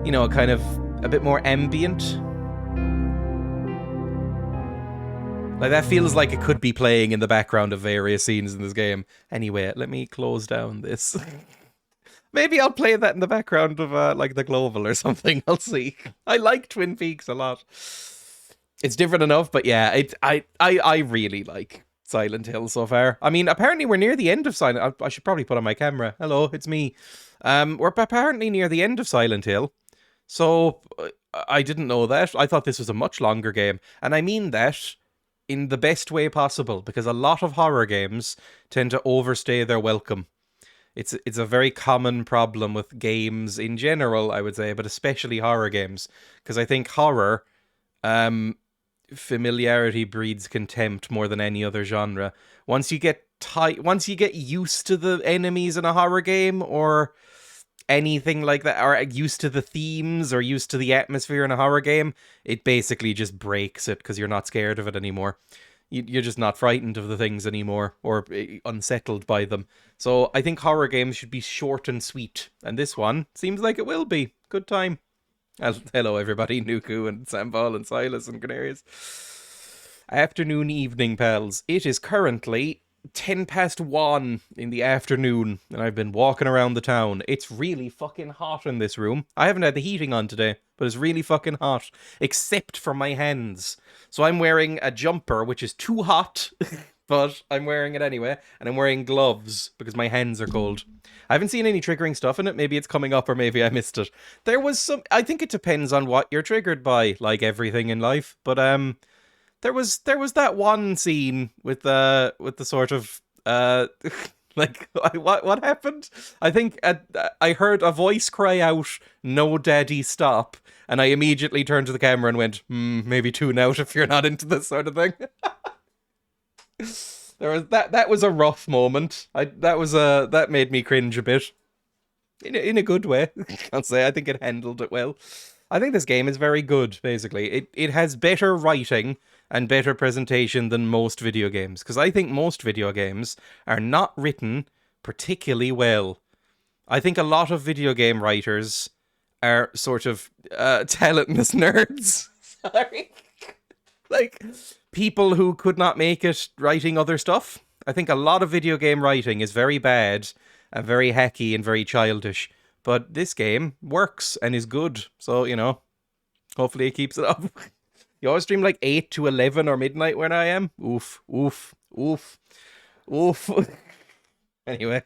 you know, kind of a bit more ambient. Like, that feels like it could be playing in the background of various scenes in this game. Anyway, let me close down this. Maybe I'll play that in the background of, like, the Global or something. I'll see. I like Twin Peaks a lot. It's different enough, but yeah, I really like Silent Hill so far. I mean, apparently we're near the end of Silent... I should probably put on my camera. Hello, it's me. We're apparently near the end of Silent Hill. So, I didn't know that. I thought this was a much longer game. And I mean that in the best way possible, because a lot of horror games tend to overstay their welcome. It's a very common problem with games in general, I would say, but especially horror games, because I think horror, familiarity breeds contempt more than any other genre. Once you get used to the enemies in a horror game, or anything like that, or used to the themes, or used to the atmosphere in a horror game, it basically just breaks it because you're not scared of it anymore. You're just not frightened of the things anymore, or unsettled by them. So I think horror games should be short and sweet, and this one seems like it will be. Good time. Hello everybody, Nuku and Sam Paul and Silas and Canarius. Afternoon, evening, pals. It is currently 1:10 in the afternoon, and I've been walking around the town. It's really fucking hot in this room. I haven't had the heating on today, but it's really fucking hot, except for my hands. So I'm wearing a jumper, which is too hot, but I'm wearing it anyway, and I'm wearing gloves because my hands are cold. I haven't seen any triggering stuff in it. Maybe it's coming up, or maybe I missed it. There was some... I think it depends on what you're triggered by, like everything in life, but there was that one scene with the sort of like, what happened? I think I heard a voice cry out, "No, Daddy, stop!" And I immediately turned to the camera and went, maybe tune out if you're not into this sort of thing. There was that was a rough moment. That made me cringe a bit, in a good way. I'll say I think it handled it well. I think this game is very good, basically. It has better writing and better presentation than most video games, because I think most video games are not written particularly well. I think a lot of video game writers are sort of talentless nerds. Sorry. Like, people who could not make it writing other stuff. I think a lot of video game writing is very bad and very hacky and very childish. But this game works and is good. So, you know, hopefully it keeps it up. You always stream like 8 to 11 or midnight when I am? Oof, oof, oof, oof. Anyway,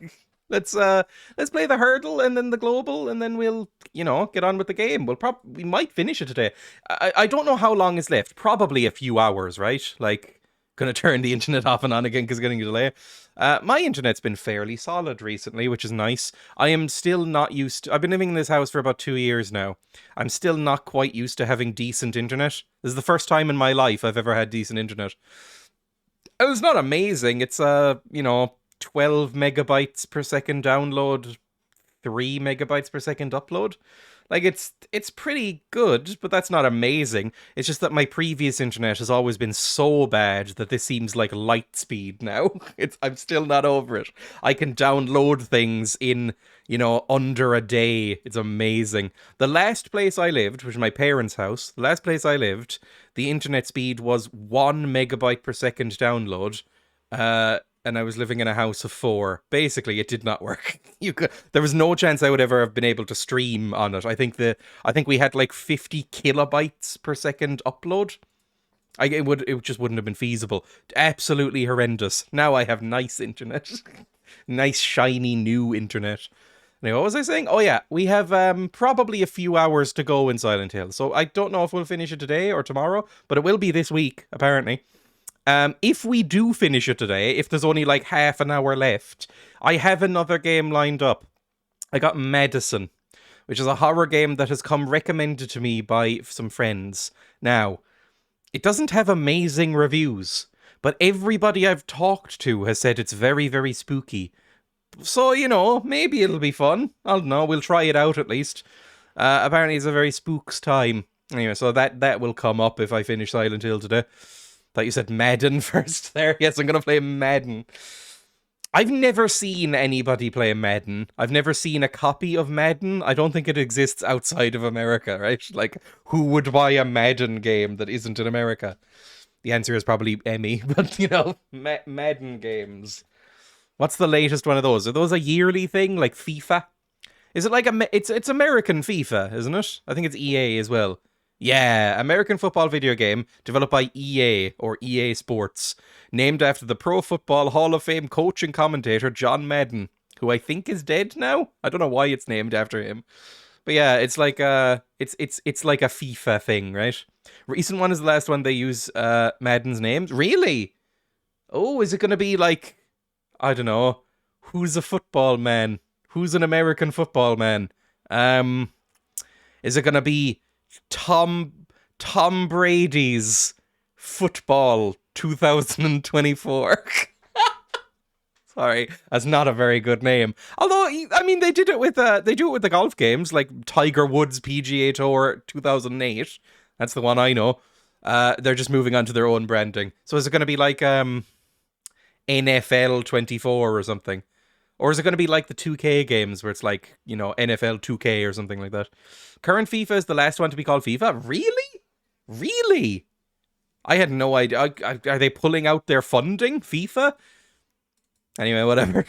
let's play the hurdle and then the global, and then we'll, you know, get on with the game. We might finish it today. I don't know how long is left. Probably a few hours, right? Like, gonna turn the internet off and on again because it's getting a delay. My internet's been fairly solid recently, which is nice. I am still not used to... I've been living in this house for about 2 years now. I'm still not quite used to having decent internet. This is the first time in my life I've ever had decent internet. It's not amazing. It's, you know, 12 megabytes per second download, 3 megabytes per second upload. Like, it's pretty good, but that's not amazing. It's just that my previous internet has always been so bad that this seems like light speed now. I'm still not over it. I can download things in, you know, under a day. It's amazing. The last place I lived, which was my parents' house, the last place I lived, the internet speed was 1 megabyte per second download. And I was living in a house of 4. Basically, it did not work. There was no chance I would ever have been able to stream on it. I think we had like 50 kilobytes per second upload. It just wouldn't have been feasible. Absolutely horrendous. Now I have nice internet. Nice, shiny, new internet. Now, what was I saying? Oh yeah, we have probably a few hours to go in Silent Hill. So I don't know if we'll finish it today or tomorrow, but it will be this week, apparently. If we do finish it today, if there's only like half an hour left, I have another game lined up. I got MADiSON, which is a horror game that has come recommended to me by some friends. Now, it doesn't have amazing reviews, but everybody I've talked to has said it's very, very spooky. So, you know, maybe it'll be fun. I don't know, we'll try it out at least. Apparently it's a very spooks time. Anyway, so that will come up if I finish Silent Hill today. Thought you said Madden first there. Yes, I'm going to play Madden. I've never seen anybody play Madden. I've never seen a copy of Madden. I don't think it exists outside of America, right? Like, who would buy a Madden game that isn't in America? The answer is probably Emmy, but Madden games. What's the latest one of those? Are those a yearly thing, like FIFA? Is it like it's American FIFA, isn't it? I think it's EA as well. Yeah, American football video game developed by EA or EA Sports, named after the Pro Football Hall of Fame coach and commentator John Madden, who I think is dead now. I don't know why it's named after him. But yeah, it's like it's like a FIFA thing, right? Recent one is the last one they use Madden's names. Really? Oh, is it going to be like, I don't know, who's a football man? Who's an American football man? Is it going to be Tom Brady's football 2024? Sorry, that's not a very good name. Although, I mean, they do it with the golf games, like Tiger Woods PGA Tour 2008. That's the one I know. They're just moving on to their own branding. So is it going to be like NFL 24 or something? Or is it going to be like the 2K games where it's like, NFL 2K or something like that? Current FIFA is the last one to be called FIFA? Really? Really? I had no idea. Are they pulling out their funding? FIFA? Anyway, whatever.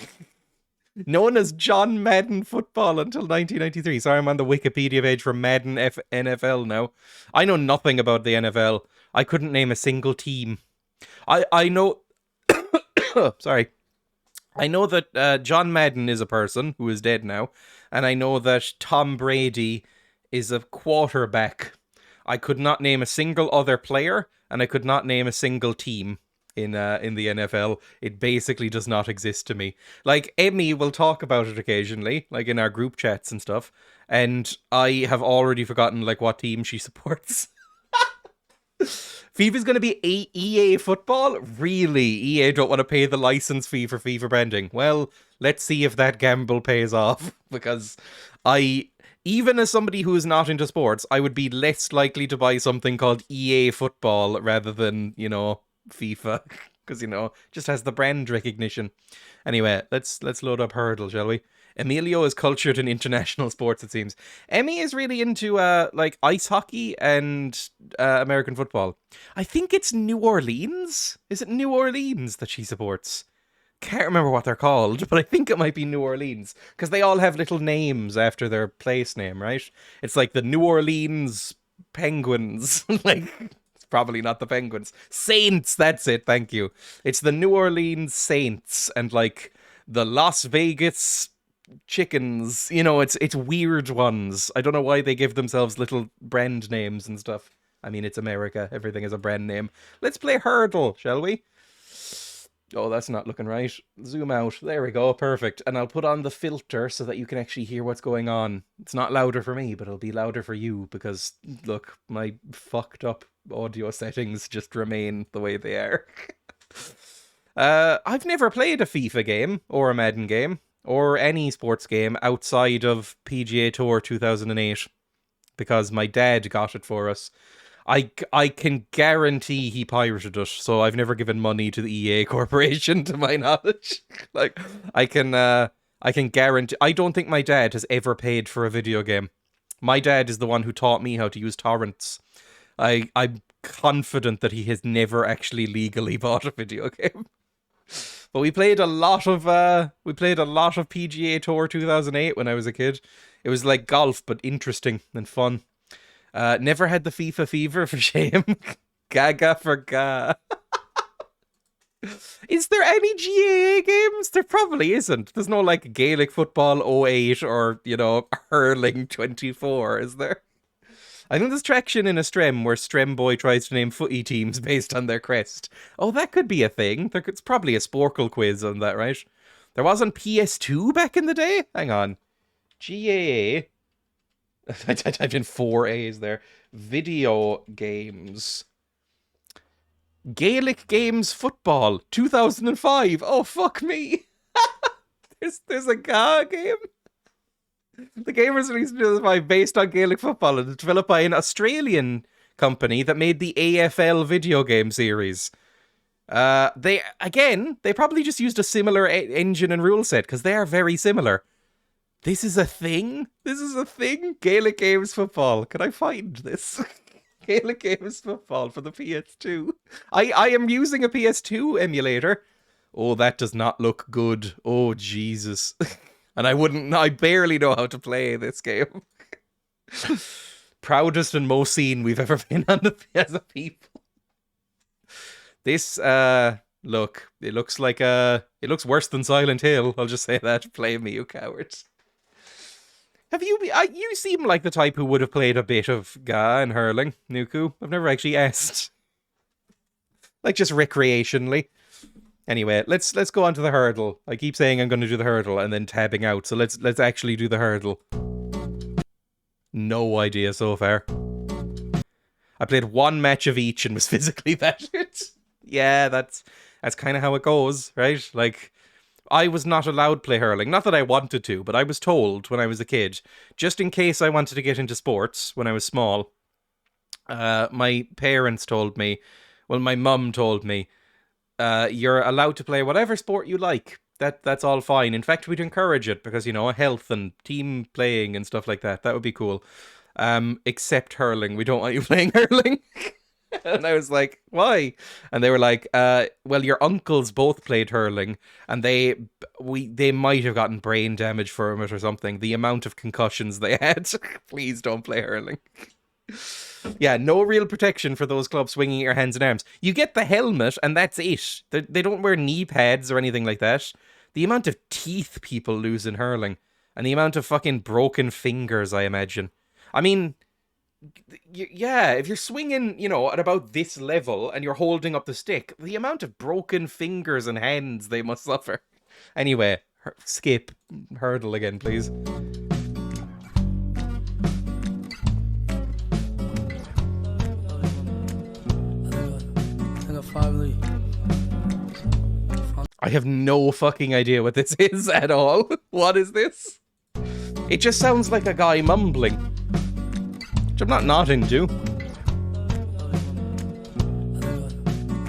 Known as John Madden Football until 1993. Sorry, I'm on the Wikipedia page for Madden NFL now. I know nothing about the NFL. I couldn't name a single team. I know... Sorry. I know that John Madden is a person who is dead now, and I know that Tom Brady is a quarterback. I could not name a single other player, and I could not name a single team in the NFL. It basically does not exist to me. Like, Emmy will talk about it occasionally, like in our group chats and stuff, and I have already forgotten like what team she supports. FIFA's going to be EA football? Really? EA don't want to pay the license fee for FIFA branding? Well, let's see if that gamble pays off, because even as somebody who is not into sports, I would be less likely to buy something called EA football rather than, FIFA, because, just has the brand recognition. Anyway, let's load up Hurdle, shall we? Emilio is cultured in international sports, it seems. Emmy is really into like ice hockey and American football. I think it's New Orleans. Is it New Orleans that she supports? Can't remember what they're called, but I think it might be New Orleans, because they all have little names after their place name, right? It's like the New Orleans Penguins. Like, it's probably not the Penguins. Saints, that's it, thank you. It's the New Orleans Saints, and like the Las Vegas Chickens, it's weird ones. I don't know why they give themselves little brand names and stuff. I mean, it's America. Everything is a brand name. Let's play Hurdle, shall we? Oh, that's not looking right. Zoom out. There we go. Perfect. And I'll put on the filter so that you can actually hear what's going on. It's not louder for me, but it'll be louder for you because, look, my fucked up audio settings just remain the way they are. I've never played a FIFA game or a Madden game or any sports game outside of PGA Tour 2008 because my dad got it for us. I can guarantee he pirated it, so I've never given money to the EA Corporation, to my knowledge. Like, I can guarantee... I don't think my dad has ever paid for a video game. My dad is the one who taught me how to use torrents. I'm confident that he has never actually legally bought a video game. But we played a lot of PGA Tour 2008 when I was a kid. It was like golf, but interesting and fun. Never had the FIFA fever, for shame. Gaga for ga. Is there any GAA games? There probably isn't. There's no like Gaelic football 08 or, hurling 24, is there? I think there's traction in a Strem where Strem Boy tries to name footy teams based on their crest. Oh, that could be a thing. It's probably a Sporkle quiz on that, right? There was on PS2 back in the day? Hang on. GAA. I typed in 4 A's there. Video games. Gaelic Games Football 2005. Oh, fuck me. There's a GA game. The game was released in 2005 based on Gaelic football and developed by an Australian company that made the AFL video game series. They probably just used a similar engine and rule set because they are very similar. This is a thing? This is a thing? Gaelic Games Football. Can I find this? Gaelic Games Football for the PS2. I am using a PS2 emulator. Oh, that does not look good. Oh, Jesus. And I barely know how to play this game. Proudest and most seen we've ever been on as a people. This, look, it looks worse than Silent Hill. I'll just say that. Play me, you cowards. You seem like the type who would have played a bit of Ga and hurling, Nuku. I've never actually asked. Like, just recreationally. Anyway, let's go on to the hurdle. I keep saying I'm going to do the hurdle and then tabbing out, so let's actually do the hurdle. No idea so far. I played one match of each and was physically battered. Yeah, that's kind of how it goes, right? Like, I was not allowed to play hurling. Not that I wanted to, but I was told when I was a kid, just in case I wanted to get into sports when I was small, my parents told me, well, my mum told me, you're allowed to play whatever sport you like. That's all fine. In fact, we'd encourage it because, you know, health and team playing and stuff like that. That would be cool. Except hurling. We don't want you playing hurling. And I was like, why? And they were like, well, your uncles both played hurling, and they might have gotten brain damage from it or something. The amount of concussions they had. Please don't play hurling. Yeah, no real protection for those clubs swinging your hands and arms. You get the helmet, and that's it. They don't wear knee pads or anything like that. The amount of teeth people lose in hurling, and the amount of fucking broken fingers, I imagine. I mean, yeah, if you're swinging, you know, at about this level, and you're holding up the stick, the amount of broken fingers and hands they must suffer. Anyway, skip. Hurdle again, please. I have no fucking idea what this is at all. What is this? It just sounds like a guy mumbling. Which I'm not into.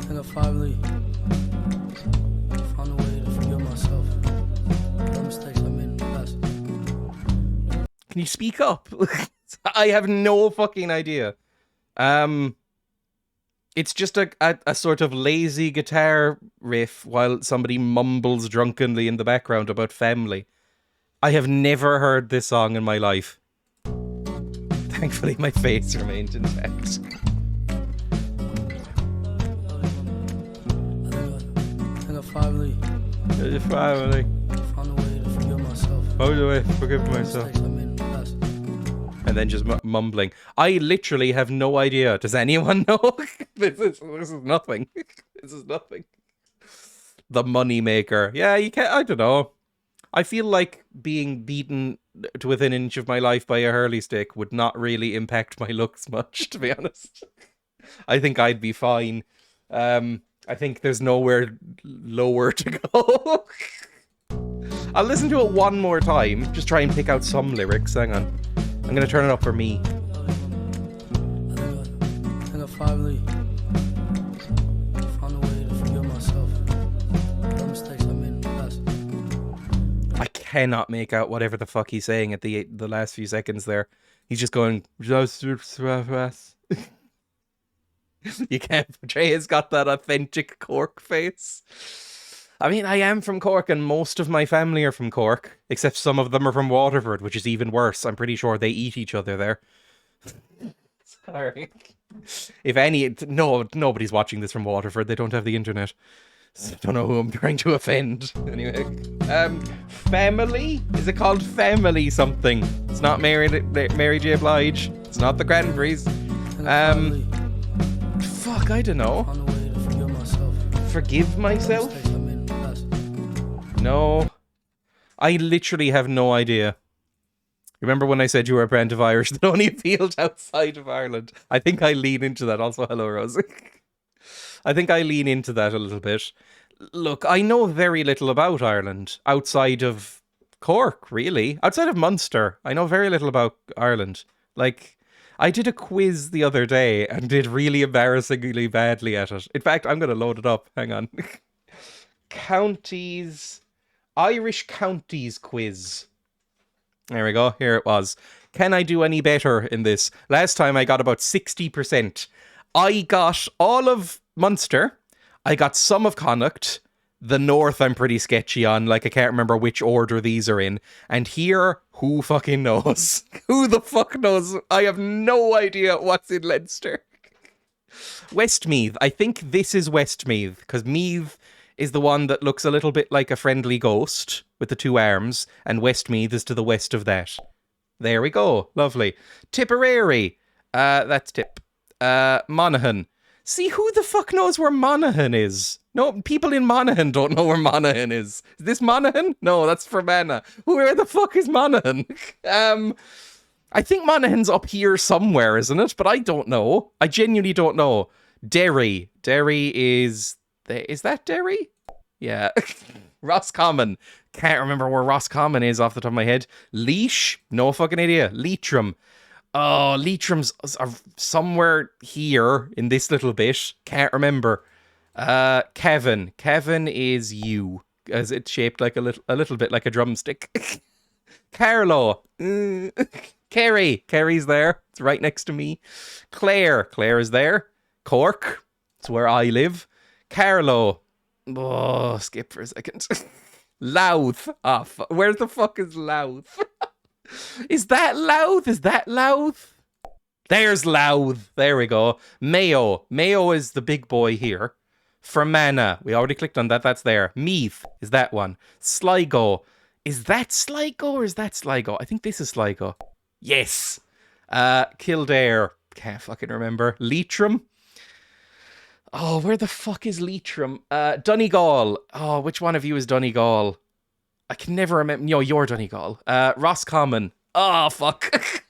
I finally found a way to forgive myself. The mistakes I made in the past. Can you speak up? I have no fucking idea. It's just a sort of lazy guitar riff while somebody mumbles drunkenly in the background about family. I have never heard this song in my life. Thankfully, my face remained intact. I finally found a way to forgive myself. How do I forgive myself? And then just mumbling. I literally have no idea. Does anyone know? This is nothing. This is nothing. The moneymaker. Yeah, you can't. I don't know. I feel like being beaten to within an inch of my life by a hurley stick would not really impact my looks much, to be honest. I think I'd be fine. I think there's nowhere lower to go. I'll listen to it one more time. Just try and pick out some lyrics. Hang on. I'm going to turn it up for me. I think I finally found a way to forgive myself. The mistakes I made in the past. I cannot make out whatever the fuck he's saying at the last few seconds there. He's just going... You can't... Dreya's got that authentic Cork face. I mean, I am from Cork and most of my family are from Cork, except some of them are from Waterford, which is even worse. I'm pretty sure they eat each other there. Sorry. If any... No, nobody's watching this from Waterford. They don't have the internet. So I don't know who I'm trying to offend. Anyway. Family? Is it called Family something? It's not Mary J. Blige. It's not the Cranberries. Fuck, I don't know. Forgive myself? No. I literally have no idea. Remember when I said you were a brand of Irish that only appealed outside of Ireland? I think I lean into that. Also, hello, Rosie. I think I lean into that a little bit. Look, I know very little about Ireland outside of Cork, really. Outside of Munster, I know very little about Ireland. Like, I did a quiz the other day and did really embarrassingly badly at it. In fact, I'm going to load it up. Hang on. Counties. Irish counties quiz. There we go. Here it was. Can I do any better in this? Last time I got about 60%. I got all of Munster. I got some of Connacht. The North I'm pretty sketchy on. Like, I can't remember which order these are in. And here, who fucking knows? Who the fuck knows? I have no idea what's in Leinster. Westmeath. I think this is Westmeath, because Meath is the one that looks a little bit like a friendly ghost with the two arms, and Westmeath is to the west of that. There we go. Lovely. Tipperary. That's Tip. Monaghan. See, who the fuck knows where Monaghan is? No, people in Monaghan don't know where Monaghan is. Is this Monaghan? No, that's Fermanagh. Where the fuck is Monaghan? I think Monaghan's up here somewhere, isn't it? But I don't know. I genuinely don't know. Derry. Derry is... Is that Derry? Yeah. Roscommon. Can't remember where Roscommon is off the top of my head. Laois? No fucking idea. Leitrim. Oh, Leitrim's somewhere here in this little bit. Can't remember. Kevin. Kevin is you, as it's shaped like a little bit like a drumstick. Carlow. Kerry. Kerry's there. It's right next to me. Clare. Clare is there. Cork. It's where I live. Carlow. Oh, skip for a second. Louth. Oh, where the fuck is Louth? Is that Louth? Is that Louth? There's Louth. There we go. Mayo. Mayo is the big boy here. Fermanagh. We already clicked on that. That's there. Meath is that one. Sligo. Is that Sligo or is that Sligo? I think this is Sligo. Yes. Kildare. Can't fucking remember. Leitrim. Oh, where the fuck is Leitrim? Donegal. Oh, which one of you is Donegal? I can never remember. No, you're Donegal. Roscommon. Oh, fuck.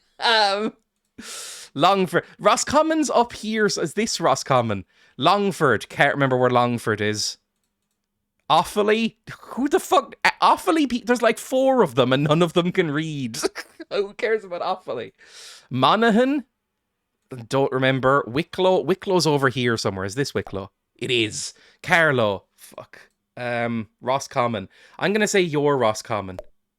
Longford. Roscommon's up here. So is this Roscommon? Longford. Can't remember where Longford is. Offaly? Who the fuck? Offaly? There's like 4 of them and none of them can read. Who cares about Offaly? Monaghan? Don't remember. Wicklow. Wicklow's over here somewhere. Is this Wicklow? It is. Carlow. Fuck. Roscommon. I'm gonna say you're Roscommon.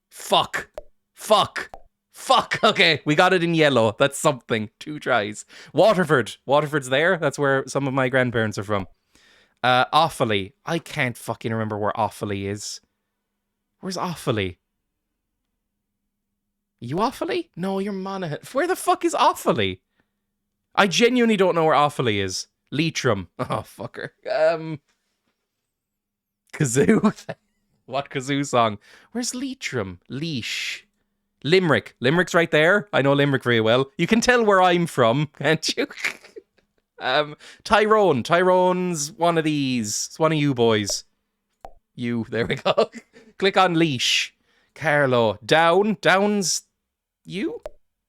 Fuck. Fuck. Fuck. Okay, we got it in yellow. That's something. 2 tries. Waterford. Waterford's there. That's where some of my grandparents are from. Offaly. I can't fucking remember where Offaly is. Where's Offaly? You Offaly? No, you're Monaghan. Where the fuck is Offaly? I genuinely don't know where Offaly is. Leitrim. Oh, fucker. Kazoo. What kazoo song? Where's Leitrim? Leash. Limerick. Limerick's right there. I know Limerick very well. You can tell where I'm from, can't you? Tyrone. Tyrone's one of these. It's one of you boys. You. There we go. Click on Leash. Carlow. Down. Down's you?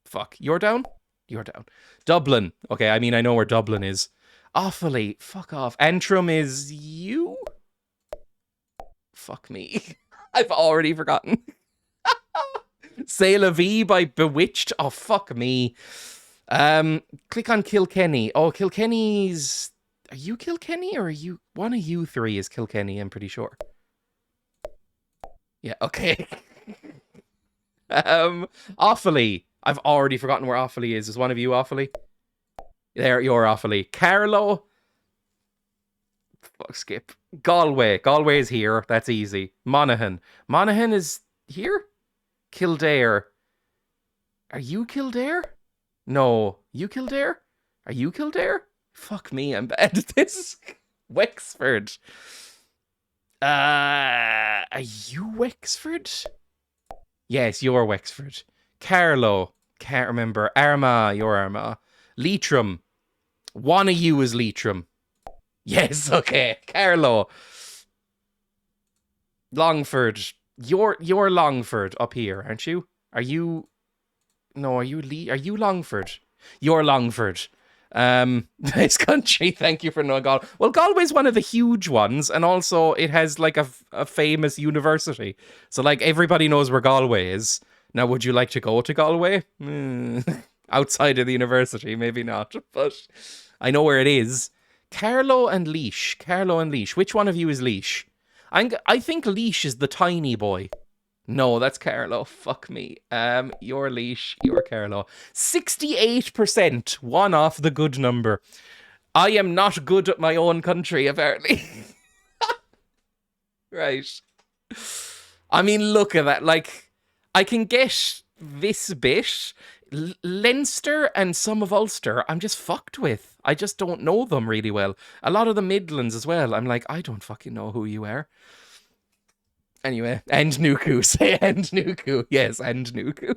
Fuck. You're down? You're down. Dublin. Okay, I mean, I know where Dublin is. Offaly. Fuck off. Antrim is you? Fuck me. I've already forgotten. C'est la vie by Bewitched. Oh, fuck me. Click on Kilkenny. Oh, Kilkenny's... Are you Kilkenny or are you... One of you 3 is Kilkenny, I'm pretty sure. Yeah, okay. Offaly. I've already forgotten where Offaly is. Is one of you Offaly? There, you're Offaly. Carlow. Fuck, skip. Galway. Galway is here. That's easy. Monaghan. Monaghan is here? Kildare. Are you Kildare? No. You Kildare? Are you Kildare? Fuck me, I'm bad at this. Wexford. Are you Wexford? Yes, you're Wexford. Carlow. Can't remember. Armagh. You're Armagh. Leitrim. One of you is Leitrim. Yes, okay. Carlow. Longford. You're Longford up here, aren't you? Are you... No, are you Longford? You're Longford. Nice country. Thank you for knowing Galway. Well, Galway's one of the huge ones, and also it has like a famous university. So like everybody knows where Galway is. Now, would you like to go to Galway? Outside of the university, maybe not, but I know where it is. Carlo and Leash. Carlo and Leash. Which one of you is Leash? I think Leash is the tiny boy. No, that's Carlo. Fuck me. You're Leash. You're Carlo. 68%. One off the good number. I am not good at my own country, apparently. Right. I mean, look at that. Like, I can get this bit. Leinster and some of Ulster, I'm just fucked with. I just don't know them really well. A lot of the Midlands as well. I'm like, I don't fucking know who you are. Anyway, and Nuku. Say and Nuku. Yes, and Nuku.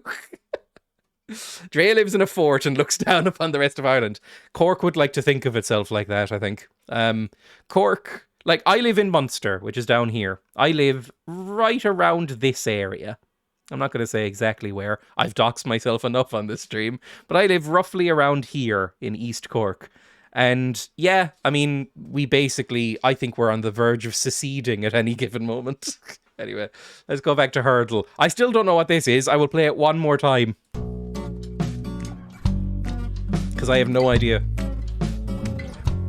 Dreya lives in a fort and looks down upon the rest of Ireland. Cork would like to think of itself like that, I think. Cork, like, I live in Munster, which is down here. I live right around this area. I'm not going to say exactly where. I've doxed myself enough on this stream. But I live roughly around here in East Cork. And yeah, I mean, we basically, I think we're on the verge of seceding at any given moment. Anyway, let's go back to Hurdle. I still don't know what this is. I will play it one more time. Because I have no idea.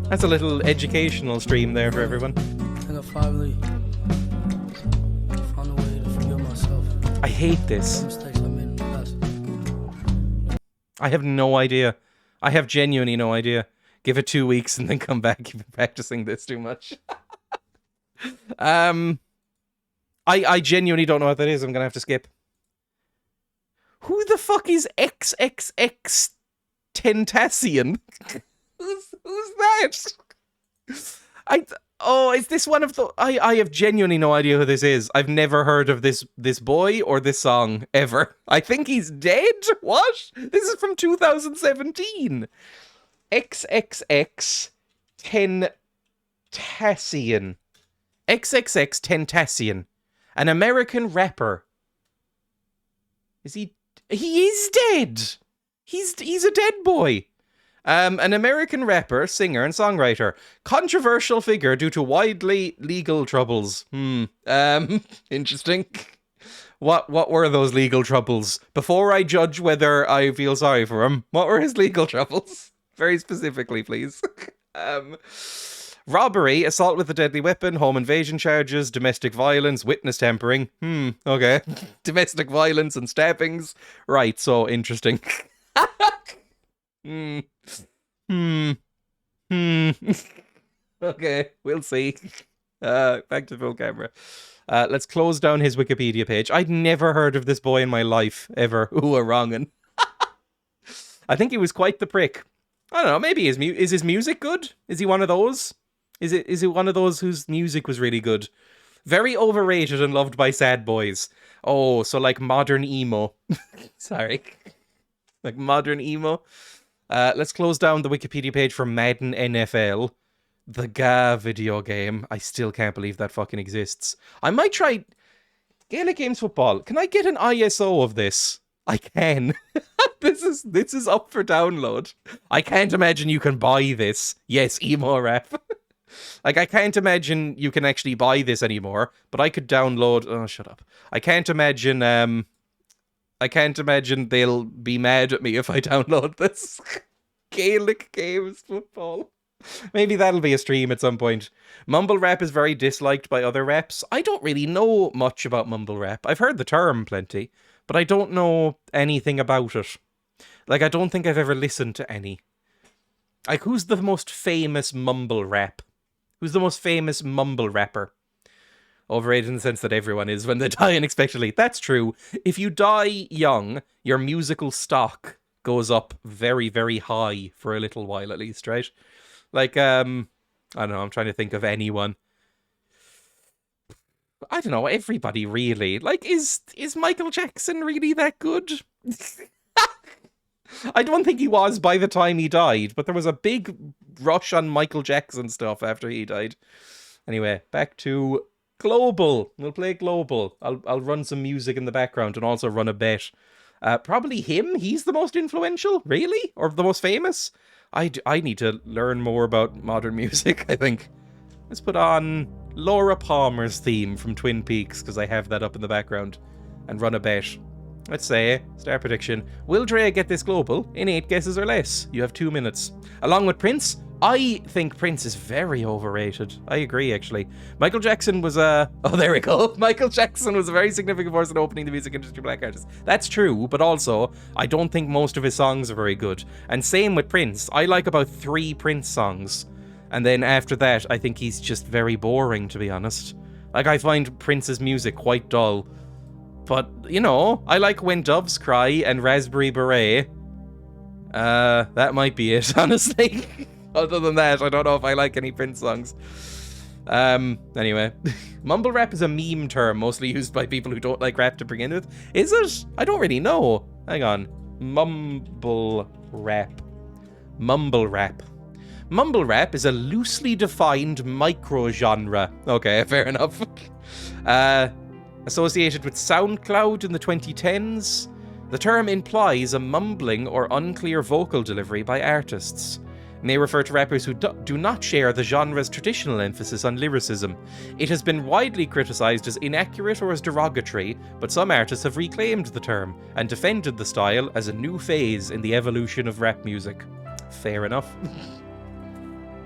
That's a little educational stream there for everyone. I think I finally found a way to forgive myself. I hate this. Mistakes I made in the past. I have no idea. I have genuinely no idea. Give it 2 weeks and then come back. You've been practicing this too much. I genuinely don't know what that is. I'm gonna have to skip. Who the fuck is XXX Tentacion? Who's that? Oh, is this one of the... I have genuinely no idea who this is. I've never heard of this boy or this song, ever. I think he's dead? What? This is from 2017. XXX Tentacion. XXX Tentacion. An American rapper. Is he... He is dead! He's a dead boy. An American rapper, singer, and songwriter. Controversial figure due to widely legal troubles. Interesting. What were those legal troubles? Before I judge whether I feel sorry for him, what were his legal troubles? Very specifically, please. Robbery, assault with a deadly weapon, home invasion charges, domestic violence, witness tampering. Okay. Domestic violence and stabbings. Right, so interesting. Okay, we'll see. Back to full camera. Let's close down his Wikipedia page. I'd never heard of this boy in my life, ever. Ooh, a wrongin'. I think he was quite the prick. I don't know, maybe is his music good? Is he one of those? Is it one of those whose music was really good? Very overrated and loved by sad boys. Oh, so like modern emo. Sorry. Like modern emo. Let's close down the Wikipedia page for Madden NFL. The GA video game. I still can't believe that fucking exists. I might try Gaelic Games Football. Can I get an ISO of this? I can. This is up for download. I can't imagine you can buy this. Yes, emo rap. Like, I can't imagine you can actually buy this anymore, but I could download... Oh, shut up. I can't imagine they'll be mad at me if I download this. Gaelic Games Football. Maybe that'll be a stream at some point. Mumble rap is very disliked by other raps. I don't really know much about mumble rap. I've heard the term plenty, but I don't know anything about it. Like, I don't think I've ever listened to any. Like, who's the most famous mumble rap? Who's the most famous mumble rapper? Overrated in the sense that everyone is when they die unexpectedly. That's true. If you die young, your musical stock goes up very, very high for a little while at least, right? Like, I don't know, I'm trying to think of anyone. I don't know, everybody really. Like, is Michael Jackson really that good? I don't think he was by the time he died, but there was a big rush on Michael Jackson stuff after he died. Anyway, back to Global. We'll play Global. I'll run some music in the background and also run a bet. Probably him. He's the most influential, really? Or the most famous? I need to learn more about modern music, I think. Let's put on Laura Palmer's theme from Twin Peaks, because I have that up in the background, and run a bet. Let's say, star prediction, will Dreya get this global in 8 guesses or less? You have 2 minutes. Along with Prince, I think Prince is very overrated. I agree, actually. Michael Jackson was a... Oh, there we go. Michael Jackson was a very significant force in opening the music industry to black artists. That's true, but also, I don't think most of his songs are very good. And same with Prince. I like about 3 Prince songs. And then after that, I think he's just very boring, to be honest. Like, I find Prince's music quite dull. But, you know, I like When Doves Cry and Raspberry Beret. That might be it, honestly. Other than that, I don't know if I like any Prince songs. Anyway. Mumble rap is a meme term, mostly used by people who don't like rap to begin with. Is it? I don't really know. Hang on. Mumble rap. Mumble rap. Mumble rap is a loosely defined micro-genre. Okay, fair enough. Associated with SoundCloud in the 2010s, the term implies a mumbling or unclear vocal delivery by artists. It may refer to rappers who do not share the genre's traditional emphasis on lyricism. It has been widely criticized as inaccurate or as derogatory, but some artists have reclaimed the term and defended the style as a new phase in the evolution of rap music. Fair enough.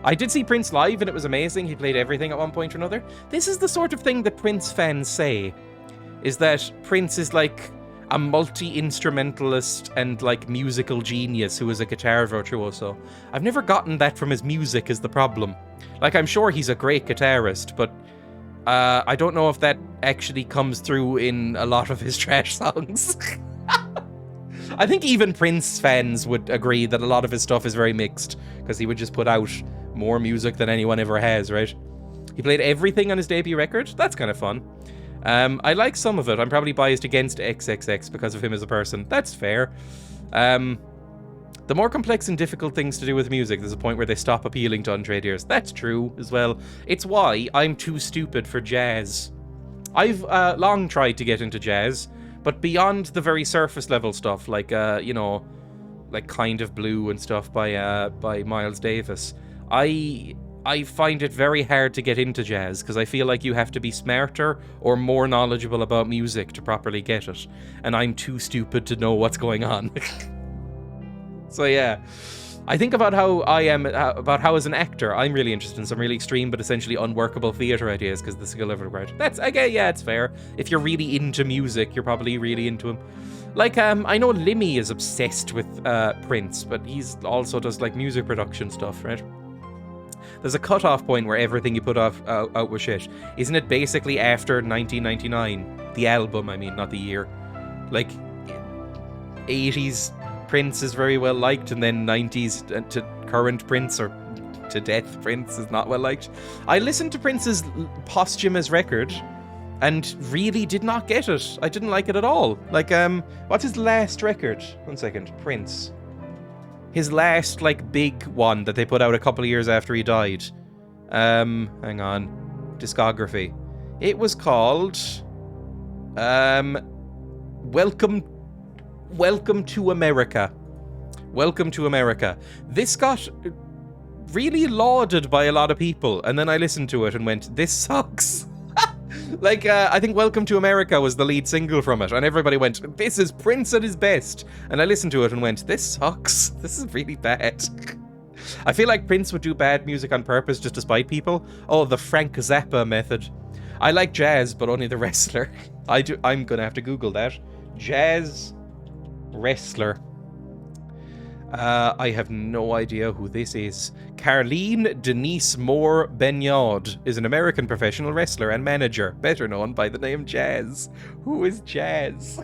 I did see Prince live and it was amazing. He played everything at one point or another. This is the sort of thing that Prince fans say, is that Prince is like a multi-instrumentalist and like musical genius who is a guitar virtuoso. I've never gotten that from his music is the problem. Like, I'm sure he's a great guitarist, but I don't know if that actually comes through in a lot of his trash songs. I think even Prince fans would agree that a lot of his stuff is very mixed, because he would just put out more music than anyone ever has, right? He played everything on his debut record. That's kind of fun. I like some of it. I'm probably biased against XXX because of him as a person. That's fair. The more complex and difficult things to do with music, there's a point where they stop appealing to untrained ears. That's true as well. It's why I'm too stupid for jazz. I've long tried to get into jazz, but beyond the very surface level stuff, like, you know, like Kind of Blue and stuff by Miles Davis, I find it very hard to get into jazz because I feel like you have to be smarter or more knowledgeable about music to properly get it, and I'm too stupid to know what's going on. So yeah, I think about how as an actor, I'm really interested in some really extreme but essentially unworkable theatre ideas because the skill level required. That's, okay, yeah, it's fair. If you're really into music, you're probably really into him. Like, I know Limmy is obsessed with Prince, but he's also does like music production stuff, right? There's a cutoff point where everything you put out was shit. Isn't it basically after 1999? The album, I mean, not the year. Like, 80s Prince is very well liked, and then 90s to current Prince, or to death Prince, is not well liked. I listened to Prince's posthumous record and really did not get it. I didn't like it at all. Like, what's his last record? 1 second. Prince. His last, like, big one that they put out a couple of years after he died. Hang on. Discography. It was called... Welcome to America. Welcome to America. This got really lauded by a lot of people, and then I listened to it and went, this sucks. Like, I think Welcome to America was the lead single from it, and everybody went, this is Prince at his best. And I listened to it and went, this sucks. This is really bad. I feel like Prince would do bad music on purpose just to spite people. Oh, the Frank Zappa method. I like jazz, but only the wrestler. I'm gonna have to Google that. Jazz wrestler. I have no idea who this is. Carleen Denise Moore Benyard is an American professional wrestler and manager, better known by the name Jazz. Who is Jazz?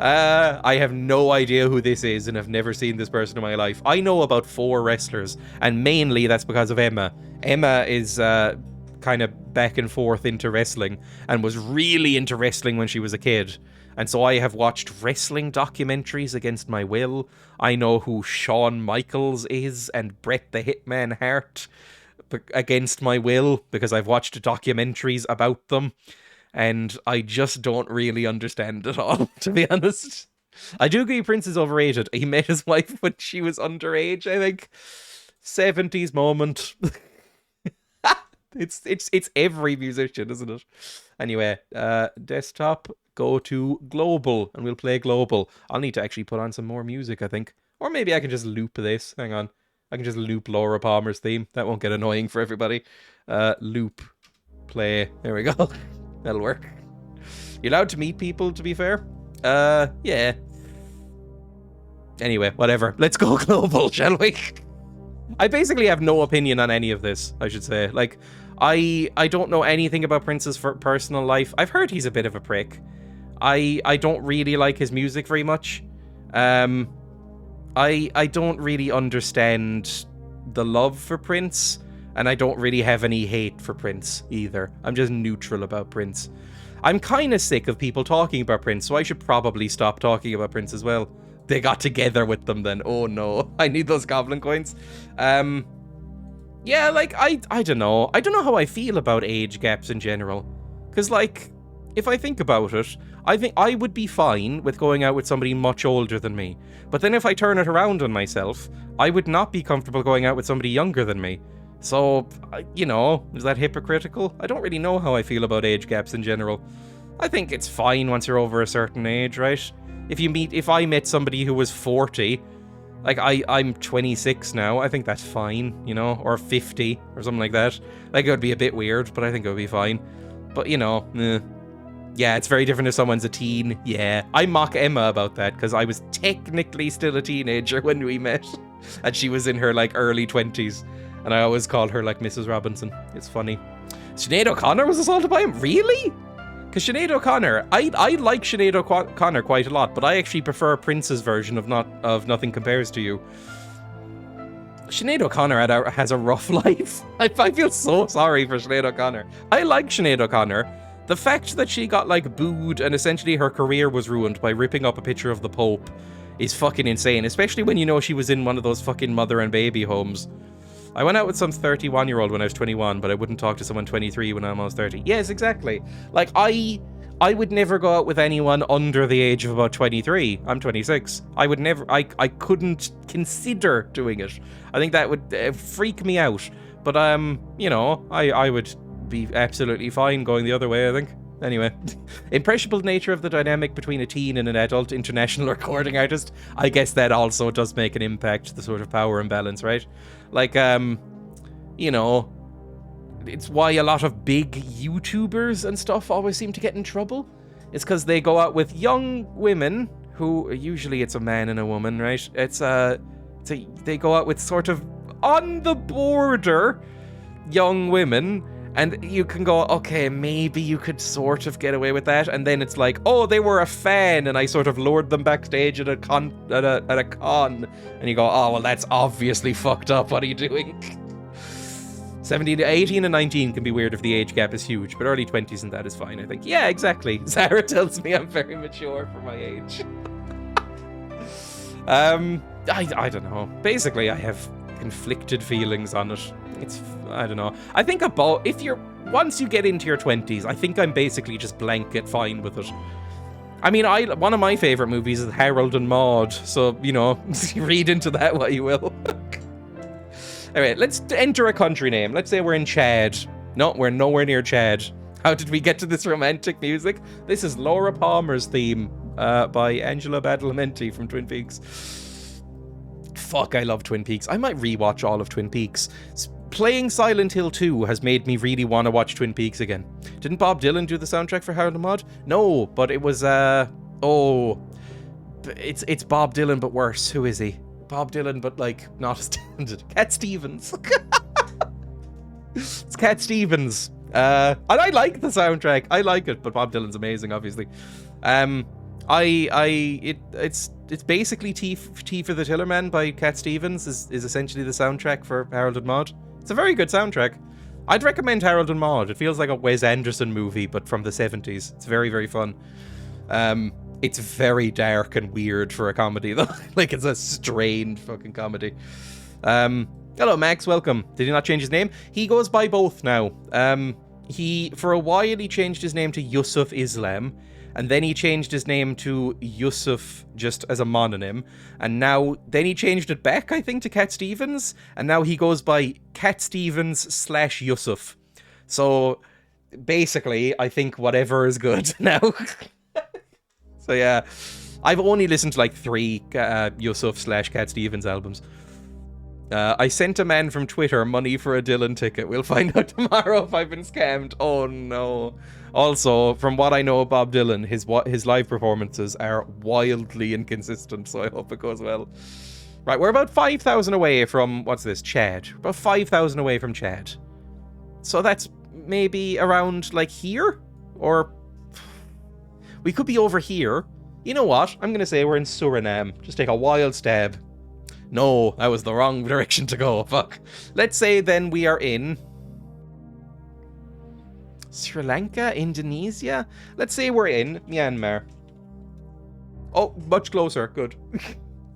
I have no idea who this is and have never seen this person in my life. I know about 4 wrestlers, and mainly that's because of Emma. Emma is kind of back and forth into wrestling, and was really into wrestling when she was a kid. And so I have watched wrestling documentaries against my will. I know who Shawn Michaels is and Bret the Hitman Hart against my will because I've watched documentaries about them. And I just don't really understand it all, to be honest. I do agree Prince is overrated. He met his wife when she was underage, I think. 70s moment. It's every musician, isn't it? Anyway, desktop go to global, and we'll play global. I'll need to actually put on some more music, I think. Or maybe I can just loop this. Hang on. I can just loop Laura Palmer's theme. That won't get annoying for everybody. Loop. Play. There we go. That'll work. You're allowed to meet people, to be fair. Yeah. Anyway, whatever. Let's go global, shall we? I basically have no opinion on any of this, I should say. Like, I don't know anything about Prince's personal life. I've heard he's a bit of a prick. I don't really like his music very much. I don't really understand the love for Prince, and I don't really have any hate for Prince either. I'm just neutral about Prince. I'm kind of sick of people talking about Prince, so I should probably stop talking about Prince as well. They got together with them then. Oh no, I need those goblin coins. Yeah, like, I don't know. I don't know how I feel about age gaps in general. Because, like, if I think about it, I think I would be fine with going out with somebody much older than me. But then if I turn it around on myself, I would not be comfortable going out with somebody younger than me. So, you know, is that hypocritical? I don't really know how I feel about age gaps in general. I think it's fine once you're over a certain age, right? If I met somebody who was 40, like I'm 26 now, I think that's fine, you know, or 50 or something like that. Like, it would be a bit weird, but I think it would be fine. But, you know, yeah, it's very different if someone's a teen. Yeah, I mock Emma about that because I was technically still a teenager when we met, and she was in her like early 20s, and I always called her like Mrs. Robinson. It's funny. Sinead O'Connor was assaulted by him? Really? Because Sinead O'Connor, I like Sinead O'Connor quite a lot, but I actually prefer Prince's version of Nothing Compares to You. Sinead O'Connor has a rough life. I feel so sorry for Sinead O'Connor. I like Sinead O'Connor. The fact that she got, like, booed and essentially her career was ruined by ripping up a picture of the Pope is fucking insane, especially when you know she was in one of those fucking mother and baby homes. I went out with some 31-year-old when I was 21, but I wouldn't talk to someone 23 when I'm almost 30. Yes, exactly. Like, I would never go out with anyone under the age of about 23. I'm 26. I would never, I couldn't consider doing it. I think that would freak me out. But, you know, I would be absolutely fine going the other way, I think. Anyway, impressionable nature of the dynamic between a teen and an adult international recording artist. I guess that also does make an impact, the sort of power imbalance, right? Like, you know, it's why a lot of big YouTubers and stuff always seem to get in trouble. It's because they go out with young women who, usually it's a man and a woman, right? They go out with sort of on the border young women. And you can go, okay, maybe you could sort of get away with that. And then it's like, oh, they were a fan, and I sort of lured them backstage at a con. And you go, oh, well, that's obviously fucked up. What are you doing? 17 to 18 and 19 can be weird if the age gap is huge, but early 20s and that is fine, I think. Yeah, exactly. Sarah tells me I'm very mature for my age. I don't know. Basically, I have conflicted feelings on it. I don't know. I think once you get into your 20s, I think I'm basically just blanket fine with it. I mean, one of my favorite movies is Harold and Maude, so, you know, read into that what you will. Alright, let's enter a country name. Let's say we're in Chad. No, we're nowhere near Chad. How did we get to this romantic music? This is Laura Palmer's theme by Angela Badalamenti from Twin Peaks. Fuck, I love Twin Peaks. I might rewatch all of Twin Peaks. Playing Silent Hill 2 has made me really want to watch Twin Peaks again. Didn't Bob Dylan do the soundtrack for Harold and Maude? No, but it was, it's Bob Dylan, but worse. Who is he? Bob Dylan, but, like, not as talented. Cat Stevens. It's Cat Stevens. And I like the soundtrack. I like it, but Bob Dylan's amazing, obviously. It's basically Tea for the Tillerman by Cat Stevens is essentially the soundtrack for Harold and Maude. It's a very good soundtrack. I'd recommend Harold and Maude. It feels like a Wes Anderson movie, but from the 70s. It's very, very fun. It's very dark and weird for a comedy, though. Like, it's a strained fucking comedy. Hello, Max. Welcome. Did he not change his name? He goes by both now. For a while, he changed his name to Yusuf Islam. And then he changed his name to Yusuf just as a mononym. And then he changed it back, I think, to Cat Stevens. And now he goes by Cat Stevens / Yusuf. So basically, I think whatever is good now. So yeah, I've only listened to like 3 Yusuf/Cat Stevens albums. I sent a man from Twitter money for a Dylan ticket. We'll find out tomorrow if I've been scammed. Oh no. Also, from what I know of Bob Dylan, his live performances are wildly inconsistent, so I hope it goes well. Right, we're about 5,000 away from, what's this, Chad. We're about 5,000 away from Chad. So that's maybe around, like, here? Or we could be over here. You know what? I'm going to say we're in Suriname. Just take a wild stab. No, that was the wrong direction to go. Fuck. Let's say then we are in Sri Lanka, Indonesia. Let's say we're in Myanmar. Oh, much closer. Good.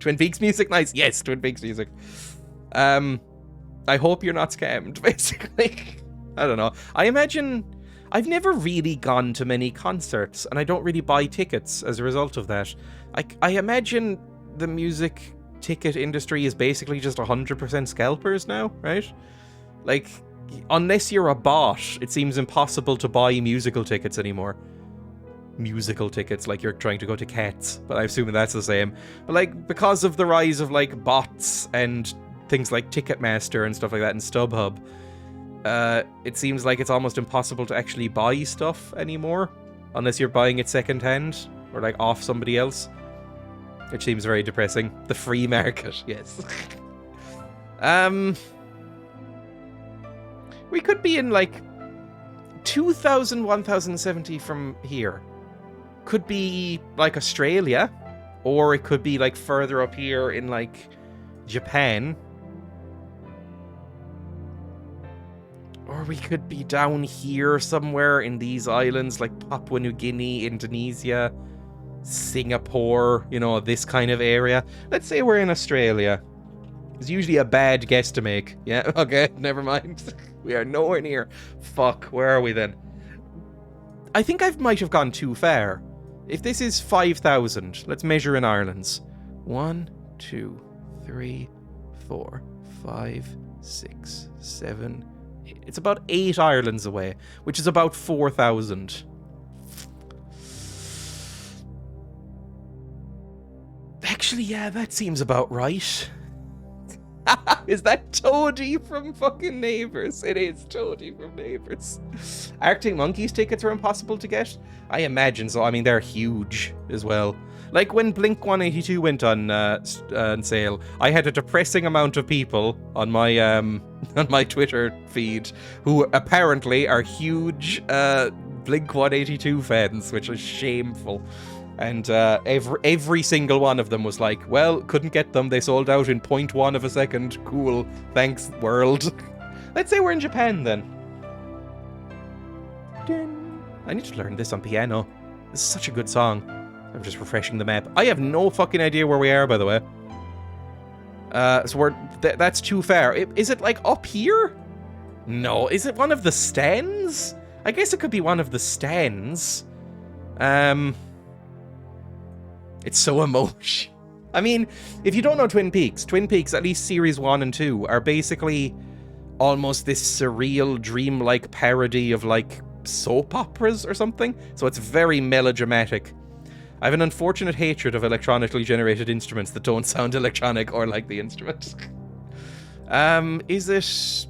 Twin Peaks music, nice. Yes, Twin Peaks music. I hope you're not scammed, basically. I don't know. I imagine I've never really gone to many concerts, and I don't really buy tickets as a result of that. I imagine the music ticket industry is basically just 100% scalpers now, right? Like, unless you're a bot, it seems impossible to buy musical tickets anymore. Musical tickets, like you're trying to go to Cats, but I assume that's the same. But like, because of the rise of like bots and things like Ticketmaster and stuff like that and StubHub, it seems like it's almost impossible to actually buy stuff anymore, unless you're buying it secondhand or like off somebody else, which seems very depressing. The free market, yes. We could be in like 2,000, 1,070 from here. Could be like Australia, or it could be like further up here in like Japan. Or we could be down here somewhere in these islands like Papua New Guinea, Indonesia, Singapore, you know, this kind of area. Let's say we're in Australia. It's usually a bad guess to make. Yeah, okay, never mind. We are nowhere near. Fuck, where are we then? I think I might have gone too far. If this is 5,000, let's measure in Ireland's. 1, 2, 3, 4, 5, 6, 7. It's about 8 Irelands away, which is about 4,000. Actually, yeah, that seems about right. Is that Toadie from fucking Neighbours? It is Toadie from Neighbours. Arctic Monkeys tickets are impossible to get? I imagine so. I mean, they're huge as well. Like when Blink 182 went on sale, I had a depressing amount of people on my on my Twitter feed who apparently are huge Blink 182 fans, which is shameful. And every single one of them was like, well, couldn't get them. They sold out in 0.1 of a second. Cool. Thanks, world. Let's say we're in Japan, then. I need to learn this on piano. This is such a good song. I'm just refreshing the map. I have no fucking idea where we are, by the way. So that's too far. Is it, like, up here? No. Is it one of the stands? I guess it could be one of the stands. It's so emotion. I mean, if you don't know Twin Peaks, at least series 1 and 2, are basically almost this surreal, dreamlike parody of, like, soap operas or something. So it's very melodramatic. I have an unfortunate hatred of electronically generated instruments that don't sound electronic or like the instrument. Is it,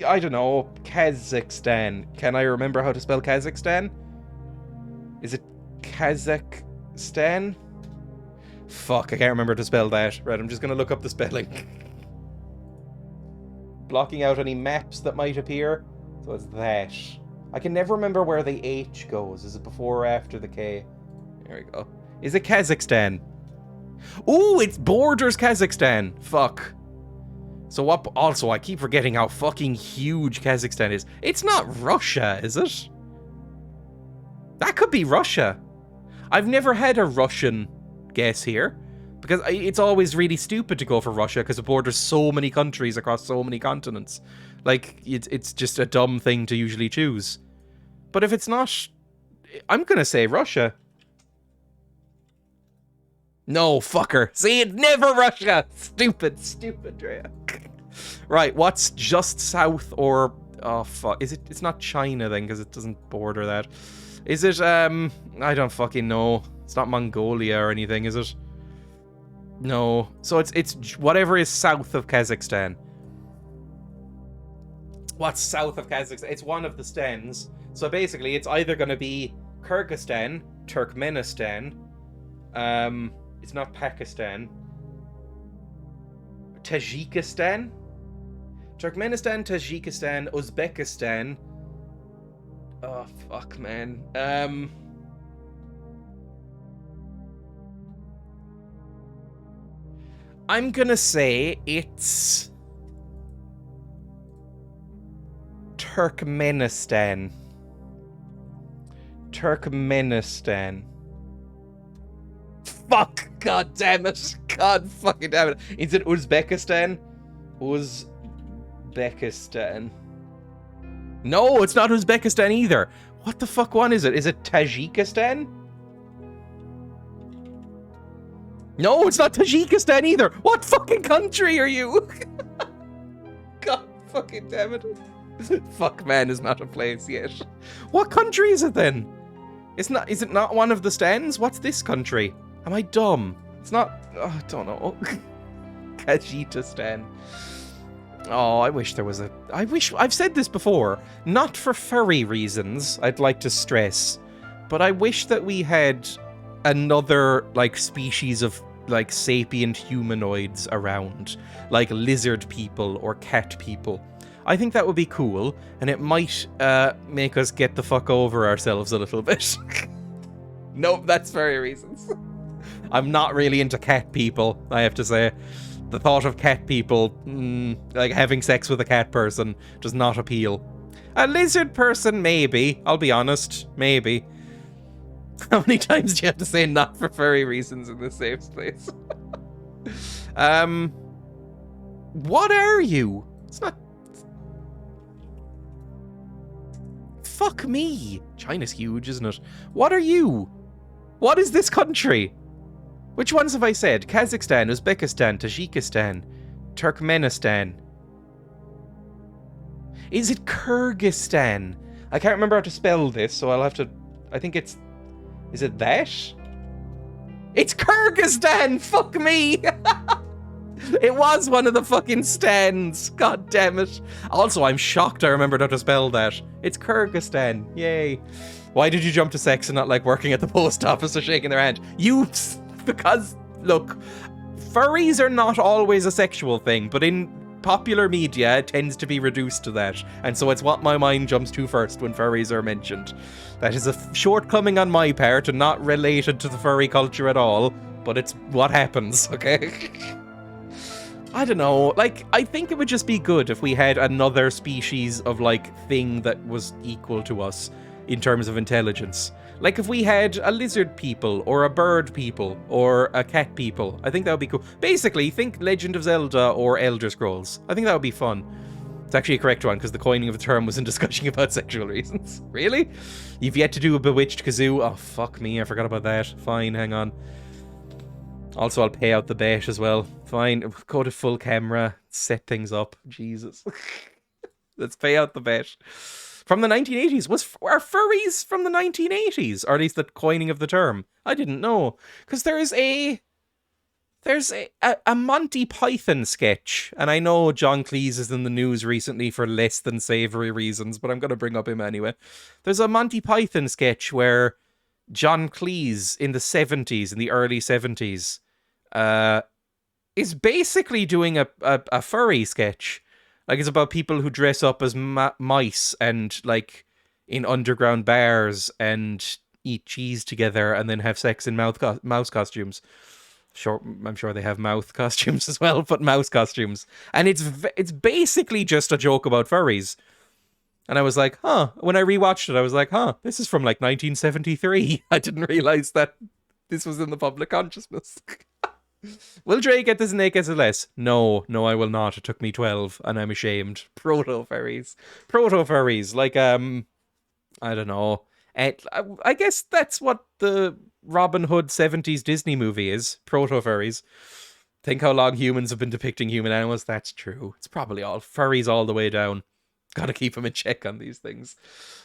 I don't know, Kazakhstan? Can I remember how to spell Kazakhstan? Is it Kazakhstan? Fuck, I can't remember to spell that. Right, I'm just gonna look up the spelling. Blocking out any maps that might appear. So it's that. I can never remember where the H goes. Is it before or after the K? There we go. Is it Kazakhstan? Ooh, it borders Kazakhstan. Fuck. So what? Also, I keep forgetting how fucking huge Kazakhstan is. It's not Russia, is it? That could be Russia. I've never had a Russian guess here, because it's always really stupid to go for Russia because it borders so many countries across so many continents. Like, it's just a dumb thing to usually choose. But if it's not, I'm gonna say Russia. No, fucker. See, it's never Russia. Stupid, Dreya. Right, what's just south or... Oh, fuck. Is it? It's not China then, because it doesn't border that. Is it, I don't fucking know. It's not Mongolia or anything, is it? No. So it's whatever is south of Kazakhstan. What's south of Kazakhstan? It's one of the stans. So basically, it's either going to be Kyrgyzstan, Turkmenistan, it's not Pakistan, Tajikistan, Uzbekistan. Oh, fuck, man. I'm gonna say it's Turkmenistan. Fuck! God damn it! God fucking damn it! Is it Uzbekistan? Uzbekistan. No, it's not Uzbekistan either. What the fuck one is it? Is it Tajikistan? No, it's not Tajikistan either. What fucking country are you? God fucking damn it. Fuck, man, is not a place yet. What country is it then? Is it not one of the stands? What's this country? Am I dumb? It's not... Oh, I don't know. Kazakhstan. Oh, I wish there was a... I've said this before. Not for furry reasons, I'd like to stress. But I wish that we had another, like, species of, like, sapient humanoids around. Like lizard people or cat people. I think that would be cool, and it might make us get the fuck over ourselves a little bit. Nope, that's furry reasons. I'm not really into cat people, I have to say. The thought of cat people, like having sex with a cat person, does not appeal. A lizard person, maybe. I'll be honest, maybe. How many times do you have to say not for furry reasons in this safe space? What are you? It's not... Fuck me. China's huge, isn't it? What are you? What is this country? Which ones have I said? Kazakhstan, Uzbekistan, Tajikistan, Turkmenistan. Is it Kyrgyzstan? I can't remember how to spell this, so I'll have to... I think it's... Is it that? It's Kyrgyzstan! Fuck me! It was one of the fucking stands. God damn it. Also, I'm shocked I remembered how to spell that. It's Kyrgyzstan. Yay. Why did you jump to sex and not like working at the post office or shaking their hand? Because, look, furries are not always a sexual thing, but in popular media, it tends to be reduced to that. And so it's what my mind jumps to first when furries are mentioned. That is a shortcoming on my part and not related to the furry culture at all, but it's what happens, okay? I don't know, like, I think it would just be good if we had another species of, like, thing that was equal to us in terms of intelligence. Like, if we had a lizard people, or a bird people, or a cat people, I think that would be cool. Basically, think Legend of Zelda or Elder Scrolls. I think that would be fun. It's actually a correct one, because the coining of the term was in discussion about sexual reasons. Really? You've yet to do a Bewitched Kazoo? Oh, fuck me, I forgot about that. Fine, hang on. Also, I'll pay out the bet as well. Fine, go to full camera, set things up. Jesus. Let's pay out the bet. From the 1980s. Are furries from the 1980s? Or at least the coining of the term. I didn't know. Because there's a Monty Python sketch. And I know John Cleese is in the news recently for less than savory reasons, but I'm going to bring up him anyway. There's a Monty Python sketch where John Cleese in the 70s, in the early 70s, is basically doing a furry sketch. Like, it's about people who dress up as mice and, like, in underground bars and eat cheese together and then have sex in mouse costumes. Sure, I'm sure they have mouth costumes as well, but mouse costumes. And it's basically just a joke about furries. And I was like, huh. When I rewatched it, I was like, huh, this is from, like, 1973. I didn't realize that this was in the public consciousness. Will Dreya get this in AKSLS? No, I will not. It took me 12, and I'm ashamed. Proto-furries. Proto-furries. Like, I don't know. I guess that's what the Robin Hood 70s Disney movie is. Proto-furries. Think how long humans have been depicting human animals. That's true. It's probably all furries all the way down. Gotta keep him in check on these things.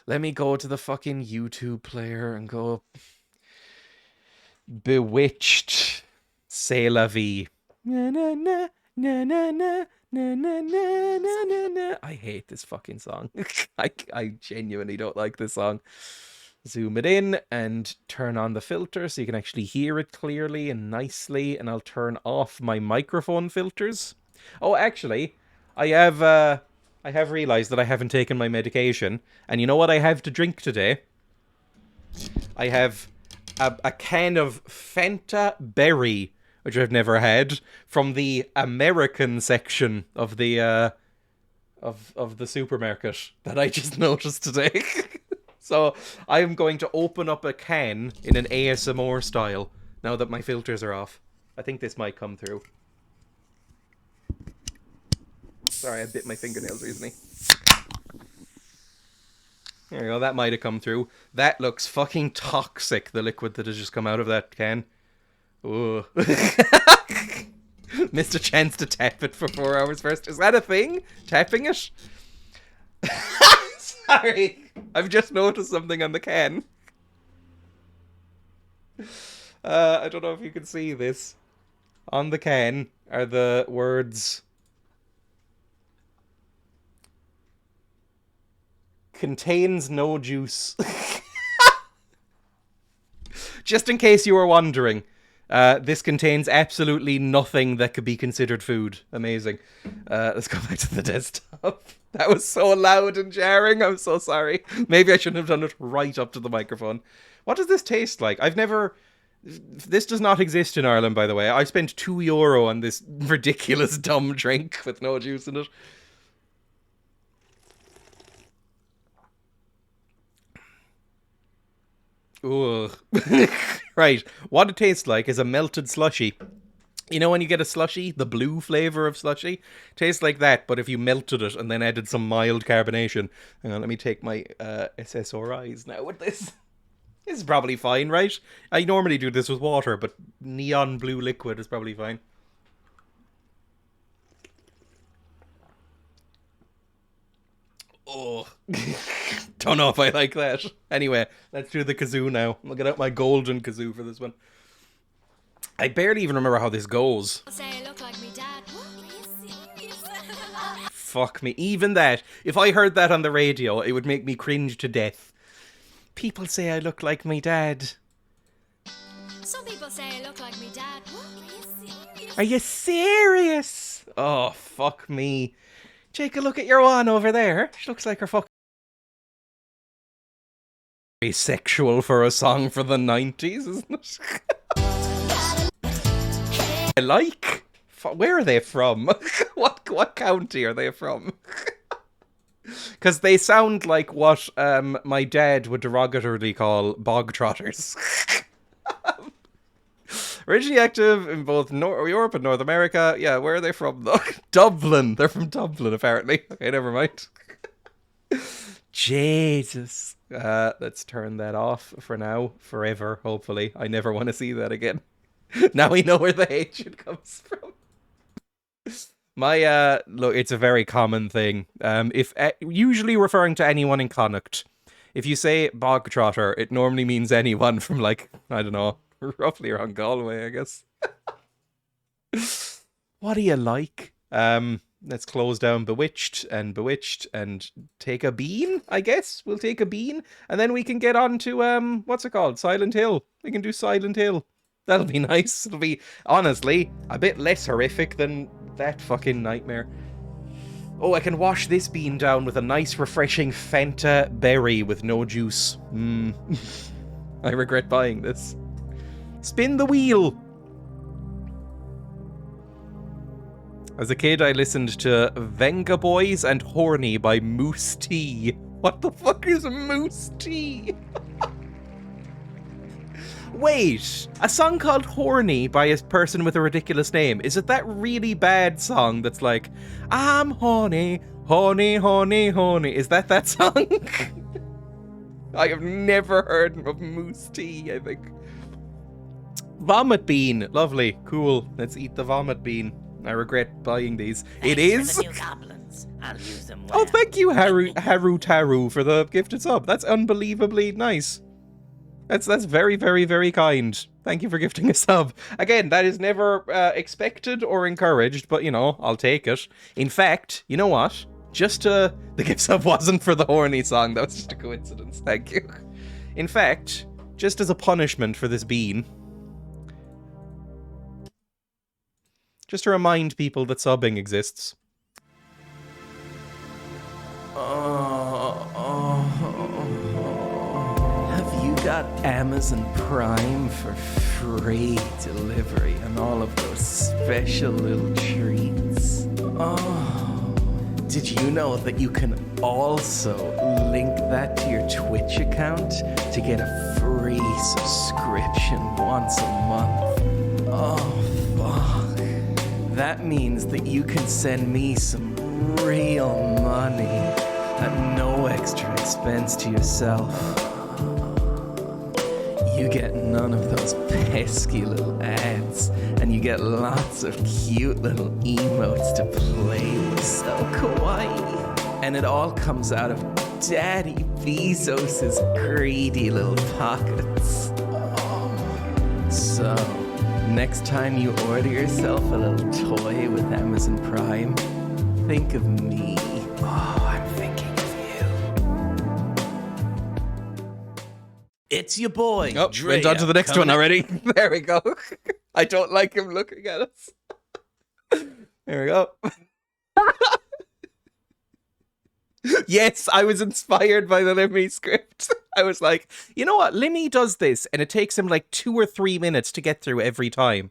Let me go to the fucking YouTube player and go... Bewitched. C'est la vie. Na na na na na na na na na na na. I hate this fucking song. I genuinely don't like this song. Zoom it in and turn on the filter so you can actually hear it clearly and nicely. And I'll turn off my microphone filters. Oh, actually, I have realized that I haven't taken my medication. And you know what I have to drink today? I have a can of Fanta Berry, which I've never had, from the American section of the of the supermarket that I just noticed today. So I am going to open up a can in an ASMR style now that my filters are off. I think this might come through. Sorry, I bit my fingernails recently. There you go, that might have come through. That looks fucking toxic, the liquid that has just come out of that can. Ooh. Missed a chance to tap it for 4 hours first. Is that a thing? Tapping it? Sorry. I've just noticed something on the can. I don't know if you can see this. On the can are the words... Contains no juice. Just in case you were wondering, this contains absolutely nothing that could be considered food. Amazing. Let's go back to the desktop. That was so loud and jarring. I'm so sorry. Maybe I shouldn't have done it right up to the microphone. What does this taste like? I've never... This does not exist in Ireland, by the way. I spent €2 on this ridiculous dumb drink with no juice in it. Ugh. Right, what it tastes like is a melted slushy. You know when you get a slushy, the blue flavour of slushy? Tastes like that, but if you melted it and then added some mild carbonation. Hang on, let me take my SSRIs now with this. This is probably fine, right? I normally do this with water, but neon blue liquid is probably fine. Oh, don't know if I like that. Anyway, let's do the kazoo now. I'll get out my golden kazoo for this one. I barely even remember how this goes. Say I look like me dad. What? Are you serious? Fuck me. Even that. If I heard that on the radio, it would make me cringe to death. People say I look like my dad. Some people say I look like me dad. What? Are you serious? Are you serious? Oh, fuck me. Take a look at your one over there. She looks like her fucking... Very sexual for a song for the 90s, isn't it? I like... Where are they from? What county are they from? Because they sound like what my dad would derogatorily call bog trotters. Originally active in both Europe and North America. Yeah, where are they from though? Dublin. They're from Dublin, apparently. Okay, never mind. Jesus. Let's turn that off for now. Forever, hopefully. I never want to see that again. Now we know where the hatred comes from. My, look, it's a very common thing. If usually referring to anyone in Connacht. If you say bog trotter, it normally means anyone from, like, I don't know, roughly around Galway, I guess. What do you like? Let's close down Bewitched and take a bean, I guess. We'll take a bean, and then we can get on to, what's it called? Silent Hill. We can do Silent Hill. That'll be nice. It'll be, honestly, a bit less horrific than that fucking nightmare. Oh, I can wash this bean down with a nice, refreshing Fanta berry with no juice. I regret buying this. Spin the wheel! As a kid, I listened to Venga Boys and Horny by Moose T. What the fuck is Moose T? Wait, a song called Horny by a person with a ridiculous name. Is it that really bad song that's like, I'm horny, horny, horny, horny? Is that song? I have never heard of Moose T, I think. Vomit bean. Lovely. Cool. Let's eat the vomit bean. I regret buying these. Thanks it is. For the new goblin. treats. I'll use them Oh, well. thank you, Haru Taru, for the gifted sub. That's unbelievably nice. That's very, very, very kind. Thank you for gifting a sub. Again, that is never expected or encouraged, but, you know, I'll take it. In fact, you know what? The gift sub wasn't for the horny song. That was just a coincidence. Thank you. In fact, just as a punishment for this bean, just to remind people that subbing exists. Have you got Amazon Prime for free delivery on all of those special little treats? Oh, did you know that you can also link that to your Twitch account to get a free subscription once a month? Oh, fuck. That means that you can send me some real money at no extra expense to yourself. You get none of those pesky little ads, and you get lots of cute little emotes to play with. So kawaii. And it all comes out of Daddy Bezos's greedy little pockets. So, next time you order yourself a little toy with Amazon Prime, think of me. Oh, I'm thinking of you. It's your boy. Oh, went on to the next one already. There we go. I don't like him looking at us. There we go. Yes, I was inspired by the Limmy script. I was like, you know what? Limmy does this, and it takes him like 2 or 3 minutes to get through every time.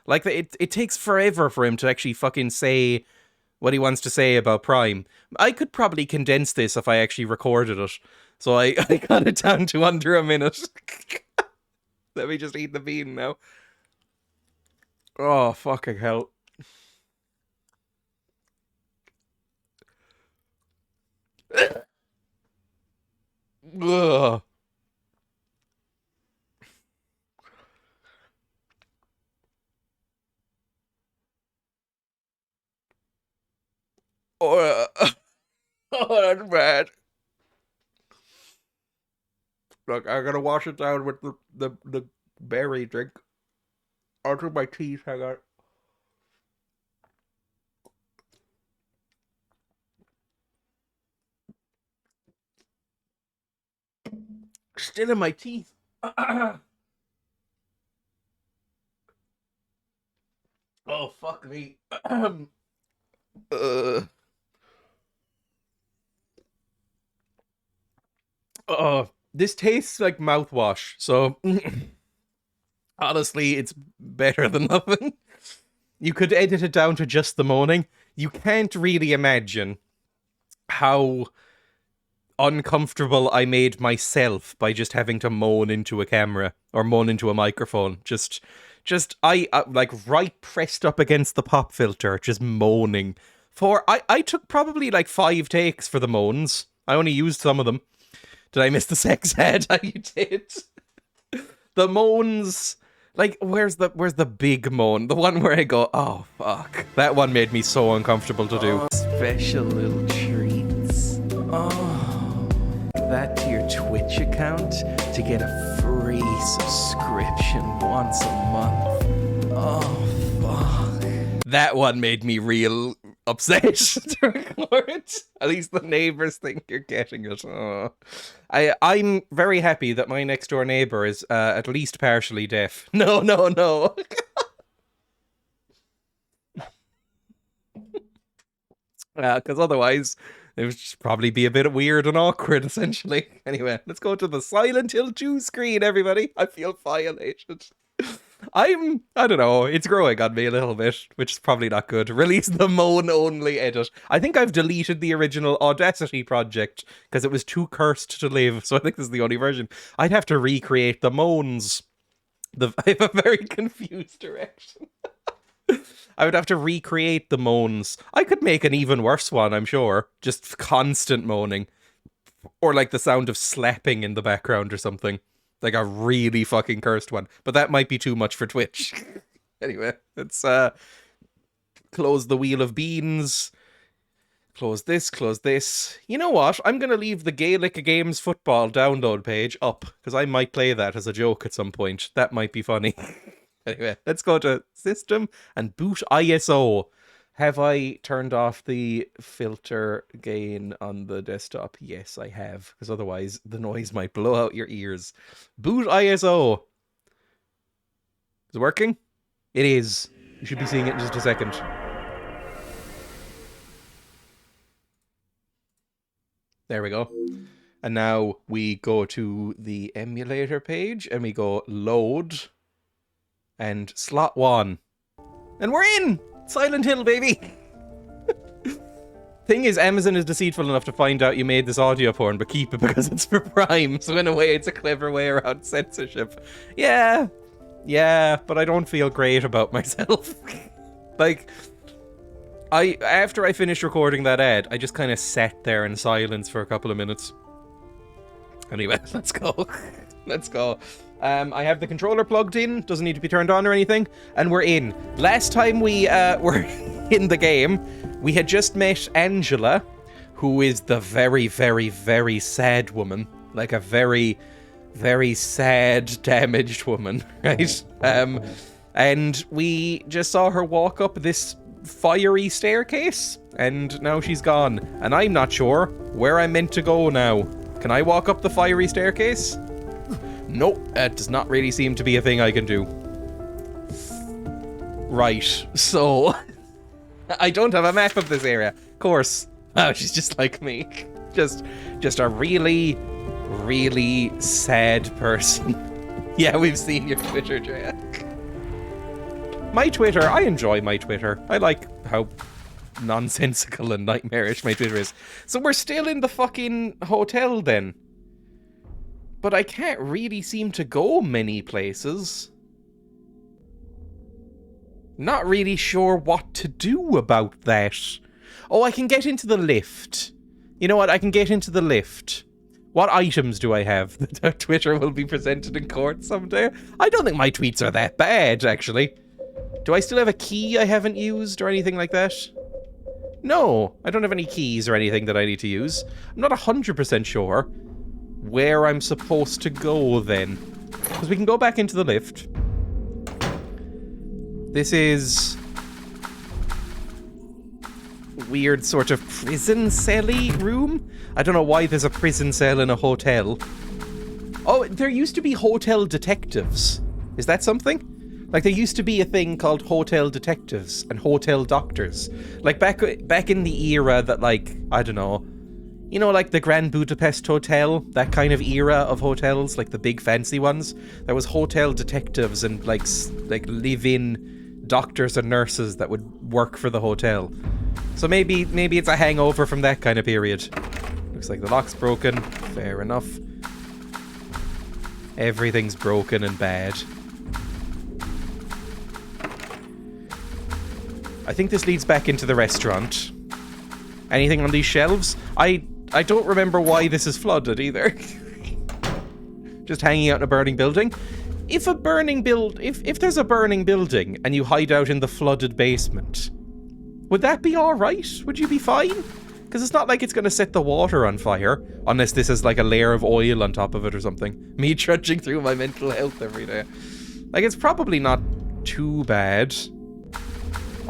Like, it takes forever for him to actually fucking say what he wants to say about Prime. I could probably condense this if I actually recorded it. So I got it down to under a minute. Let me just eat the bean now. Oh, fucking hell. Ugh. Oh, oh, that's bad. Look, I gotta wash it down with the berry drink. Onto my teeth, hang on. Still in my teeth. Oh, fuck me. Oh, this tastes like mouthwash, so honestly, it's better than nothing. You could edit it down to just the moaning. You can't really imagine how uncomfortable I made myself by just having to moan into a camera or moan into a microphone. I like right pressed up against the pop filter, just moaning. I took probably like 5 takes for the moans. I only used some of them. Did I miss the sex ad? You did. The moans, like, where's the big moan? The one where I go, oh fuck. That one made me so uncomfortable to do. Special little treats. Oh, that to your Twitch account to get a free subscription once a month. Oh, fuck. That one made me real upset to record. At least the neighbors think you're getting it. Oh. I'm very happy that my next door neighbor is at least partially deaf. No. Because otherwise, it would just probably be a bit weird and awkward, essentially. Anyway, let's go to the Silent Hill 2 screen, everybody. I feel violated. I don't know, it's growing on me a little bit, which is probably not good. Release the moan-only edit. I think I've deleted the original Audacity project, because it was too cursed to live, so I think this is the only version. I'd have to recreate the moans. I have a very confused direction. I would have to recreate the moans. I could make an even worse one, I'm sure. Just constant moaning. Or like the sound of slapping in the background or something. Like a really fucking cursed one. But that might be too much for Twitch. Anyway, let's close the wheel of beans. Close this, close this. You know what? I'm going to leave the Gaelic Games football download page up, because I might play that as a joke at some point. That might be funny. Anyway, let's go to System and boot ISO. Have I turned off the filter gain on the desktop? Yes, I have, because otherwise the noise might blow out your ears. Boot ISO. Is it working? It is. You should be seeing it in just a second. There we go. And now we go to the emulator page and we go load and slot 1. And we're in! Silent Hill, baby! Thing is, Amazon is deceitful enough to find out you made this audio porn, but keep it because it's for Prime. So in a way, it's a clever way around censorship. Yeah, but I don't feel great about myself. Like, after I finished recording that ad, I just kind of sat there in silence for a couple of minutes. Anyway, let's go. Let's go. I have the controller plugged in, doesn't need to be turned on or anything, and we're in. Last time we were in the game, we had just met Angela, who is the very, very, very sad woman. Like a very, very sad, damaged woman, right? And we just saw her walk up this fiery staircase, and now she's gone. And I'm not sure where I'm meant to go now. Can I walk up the fiery staircase? Nope, that does not really seem to be a thing I can do. Right, so I don't have a map of this area. Of course. Oh, she's just like me. Just a really, really sad person. Yeah, we've seen your Twitter, Dreya. My Twitter, I enjoy my Twitter. I like how nonsensical and nightmarish my Twitter is. So we're still in the fucking hotel then. But I can't really seem to go many places. Not really sure what to do about that. Oh, I can get into the lift. You know what? I can get into the lift. What items do I have that Twitter will be presented in court someday? I don't think my tweets are that bad, actually. Do I still have a key I haven't used or anything like that? No, I don't have any keys or anything that I need to use. I'm not 100% sure where I'm supposed to go then. Because we can go back into the lift. This is weird sort of prison cell-y room. I don't know why there's a prison cell in a hotel. Oh, there used to be hotel detectives. Is that something? Like, there used to be a thing called hotel detectives and hotel doctors. Like, back in the era that, like, I don't know, you know, like the Grand Budapest Hotel, that kind of era of hotels, like the big fancy ones. There was hotel detectives and, like live-in doctors and nurses that would work for the hotel. So maybe it's a hangover from that kind of period. Looks like the lock's broken. Fair enough. Everything's broken and bad. I think this leads back into the restaurant. Anything on these shelves? I don't remember why this is flooded either. Just hanging out in a burning building. If there's a burning building and you hide out in the flooded basement, would that be alright? Would you be fine? Because it's not like it's going to set the water on fire, unless this is like a layer of oil on top of it or something. Me trudging through my mental health every day. Like, it's probably not too bad.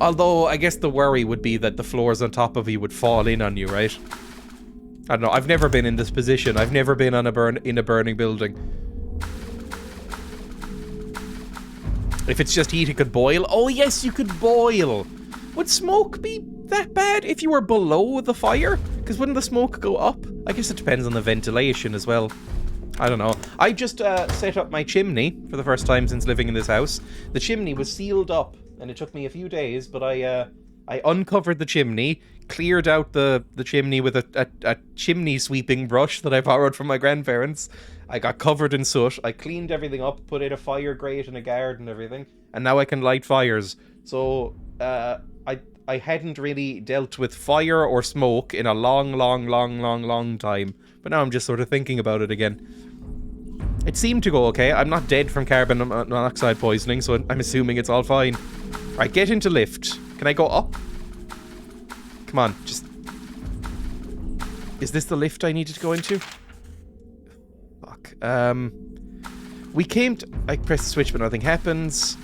Although, I guess the worry would be that the floors on top of you would fall in on you, right? I don't know, I've never been in this position. I've never been in a burning building. If it's just heat, it could boil. Oh yes, you could boil. Would smoke be that bad if you were below the fire? Because wouldn't the smoke go up? I guess it depends on the ventilation as well. I don't know. I just set up my chimney for the first time since living in this house. The chimney was sealed up, and it took me a few days, but I uncovered the chimney, cleared out the chimney with a chimney sweeping brush that I borrowed from my grandparents. I got covered in soot. I cleaned everything up, put in a fire grate and a guard and everything, and now I can light fires. So I hadn't really dealt with fire or smoke in a long time, but now I'm just sort of thinking about it again. It seemed to go okay. I'm not dead from carbon monoxide poisoning, so I'm assuming it's all fine. Right, get into lift. Can I go up? Come on, just Is this the lift I needed to go into? Fuck. We came to... I press the switch, but nothing happens.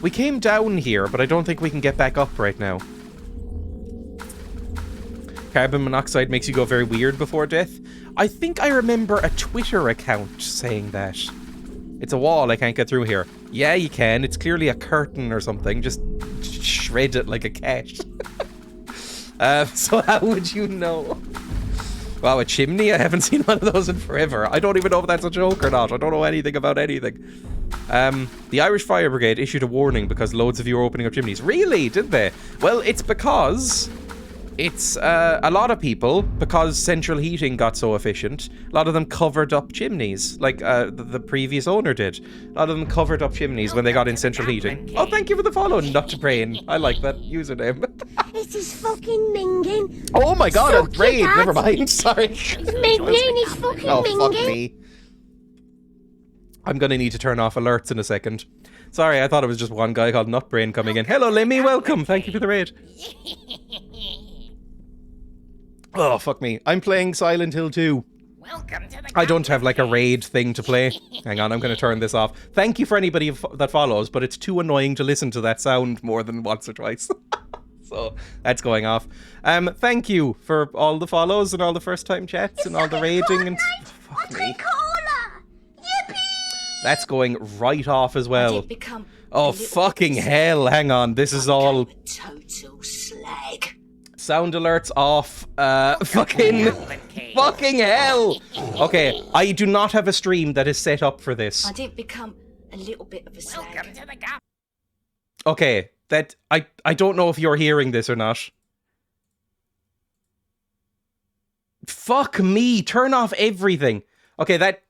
We came down here, but I don't think we can get back up right now. Carbon monoxide makes you go very weird before death. I think I remember a Twitter account saying that. It's a wall, I can't get through here. Yeah, you can. It's clearly a curtain or something. Just shred it like a cat. So how would you know? Wow, a chimney? I haven't seen one of those in forever. I don't even know if that's a joke or not. I don't know anything about anything. The Irish Fire Brigade issued a warning because loads of you are opening up chimneys. Really? Did they? Well, it's because... It's a lot of people, because central heating got so efficient, a lot of them covered up chimneys, like the previous owner did. A lot of them covered up chimneys when they got in central heating. Oh, thank you for the follow, Nutbrain. I like that username. This is fucking minging. Oh my god, a Suck raid. it, Dad. Never mind, sorry. It's minging, it's fucking Oh, minging. fuck me. I'm gonna need to turn off alerts in a second. Sorry, I thought it was just one guy called Nutbrain coming in. Hello, Lemmy, welcome. Thank you for the raid. Oh, fuck me. I'm playing Silent Hill 2. Welcome to the I don't have like a raid thing to play. Hang on, I'm going to turn this off. Thank you for anybody that follows, but it's too annoying to listen to that sound more than once or twice. So that's going off. Thank you for all the follows and all the first time chats and all the raiding and fuck me. Cola. Yippee! That's going right off as well. Become Oh fucking hell, hang on. This is all total slag. sound alerts off. Fucking hell. Okay, I do not have a stream that is set up for this. I did become a little bit of a slag. Okay, that I don't know if you're hearing this or not. Fuck me, turn off everything. Okay, that...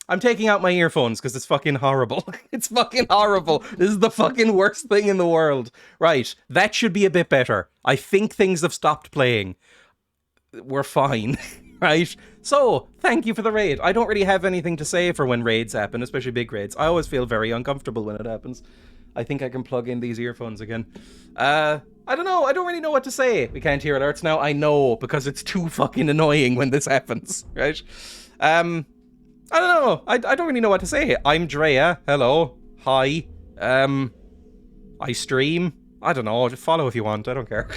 I'm taking out my earphones because it's fucking horrible. It's fucking horrible. This is the fucking worst thing in the world. Right, that should be a bit better. I think things have stopped playing. We're fine, right? So, thank you for the raid. I don't really have anything to say for when raids happen, especially big raids. I always feel very uncomfortable when it happens. I think I can plug in these earphones again. I don't know. I don't really know what to say. We can't hear alerts now. I know, because it's too fucking annoying when this happens, right? I don't know. I don't really know what to say. I'm Dreya. Hello. Hi. I stream. I don't know. Just follow if you want. I don't care.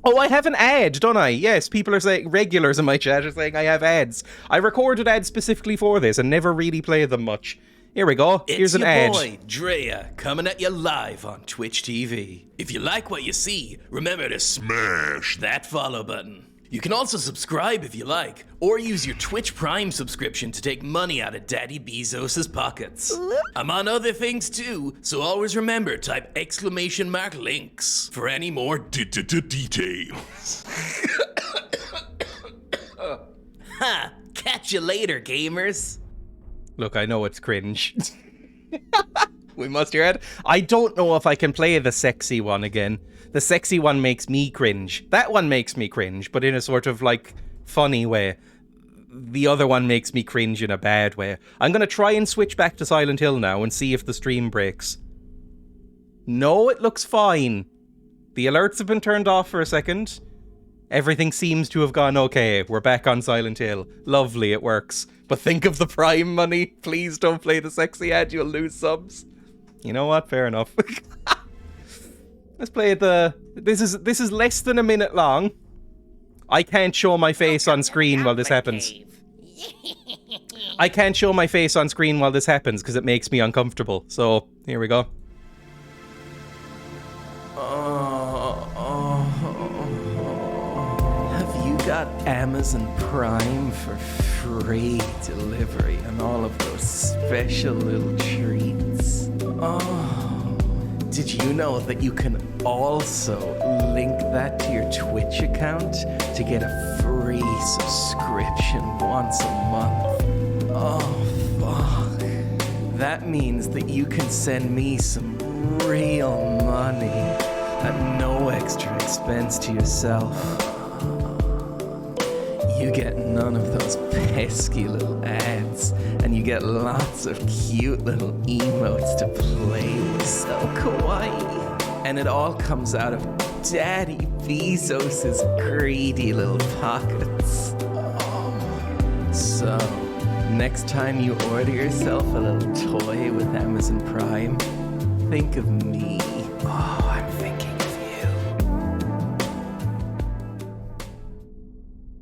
Oh, I have an ad, don't I? Yes, people are saying, regulars in my chat are saying I have ads. I recorded ads specifically for this and never really play them much. Here we go. Here's an ad. It's your boy, Dreya, coming at you live on Twitch TV. If you like what you see, remember to smash that follow button. You can also subscribe if you like, or use your Twitch Prime subscription to take money out of Daddy Bezos' pockets. I'm on other things too, so always remember, type !links for any more details. Ha! Catch you later, gamers. Look, I know it's cringe. We must hear it. I don't know if I can play the sexy one again. The sexy one makes me cringe. That one makes me cringe, but in a sort of, like, funny way. The other one makes me cringe in a bad way. I'm gonna try and switch back to Silent Hill now and see if the stream breaks. No, it looks fine. The alerts have been turned off for a second. Everything seems to have gone okay. We're back on Silent Hill. Lovely, it works. But think of the Prime money. Please don't play the sexy ad, you'll lose subs. You know what? Fair enough. Let's play the... This is less than a minute long. I can't show my face on screen while this happens. I can't show my face on screen while this happens because it makes me uncomfortable. So, here we go. Have you got Amazon Prime for free delivery and all of those special little treats? Oh, did you know that you can also link that to your Twitch account to get a free subscription once a month? Oh, fuck. That means that you can send me some real money at no extra expense to yourself. You get none of those pesky little ads, and you get lots of cute little emotes to play with. So kawaii. And it all comes out of Daddy Bezos's greedy little pockets. So, next time you order yourself a little toy with Amazon Prime, think of me. Oh, I'm thinking of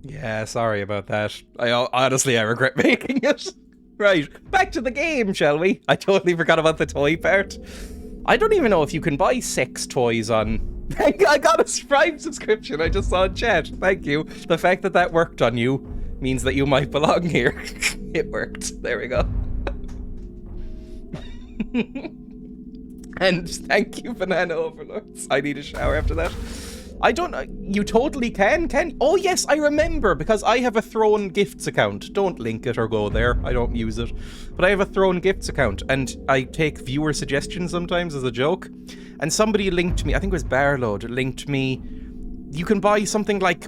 you. Yeah, sorry about that. Honestly, I regret making it. Right, back to the game, shall we? I totally forgot about the toy part. I don't even know if you can buy sex toys on... I got a Prime subscription, I just saw in chat. Thank you. The fact that that worked on you means that you might belong here. It worked. There we go. And thank you, Banana Overlords. I need a shower after that. I don't know. You totally can? Oh, yes, I remember, because I have a Throne Gifts account. Don't link it or go there. I don't use it. But I have a Throne Gifts account, and I take viewer suggestions sometimes as a joke. And somebody linked me, I think it was Barload, linked me, you can buy something like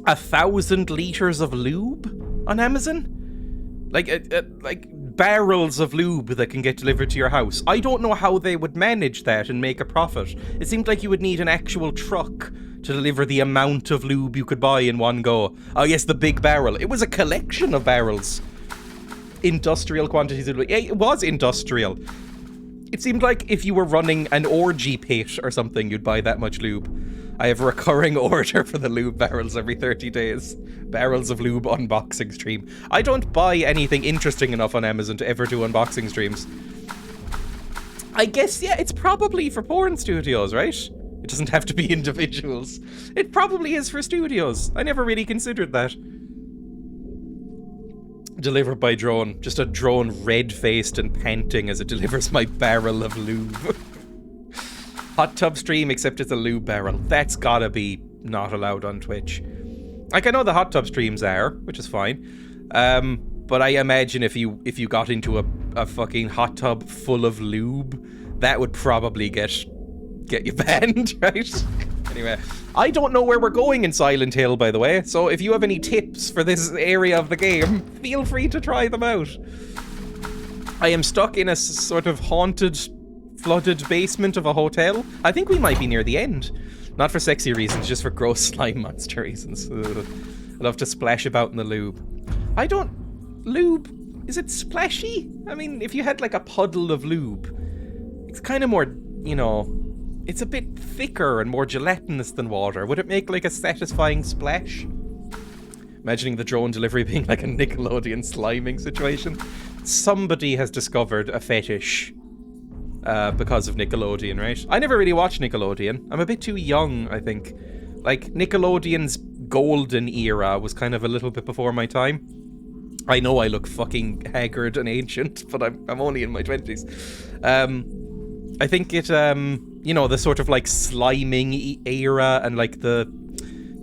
1,000 liters of lube on Amazon? Like barrels of lube that can get delivered to your house. I don't know how they would manage that and make a profit. It seemed like you would need an actual truck to deliver the amount of lube you could buy in one go. Oh yes, the big barrel. It was a collection of barrels. Industrial quantities of lube. Yeah, it was industrial. It seemed like if you were running an orgy pit or something, you'd buy that much lube. I have a recurring order for the lube barrels every 30 days. Barrels of lube unboxing stream. I don't buy anything interesting enough on Amazon to ever do unboxing streams. I guess, yeah, it's probably for porn studios, right? It doesn't have to be individuals. It probably is for studios. I never really considered that. Delivered by drone. Just a drone red-faced and panting as it delivers my barrel of lube. Hot tub stream, except it's a lube barrel. That's gotta be not allowed on Twitch. Like, I know the hot tub streams are, which is fine. But I imagine if you got into a fucking hot tub full of lube, that would probably get you banned, right? Anyway, I don't know where we're going in Silent Hill, by the way, so if you have any tips for this area of the game, feel free to try them out. I am stuck in a sort of haunted, flooded basement of a hotel. I think we might be near the end. Not for sexy reasons, just for gross slime monster reasons. Ugh. I love to splash about in the lube. Lube, is it splashy? I mean, if you had like a puddle of lube, it's kind of more, you know, it's a bit thicker and more gelatinous than water. Would it make like a satisfying splash? Imagining the drone delivery being like a Nickelodeon sliming situation. Somebody has discovered a fetish because of Nickelodeon, right? I never really watched Nickelodeon. I'm a bit too young, I think. Like, Nickelodeon's golden era was kind of a little bit before my time. I know I look fucking haggard and ancient, but I'm only in my 20s. I think it, you know, the sort of like sliming era and like the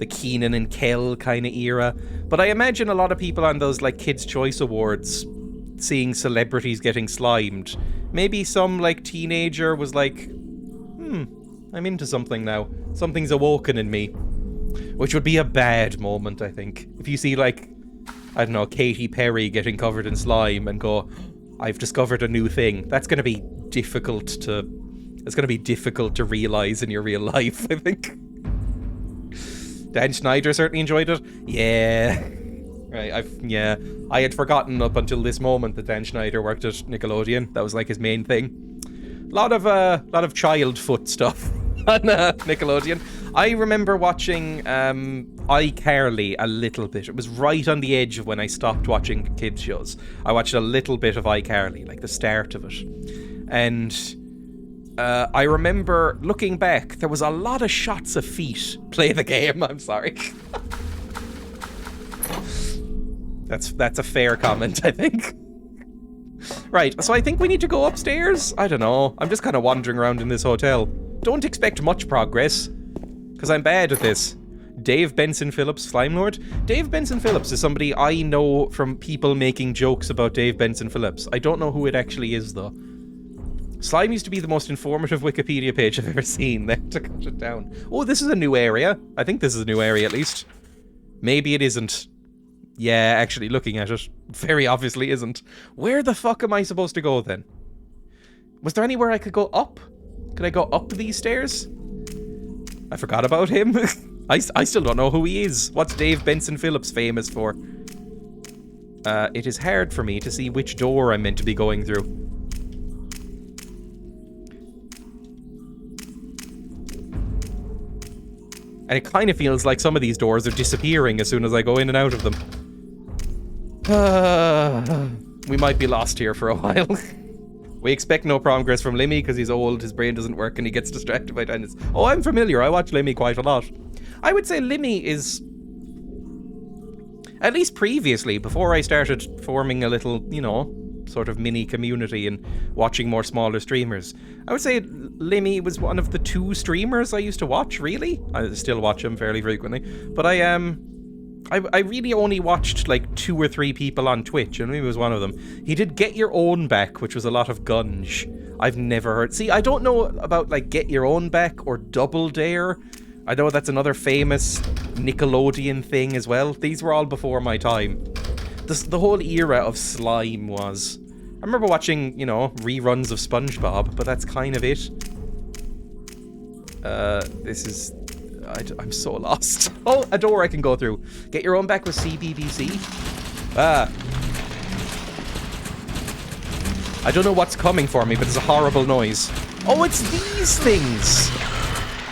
Keenan and Kel kind of era. But I imagine a lot of people on those like Kids' Choice Awards seeing celebrities getting slimed. Maybe some like teenager was like, I'm into something now. Something's awoken in me. Which would be a bad moment, I think. If you see like, I don't know, Katy Perry getting covered in slime and go, I've discovered a new thing. That's going to be difficult to realize in your real life, I think. Dan Schneider certainly enjoyed it. Yeah. Right, I had forgotten up until this moment that Dan Schneider worked at Nickelodeon. That was like his main thing. A lot of child foot stuff on Nickelodeon. I remember watching iCarly a little bit. It was right on the edge of when I stopped watching kids shows. I watched a little bit of iCarly, like the start of it. And I remember looking back, there was a lot of shots of feet. Play the game, I'm sorry. That's a fair comment, I think. Right, so I think we need to go upstairs? I don't know. I'm just kind of wandering around in this hotel. Don't expect much progress, because I'm bad at this. Dave Benson Phillips, Slime Lord? Dave Benson Phillips is somebody I know from people making jokes about Dave Benson Phillips. I don't know who it actually is, though. Slime used to be the most informative Wikipedia page I've ever seen. They had to cut it down. Oh, this is a new area. I think this is a new area, at least. Maybe it isn't. Yeah, actually, looking at it, very obviously isn't. Where the fuck am I supposed to go, then? Was there anywhere I could go up? Could I go up these stairs? I forgot about him. I still don't know who he is. What's Dave Benson Phillips famous for? It is hard for me to see which door I'm meant to be going through. And it kind of feels like some of these doors are disappearing as soon as I go in and out of them. We might be lost here for a while. We expect no progress from Limmy because he's old, his brain doesn't work, and he gets distracted by tennis. Oh, I'm familiar. I watch Limmy quite a lot. I would say Limmy is... At least previously, before I started forming a little, you know, sort of mini community and watching more smaller streamers, I would say Limmy was one of the 2 streamers I used to watch, really. I still watch him fairly frequently. But I really only watched like 2 or 3 people on Twitch, and he was one of them. He did Get Your Own Back, which was a lot of gunge. I've never heard... See, I don't know about like Get Your Own Back or Double Dare. I know that's another famous Nickelodeon thing as well. These were all before my time. The whole era of slime was... I remember watching, you know, reruns of SpongeBob, but that's kind of it. This is... I'm so lost. Oh, a door I can go through. Get Your Own Back with CBBC. I don't know what's coming for me, but it's a horrible noise. Oh, it's these things!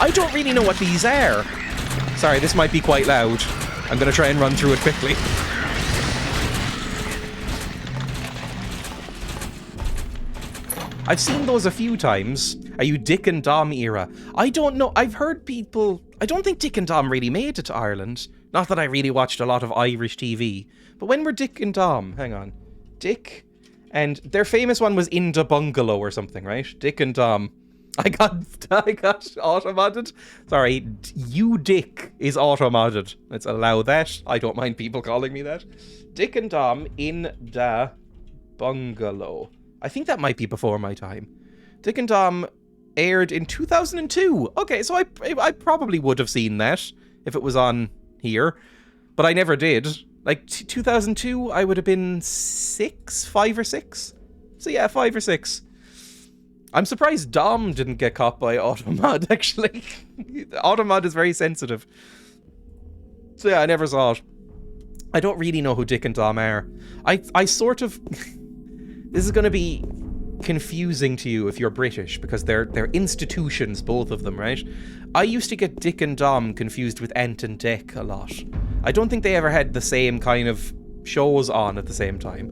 I don't really know what these are. Sorry, this might be quite loud. I'm gonna try and run through it quickly. I've seen those a few times. Are you Dick and Dom era? I don't know. I've heard people... I don't think Dick and Dom really made it to Ireland. Not that I really watched a lot of Irish TV. But when were Dick and Dom? Hang on. Dick... And their famous one was In the Bungalow or something, right? Dick and Dom. I got auto-modded. Sorry, you Dick is auto-modded. Let's allow that. I don't mind people calling me that. Dick and Dom in the Bungalow. I think that might be before my time. Dick and Dom aired in 2002. Okay, so I probably would have seen that if it was on here, but I never did. Like 2002, I would have been 5 or 6. So yeah, 5 or 6. I'm surprised Dom didn't get caught by Automod, actually. Automod is very sensitive. So yeah, I never saw it. I don't really know who Dick and Dom are. I sort of... This is going to be confusing to you if you're British, because they're institutions, both of them, right? I used to get Dick and Dom confused with Ant and Dec a lot. I don't think they ever had the same kind of shows on at the same time.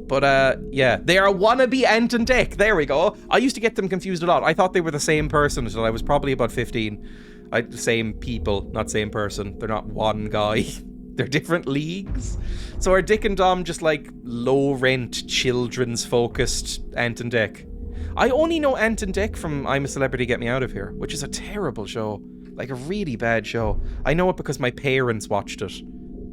But, yeah, they are wannabe Ant and Dec. There we go. I used to get them confused a lot. I thought they were the same person until I was probably about 15. Same people, not same person. They're not one guy. They're different leagues. So are Dick and Dom just like low-rent, children's-focused Ant and Dec? I only know Ant and Dec from I'm a Celebrity, Get Me Out of Here, which is a terrible show. Like a really bad show. I know it because my parents watched it.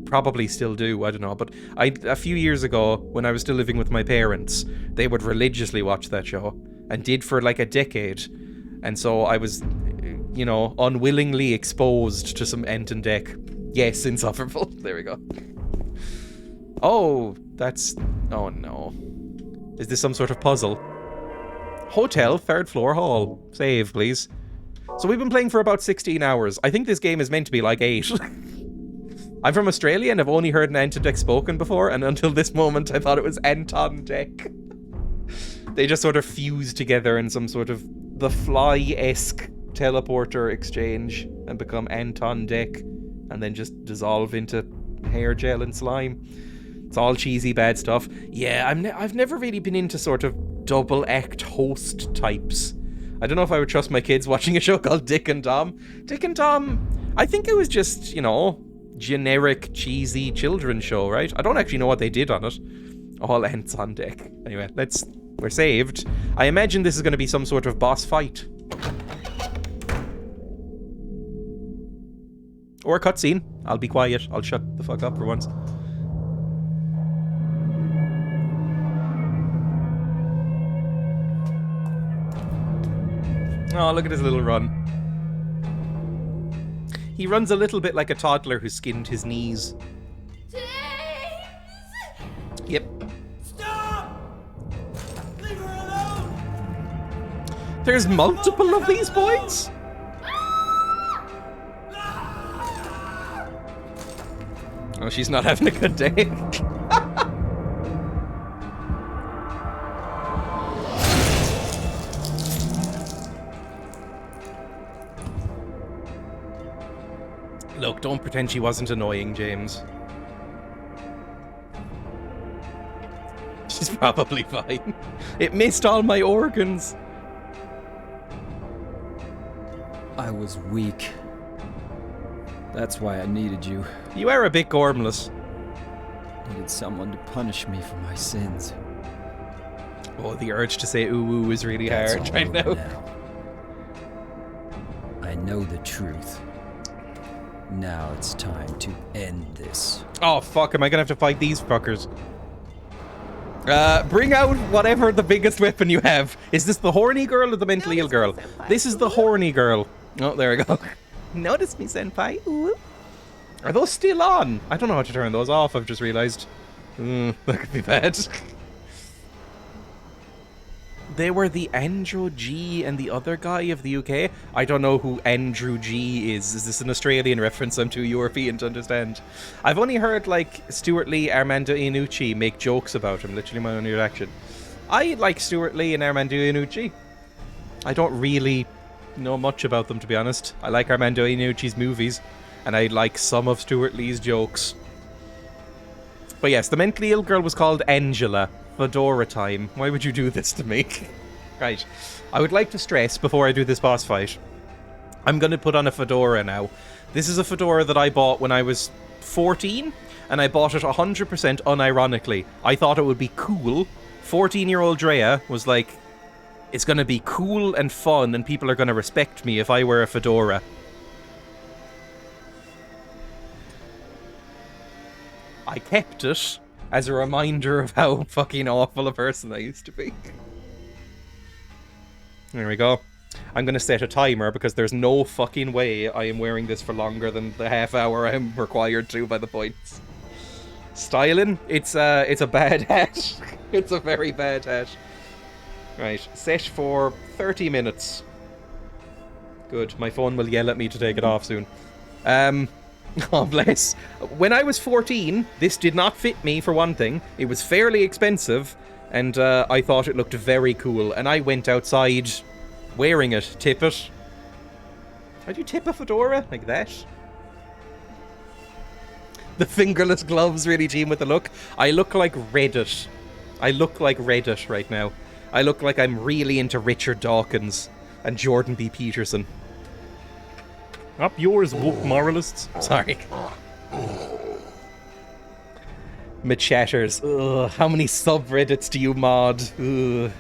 Probably still do, I don't know. But a few years ago, when I was still living with my parents, they would religiously watch that show. And did for like a decade. And so I was, you know, unwillingly exposed to some Ant and Dec. Yes, insufferable. There we go. Oh, that's... Oh, no. Is this some sort of puzzle? Hotel, 3rd floor hall. Save, please. So we've been playing for about 16 hours. I think this game is meant to be like 8. I'm from Australia and I've only heard an Ant and Dec spoken before, and until this moment I thought it was Anton Dec. They just sort of fused together in some sort of The Fly-esque teleporter exchange and become Anton Dec. And then just dissolve into hair gel and slime. It's all cheesy, bad stuff. Yeah, I've never really been into sort of double-act host types. I don't know if I would trust my kids watching a show called Dick and Dom. Dick and Dom, I think it was just, you know, generic, cheesy children's show, right? I don't actually know what they did on it. All ants on deck. Anyway, we're saved. I imagine this is going to be some sort of boss fight. Or a cutscene. I'll be quiet. I'll shut the fuck up for once. Oh, look at his little run. He runs a little bit like a toddler who skinned his knees. James! Yep. Stop! Leave her alone! There's multiple of these boys? Oh, she's not having a good day. Look, don't pretend she wasn't annoying, James. She's probably fine. It missed all my organs. I was weak. That's why I needed you. You are a bit gormless. Needed someone to punish me for my sins. Oh, the urge to say ooh ooh is really That's hard all right over now. I know the truth. Now it's time to end this. Oh, fuck, am I gonna have to fight these fuckers? Bring out whatever the biggest weapon you have. Is this the horny girl or the mentally ill girl? This is the horny girl. Oh, there we go. Notice me, senpai. Ooh. Are those still on? I don't know how to turn those off, I've just realized. That could be bad. They were the Andrew G and the other guy of the UK. I don't know who Andrew G is. Is this an Australian reference? I'm too European to understand. I've only heard, like, Stuart Lee, Armando Iannucci make jokes about him. Literally my only reaction. I like Stuart Lee and Armando Iannucci. I don't really know much about them, to be honest. I like Armando Iannucci's movies, and I like some of Stuart Lee's jokes. But yes, the mentally ill girl was called Angela. Fedora time. Why would you do this to me? Right. I would like to stress before I do this boss fight, I'm going to put on a fedora now. This is a fedora that I bought when I was 14, and I bought it 100% unironically. I thought it would be cool. 14-year-old Dreya was like, it's going to be cool and fun, and people are going to respect me if I wear a fedora. I kept it as a reminder of how fucking awful a person I used to be. There we go. I'm going to set a timer because there's no fucking way I am wearing this for longer than the half hour I'm required to by the points. Styling? It's a bad hat. It's a very bad hat. Right, set for 30 minutes. Good, my phone will yell at me to take it off soon. Oh, bless. When I was 14, this did not fit me, for one thing. It was fairly expensive, and I thought it looked very cool, and I went outside wearing it. Tip it. How do you tip a fedora? Like that? The fingerless gloves really team with the look. I look like Reddit. I look like Reddit right now. I look like I'm really into Richard Dawkins and Jordan B. Peterson. Up yours, woke moralists. Sorry. Machatters. Ugh, how many subreddits do you mod? Ugh.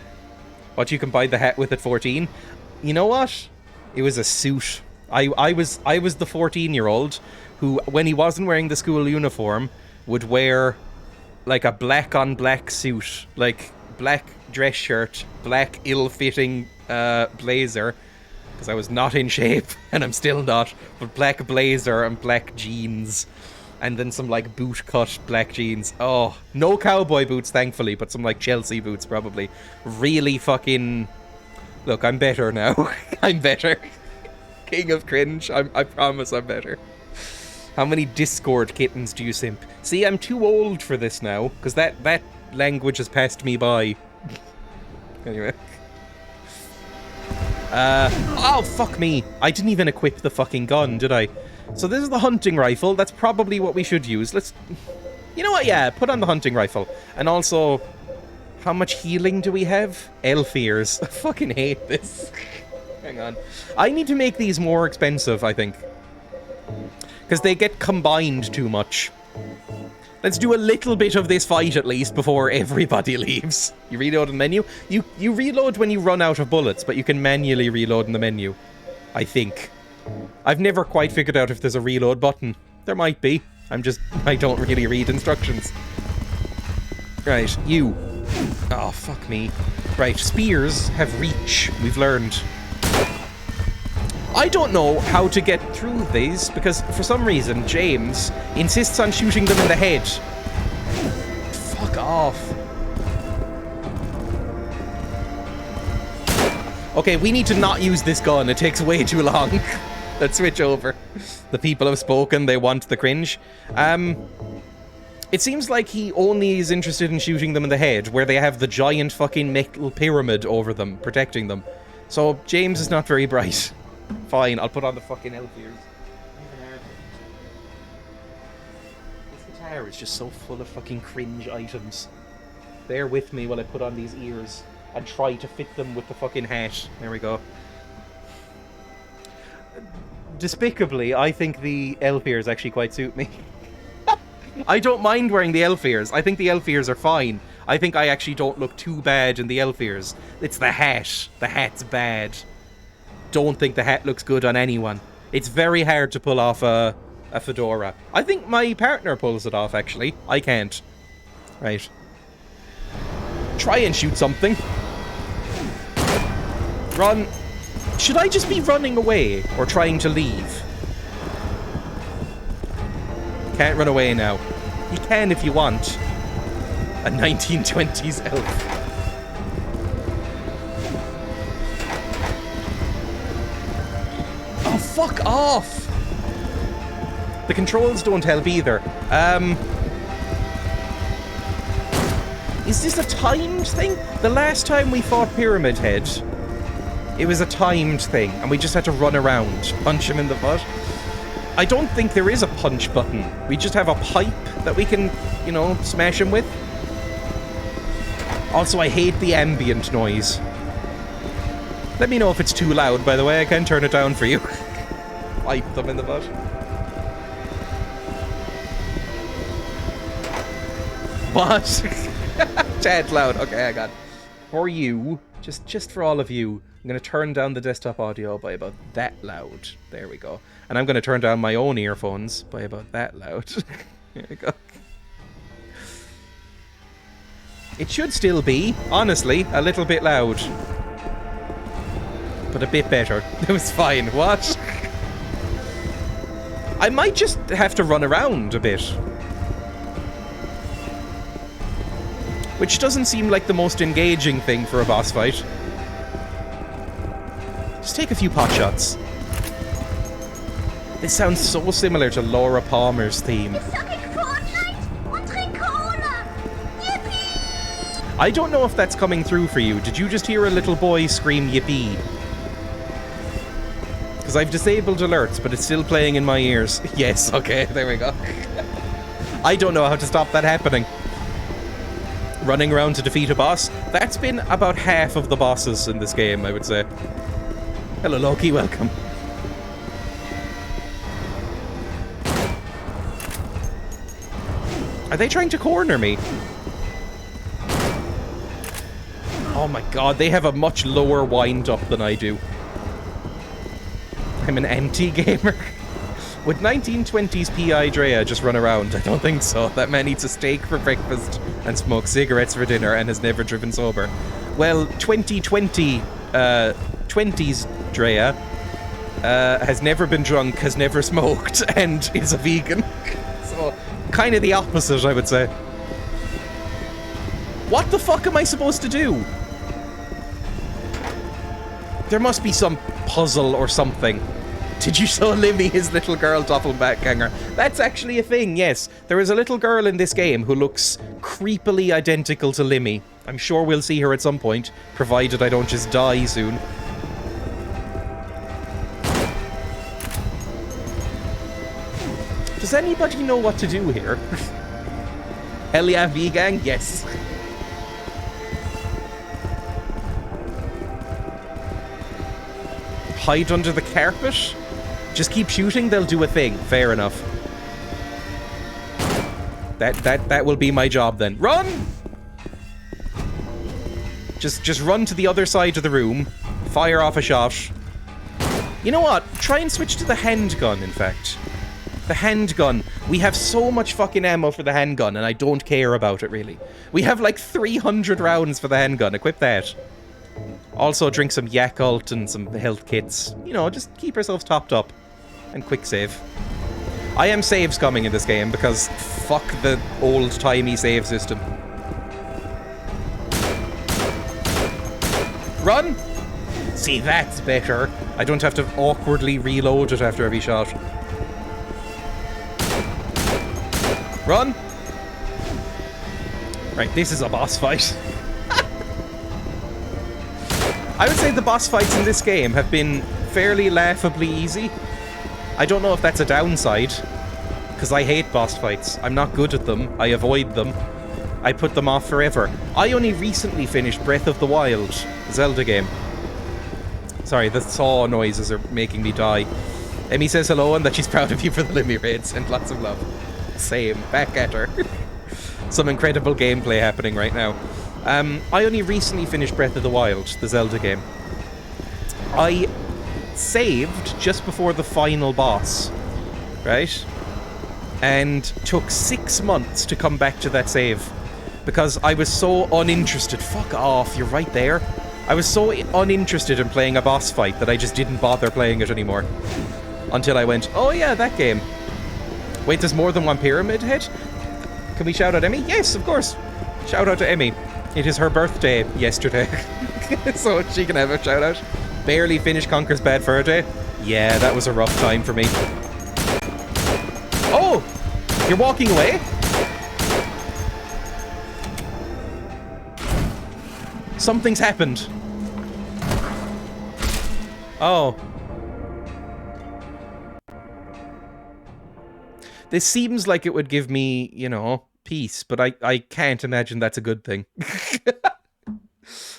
What, you can buy the hat with at 14? You know what? It was a suit. I was the 14-year-old who, when he wasn't wearing the school uniform, would wear like a black on black suit, like black dress shirt, black ill-fitting blazer. Because I was not in shape, and I'm still not, but black blazer and black jeans, and then some, like, boot-cut black jeans. Oh, no cowboy boots, thankfully, but some, like, Chelsea boots, probably. Really fucking... Look, I'm better now. I'm better. King of cringe, I promise I'm better. How many Discord kittens do you simp? See, I'm too old for this now, because that language has passed me by. Anyway. Oh, fuck me. I didn't even equip the fucking gun, did I? So this is the hunting rifle. That's probably what we should use. Let's... You know what? Yeah, put on the hunting rifle. And also, how much healing do we have? Elf ears. I fucking hate this. Hang on. I need to make these more expensive, I think. Because they get combined too much. Let's do a little bit of this fight at least before everybody leaves. You reload in the menu? You reload when you run out of bullets, but you can manually reload in the menu. I think. I've never quite figured out if there's a reload button. There might be. I don't really read instructions. Right, you. Oh, fuck me. Right, spears have reach, we've learned. I don't know how to get through these, because for some reason, James insists on shooting them in the head. Fuck off. Okay, we need to not use this gun. It takes way too long. Let's switch over. The people have spoken. They want the cringe. It seems like he only is interested in shooting them in the head, where they have the giant fucking metal pyramid over them, protecting them. So James is not very bright. Fine, I'll put on the fucking elf ears. This guitar is just so full of fucking cringe items. Bear with me while I put on these ears and try to fit them with the fucking hat. There we go. Despicably, I think the elf ears actually quite suit me. I don't mind wearing the elf ears. I think the elf ears are fine. I think I actually don't look too bad in the elf ears. It's the hat. The hat's bad. Don't think the hat looks good on anyone. It's very hard to pull off a fedora. I think my partner pulls it off, actually. I can't. Right. Try and shoot something. Run. Should I just be running away or trying to leave? Can't run away now. You can if you want. A 1920s elf. Oh, fuck off! The controls don't help either. Is this a timed thing? The last time we fought Pyramid Head, it was a timed thing, and we just had to run around, punch him in the butt. I don't think there is a punch button. We just have a pipe that we can, you know, smash him with. Also, I hate the ambient noise. Let me know if it's too loud, by the way. I can turn it down for you. Pipe them in the butt. What? Chat loud. Okay, I got it. For you, just for all of you, I'm going to turn down the desktop audio by about that loud. There we go. And I'm going to turn down my own earphones by about that loud. There we go. It should still be, honestly, a little bit loud. But a bit better. It was fine. What? I might just have to run around a bit. Which doesn't seem like the most engaging thing for a boss fight. Just take a few pot shots. This sounds so similar to Laura Palmer's theme. I don't know if that's coming through for you. Did you just hear a little boy scream yippee? Because I've disabled alerts, but it's still playing in my ears. Yes, okay, there we go. I don't know how to stop that happening. Running around to defeat a boss. That's been about half of the bosses in this game, I would say. Hello, Loki, welcome. Are they trying to corner me? Oh my god, they have a much lower wind-up than I do. I'm an anti-gamer. Would 1920s PI Dreya just run around? I don't think so. That man eats a steak for breakfast and smokes cigarettes for dinner and has never driven sober. Well, 2020, 20s Dreya has never been drunk, has never smoked, and is a vegan. So, kind of the opposite, I would say. What the fuck am I supposed to do? There must be some puzzle or something. Did you show Limmy his little girl doppelganger? That's actually a thing, yes. There is a little girl in this game who looks creepily identical to Limmy. I'm sure we'll see her at some point, provided I don't just die soon. Does anybody know what to do here? Hell yeah, V-Gang? Yes. Hide under the carpet? Just keep shooting, they'll do a thing. Fair enough. That will be my job then. Run! Just run to the other side of the room. Fire off a shot. You know what? Try and switch to the handgun, in fact. The handgun. We have so much fucking ammo for the handgun, and I don't care about it, really. We have like 300 rounds for the handgun. Equip that. Also, drink some Yakult and some health kits. You know, just keep yourselves topped up. And quick save. I am save scumming in this game because fuck the old-timey save system. Run! See, that's better. I don't have to awkwardly reload it after every shot. Run! Right, this is a boss fight. I would say the boss fights in this game have been fairly laughably easy. I don't know if that's a downside, because I hate boss fights. I'm not good at them. I avoid them. I put them off forever. I only recently finished Breath of the Wild, the Zelda game. Sorry, the saw noises are making me die. Emmy says hello and that she's proud of you for the Limmy raids and lots of love. Same, back at her. Some incredible gameplay happening right now. I only recently finished Breath of the Wild, the Zelda game. I saved just before the final boss, right? And took 6 months to come back to that save. Because I was so uninterested. Fuck off, you're right there. I was so uninterested in playing a boss fight that I just didn't bother playing it anymore. Until I went, oh yeah, that game. Wait, there's more than one Pyramid Head? Can we shout out Emmy? Yes, of course. Shout out to Emmy. It is her birthday yesterday. So she can have a shout out. Barely finished Conker's Bad Fur Day. Yeah, that was a rough time for me. Oh! You're walking away? Something's happened. Oh. This seems like it would give me, you know, peace, but I can't imagine that's a good thing.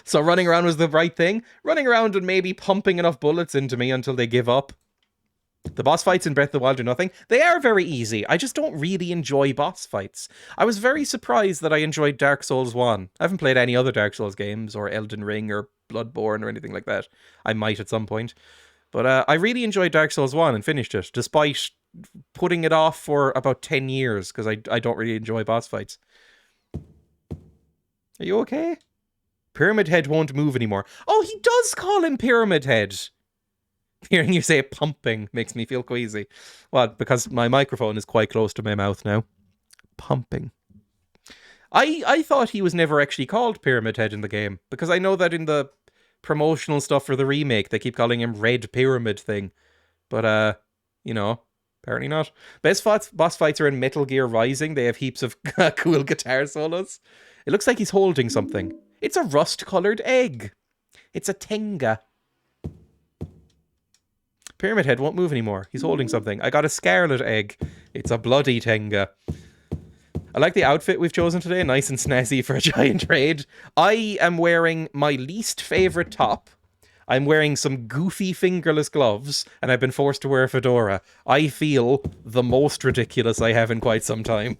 So running around was the right thing? Running around and maybe pumping enough bullets into me until they give up. The boss fights in Breath of the Wild do nothing. They are very easy. I just don't really enjoy boss fights. I was very surprised that I enjoyed Dark Souls 1. I haven't played any other Dark Souls games, or Elden Ring, or Bloodborne, or anything like that. I might at some point. But I really enjoyed Dark Souls 1 and finished it, despite putting it off for about 10 years, because I don't really enjoy boss fights. Are you okay? Pyramid Head won't move anymore. Oh, he does call him Pyramid Head. Hearing you say pumping makes me feel queasy. Well, because my microphone is quite close to my mouth now. Pumping. I thought he was never actually called Pyramid Head in the game, because I know that in the promotional stuff for the remake, they keep calling him Red Pyramid thing. But, you know, apparently not. Best boss fights are in Metal Gear Rising. They have heaps of cool guitar solos. It looks like he's holding something. It's a rust-coloured egg. It's a Tenga. Pyramid Head won't move anymore. He's holding something. I got a scarlet egg. It's a bloody Tenga. I like the outfit we've chosen today. Nice and snazzy for a giant raid. I am wearing my least favourite top. I'm wearing some goofy fingerless gloves. And I've been forced to wear a fedora. I feel the most ridiculous I have in quite some time.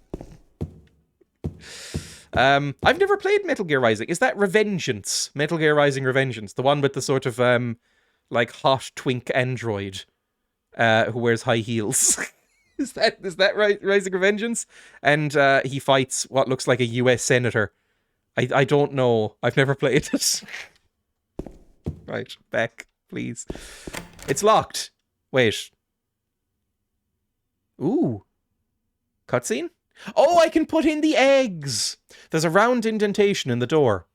I've never played Metal Gear Rising. Is that Revengeance? Metal Gear Rising Revengeance. The one with the sort of, like, hot twink android who wears high heels. Is that right? Rising Revengeance? And he fights what looks like a US senator. I don't know. I've never played it. Right, back, please. It's locked. Wait. Ooh. Cutscene? Oh, I can put in the eggs! There's a round indentation in the door.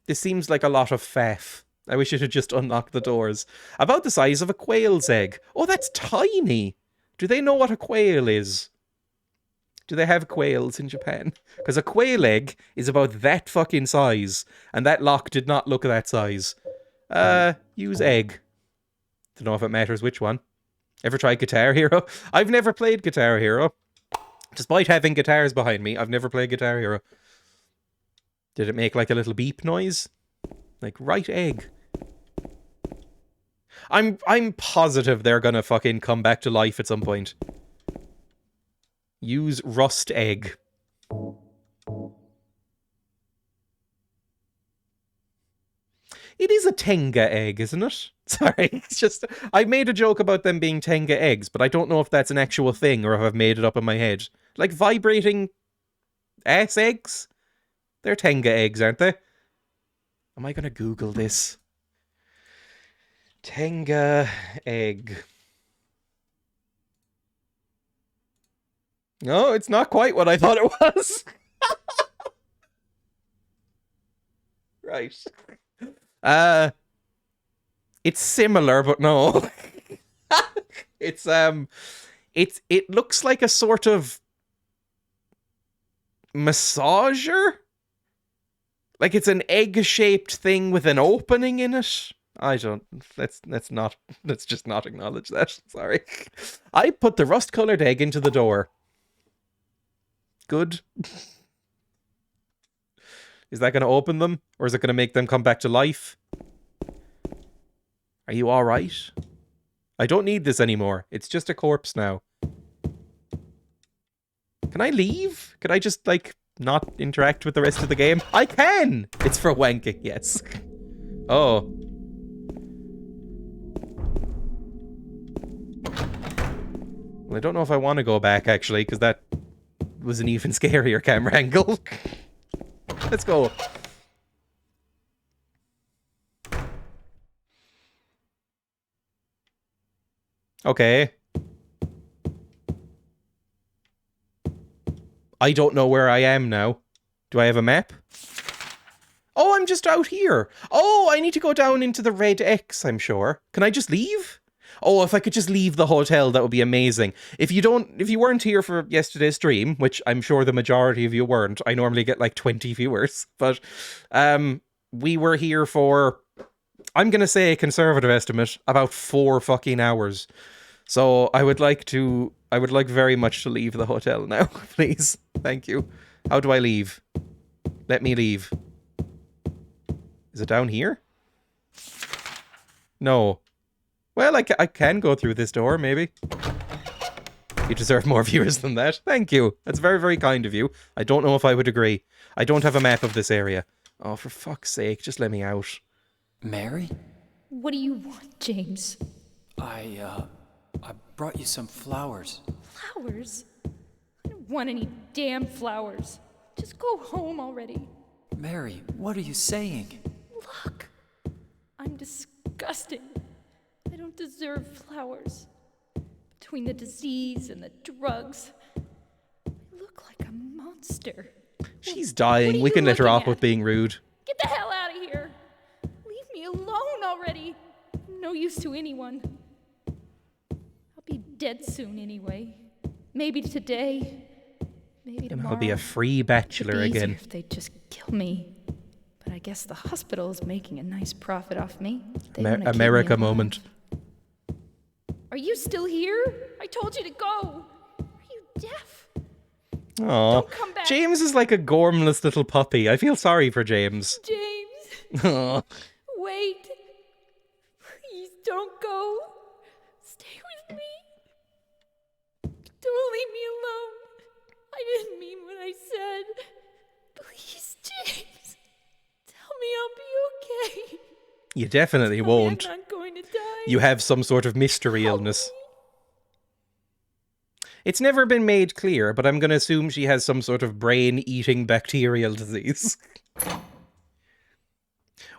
This seems like a lot of faff. I wish it had just unlocked the doors. About the size of a quail's egg. Oh, that's tiny! Do they know what a quail is? Do they have quails in Japan? Because a quail egg is about that fucking size. And that lock did not look that size. Use egg. Don't know if it matters which one. Ever tried Guitar Hero? I've never played Guitar Hero. Despite having guitars behind me, I've never played Guitar Hero. Did it make like a little beep noise? Like, right egg. I'm positive they're gonna fucking come back to life at some point. Use rust egg. It is a Tenga egg, isn't it? Sorry, it's just... I made a joke about them being Tenga eggs, but I don't know if that's an actual thing or if I've made it up in my head. Like vibrating ass eggs? They're Tenga eggs, aren't they? Am I going to Google this? Tenga egg. No, it's not quite what I thought it was. Right. It's similar, but no. It looks like a sort of massager. Like it's an egg-shaped thing with an opening in it. I don't. Let's just not acknowledge that. Sorry. I put the rust-colored egg into the door. Good. Is that going to open them, or is it going to make them come back to life? Are you all right? I don't need this anymore. It's just a corpse now. Can I leave? Could I just, like, not interact with the rest of the game? I can! It's for wanking, yes. Oh. Well, I don't know if I want to go back, actually, because that was an even scarier camera angle. Let's go. Okay. I don't know where I am now. Do I have a map? Oh, I'm just out here. Oh, I need to go down into the red X, I'm sure. Can I just leave? Oh, if I could just leave the hotel, that would be amazing. If you weren't here for yesterday's stream, which I'm sure the majority of you weren't, I normally get like 20 viewers, but we were here for, I'm gonna say a conservative estimate, about 4 fucking hours. So I would like very much to leave the hotel now, please. Thank you. How do I leave? Let me leave. Is it down here? No. Well, I can go through this door, maybe. You deserve more viewers than that. Thank you. That's very, very kind of you. I don't know if I would agree. I don't have a map of this area. Oh, for fuck's sake, just let me out. Mary? What do you want, James? I brought you some flowers. Flowers? I don't want any damn flowers. Just go home already. Mary, what are you saying? Look, I'm disgusting. I don't deserve flowers. Between the disease and the drugs, I look like a monster. She's dying. We can let her off with being rude. Get the hell out of here! Leave me alone already! I'm no use to anyone. I'll be dead soon anyway. Maybe today. Maybe tomorrow. I'll be a free bachelor It'd be again. easier if they'd just kill me. But I guess the hospital is making a nice profit off me. They wanna keep me America alive. moment. Are you still here? I told you to go. Are you deaf? Aw. Don't come back. James is like a gormless little puppy. I feel sorry for James. James, Aw. wait. Please don't go. Stay with me. Don't leave me alone. I didn't mean what I said. Please, James. Tell me I'll be okay. You definitely Tell me won't. I'm not going to die. You have some sort of mystery illness. It's never been made clear, but I'm going to assume she has some sort of brain-eating bacterial disease.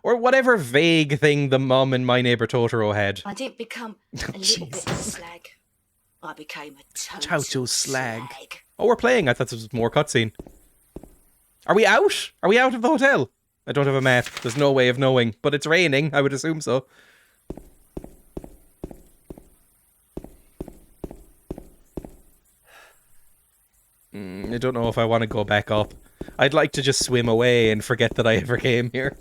Or whatever vague thing the mum in My Neighbor Totoro had. I didn't become a little bit of a slag. I became a Total slag. slag. Oh, we're playing. I thought this was more cutscene. Are we out? Are we out of the hotel? I don't have a map. There's no way of knowing. But it's raining. I would assume so. I don't know if I want to go back up. I'd like to just swim away and forget that I ever came here.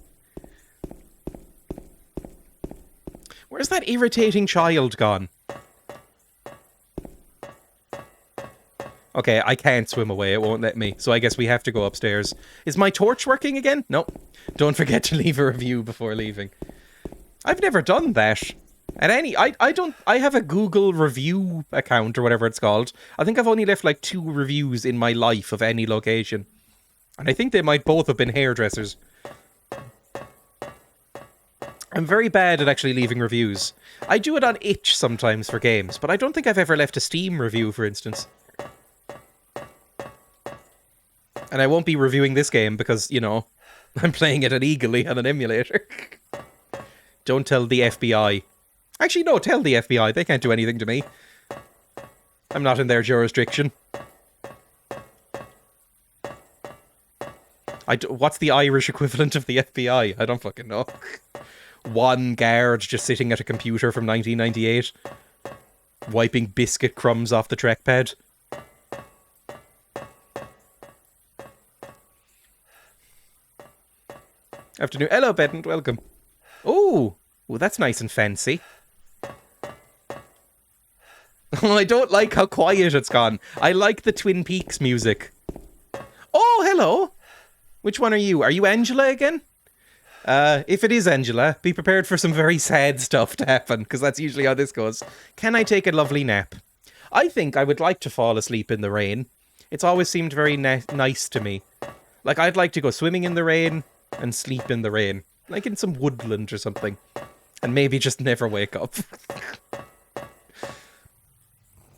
Where's that irritating child gone? Okay, I can't swim away. It won't let me. So I guess we have to go upstairs. Is my torch working again? No. Don't forget to leave a review before leaving. I've never done that. At any... I have a Google review account or whatever it's called. I think I've only left like 2 reviews in my life of any location. And I think they might both have been hairdressers. I'm very bad at actually leaving reviews. I do it on itch sometimes for games, but I don't think I've ever left a Steam review, for instance. And I won't be reviewing this game because, you know, I'm playing it illegally on an emulator. Don't tell the FBI. Actually, no, tell the FBI. They can't do anything to me. I'm not in their jurisdiction. What's the Irish equivalent of the FBI? I don't fucking know. One guard just sitting at a computer from 1998, wiping biscuit crumbs off the trackpad. Afternoon. Hello, Bedent. Welcome. Oh, that's nice and fancy. I don't like how quiet it's gone. I like the Twin Peaks music. Oh, hello. Which one are you? Are you Angela again? If it is Angela, be prepared for some very sad stuff to happen, because that's usually how this goes. Can I take a lovely nap? I think I would like to fall asleep in the rain. It's always seemed very nice to me. Like, I'd like to go swimming in the rain and sleep in the rain. Like in some woodland or something. And maybe just never wake up.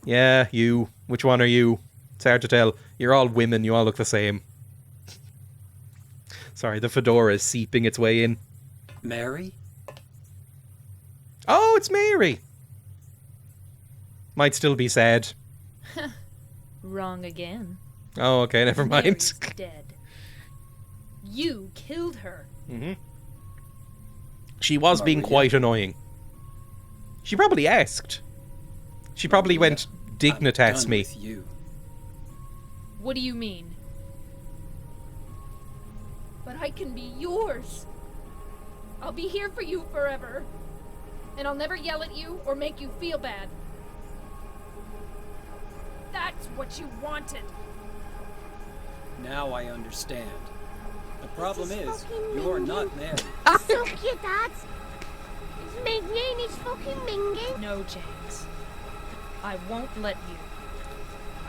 Yeah, you. Which one are you? It's hard to tell. You're all women, you all look the same. Sorry, the fedora is seeping its way in. Mary? Oh, it's Mary! Might still be sad. Wrong again. Oh, okay, never mind. Mary's dead. You killed her. Mm-hmm. She was being quite annoying. She probably asked. She probably went, dignitas me. You. What do you mean? But I can be yours. I'll be here for you forever. And I'll never yell at you or make you feel bad. That's what you wanted. Now I understand. The problem is, you're not Mary. Suck your dad. My name is fucking Mingin. No, James. I won't let you.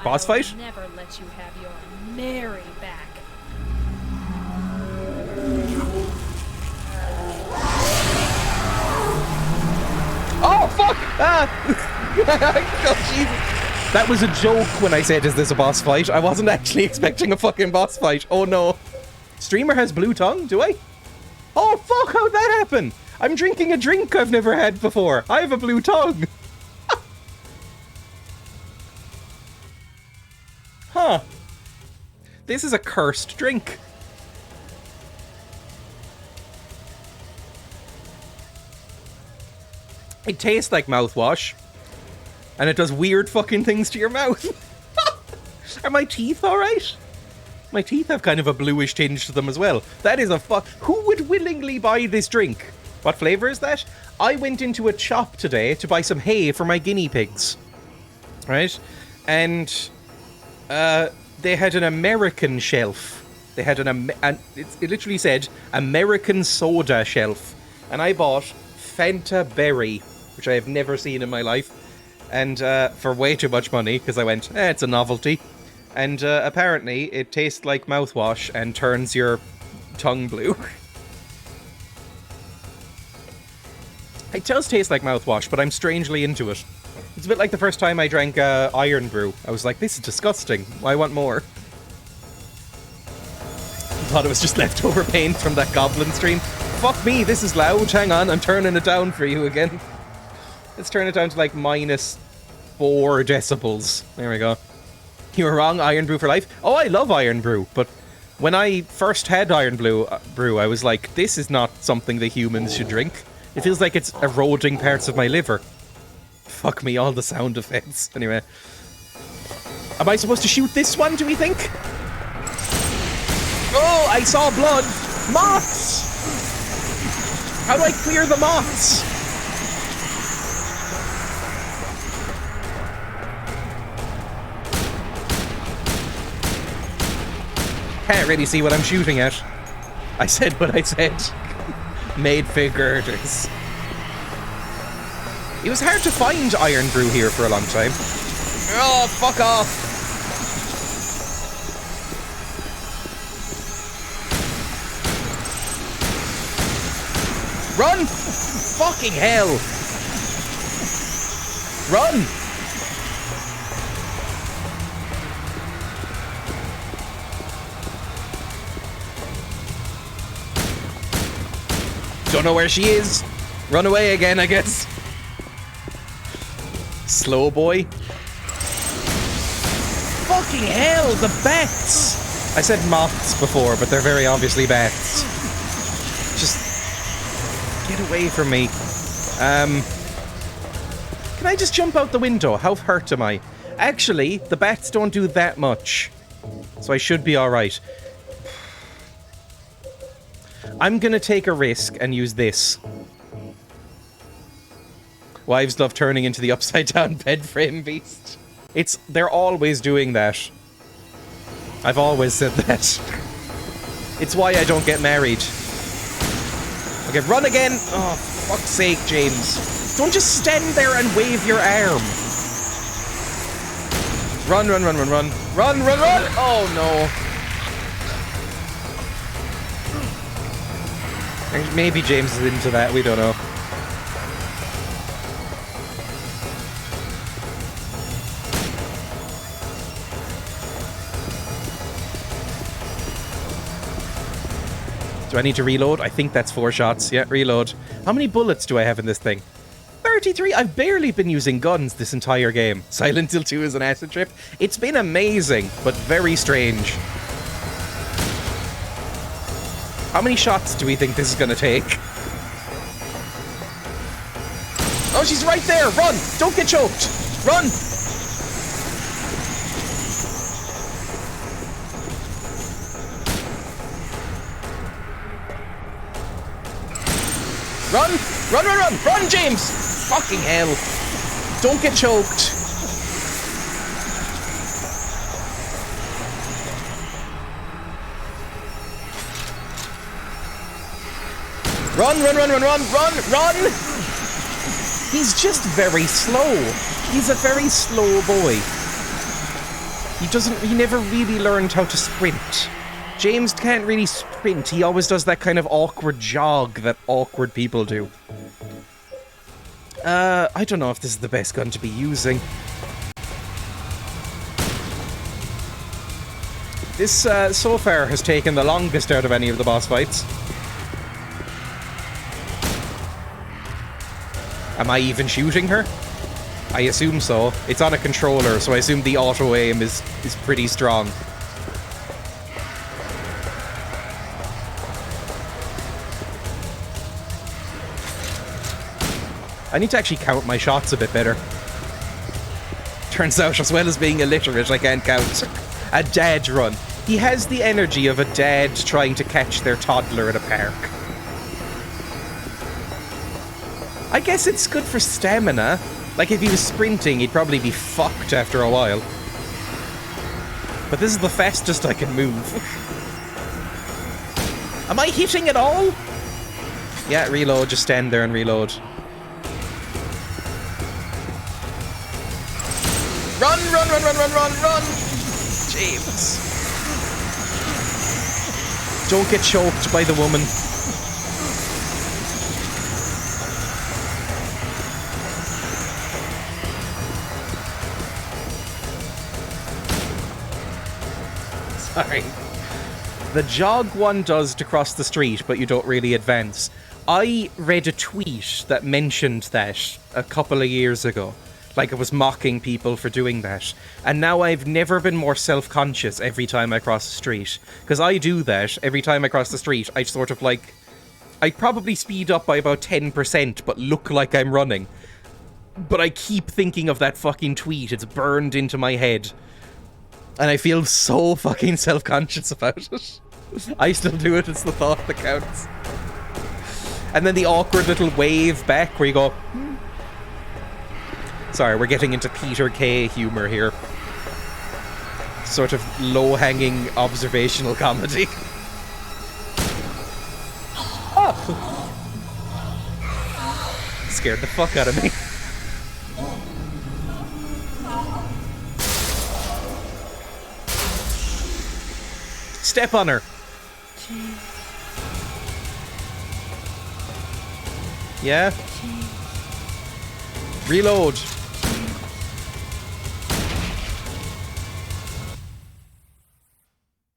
Boss fight? I'll never let you have your Mary back. Oh, fuck! Oh, Jesus. That was a joke when I said, is this a boss fight? I wasn't actually expecting a fucking boss fight. Oh, no. Streamer has blue tongue, do I? Oh, fuck, how'd that happen? I'm drinking a drink I've never had before. I have a blue tongue. Huh. This is a cursed drink. It tastes like mouthwash. And it does weird fucking things to your mouth. Are my teeth alright? My teeth have kind of a bluish tinge to them as well. That is a fuck. Who would willingly buy this drink? What flavour is that? I went into a shop today to buy some hay for my guinea pigs. Right? And they had an American shelf. They had it literally said American soda shelf. And I bought Fanta Berry, which I have never seen in my life. And for way too much money, because I went, it's a novelty. And apparently it tastes like mouthwash and turns your tongue blue. It does taste like mouthwash, but I'm strangely into it. It's a bit like the first time I drank Iron Brew. I was like, this is disgusting. I want more. Thought it was just leftover paint from that goblin stream. Fuck me, this is loud. Hang on, I'm turning it down for you again. Let's turn it down to like -4 decibels. There we go. You were wrong, Iron Brew for life. Oh, I love Iron Brew, but when I first had Iron Brew, I was like, this is not something that humans should drink. It feels like it's eroding parts of my liver. Fuck me, all the sound effects. Anyway. Am I supposed to shoot this one, do we think? Oh, I saw blood! Moths! How do I clear the moths? Can't really see what I'm shooting at. I said what I said. Made figures. It was hard to find Iron Brew here for a long time. Oh, fuck off! Run! Fucking hell! Run! Don't know where she is. Run away again, I guess. Slow boy. Fucking hell, the bats! I said moths before, but they're very obviously bats. Just get away from me. Can I just jump out the window? How hurt am I? Actually, the bats don't do that much. So I should be alright. I'm gonna take a risk and use this. Wives love turning into the upside down bed frame beast. They're always doing that. I've always said that. It's why I don't get married. Okay, run again! Oh, fuck's sake, James. Don't just stand there and wave your arm. Run, run, run, run, run. Run, run, run! Oh, no. Maybe James is into that, we don't know. Do I need to reload? I think that's 4 shots. Yeah, reload. How many bullets do I have in this thing? 33. I've barely been using guns this entire game. Silent Hill 2 is an acid trip. It's been amazing, but very strange. How many shots do we think this is going to take? Oh, she's right there! Run! Don't get choked! Run! Run! Run, run, run! Run, James! Fucking hell. Don't get choked. Run, run, run, run, run, run, run! He's just very slow. He's a very slow boy. He never really learned how to sprint. James can't really sprint. He always does that kind of awkward jog that awkward people do. I don't know if this is the best gun to be using. This, so far, has taken the longest out of any of the boss fights. Am I even shooting her? I assume so. It's on a controller, so I assume the auto-aim is pretty strong. I need to actually count my shots a bit better. Turns out, as well as being illiterate, I can't count. A dad run. He has the energy of a dad trying to catch their toddler at a park. I guess it's good for stamina. Like, if he was sprinting, he'd probably be fucked after a while. But this is the fastest I can move. Am I hitting at all? Yeah, reload. Just stand there and reload. Run, run, run, run, run, run, run! James. Don't get choked by the woman. Sorry. The jog one does to cross the street, but you don't really advance. I read a tweet that mentioned that a couple of years ago. Like, it was mocking people for doing that. And now I've never been more self-conscious every time I cross the street. Because I do that every time I cross the street. I sort of like... I probably speed up by about 10%, but look like I'm running. But I keep thinking of that fucking tweet. It's burned into my head. And I feel so fucking self-conscious about it. I still do it. It's the thought that counts. And then the awkward little wave back where you go... Sorry, we're getting into Peter Kay humor here. Sort of low-hanging observational comedy. Oh. Scared the fuck out of me. Step on her. Yeah? Reload.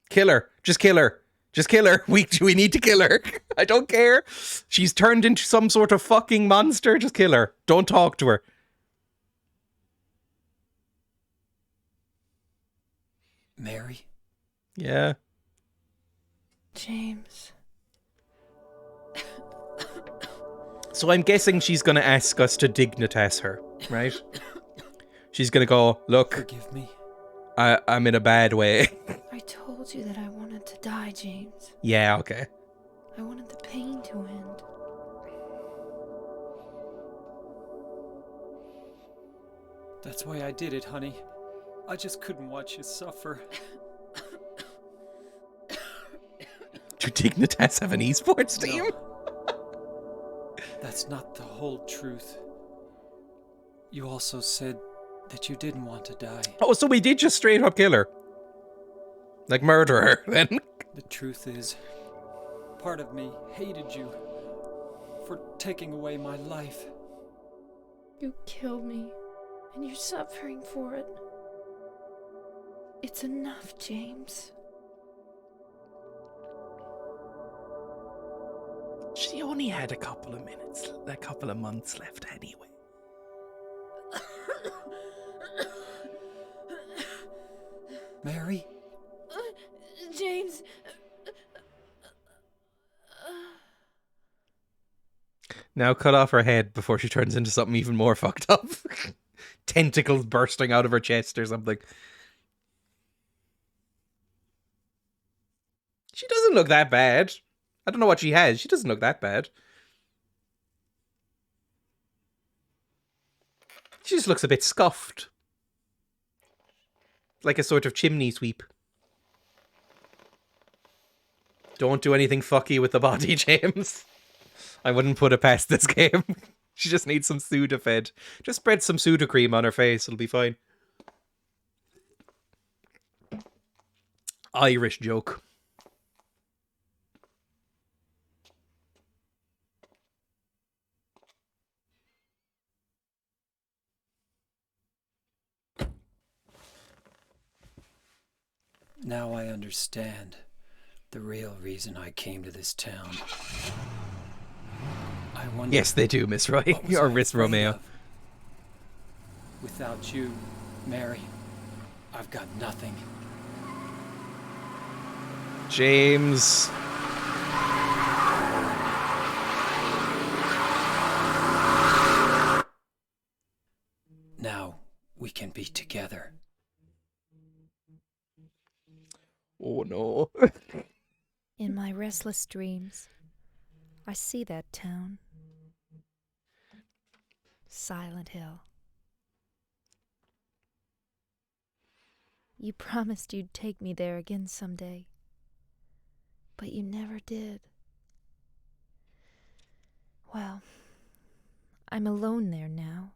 Kill her. Just kill her. Just kill her. We need to kill her. I don't care. She's turned into some sort of fucking monster. Just kill her. Don't talk to her. Mary? Yeah. James. So I'm guessing she's gonna ask us to dignitas her, right? She's gonna go, look, Forgive me. I'm in a bad way. I told you that I wanted to die, James. Yeah, okay. I wanted the pain to end. That's why I did it, honey. I just couldn't watch you suffer. Do dignitas have an esports team? That's not the whole truth. You also said that you didn't want to die. Oh, so we did just straight up kill her. Like murder her, then. The truth is, part of me hated you for taking away my life. You killed me, and you're suffering for it. It's enough, James. She only had a couple of months left anyway. Mary? James. Now cut off her head before she turns into something even more fucked up. Tentacles bursting out of her chest or something. She doesn't look that bad. I don't know what she has. She doesn't look that bad. She just looks a bit scuffed. Like a sort of chimney sweep. Don't do anything fucky with the body, James. I wouldn't put it past this game. She just needs some Sudafed. Just spread some Sudacreme on her face. It'll be fine. Irish joke. Now I understand the real reason I came to this town. I wonder. Yes, they do, Miss Roy. what was Or I Miss afraid Romeo. of? Without you, Mary, I've got nothing. James. Now we can be together. Oh no. In my restless dreams, I see that town. Silent Hill. You promised you'd take me there again someday, but you never did. Well, I'm alone there now,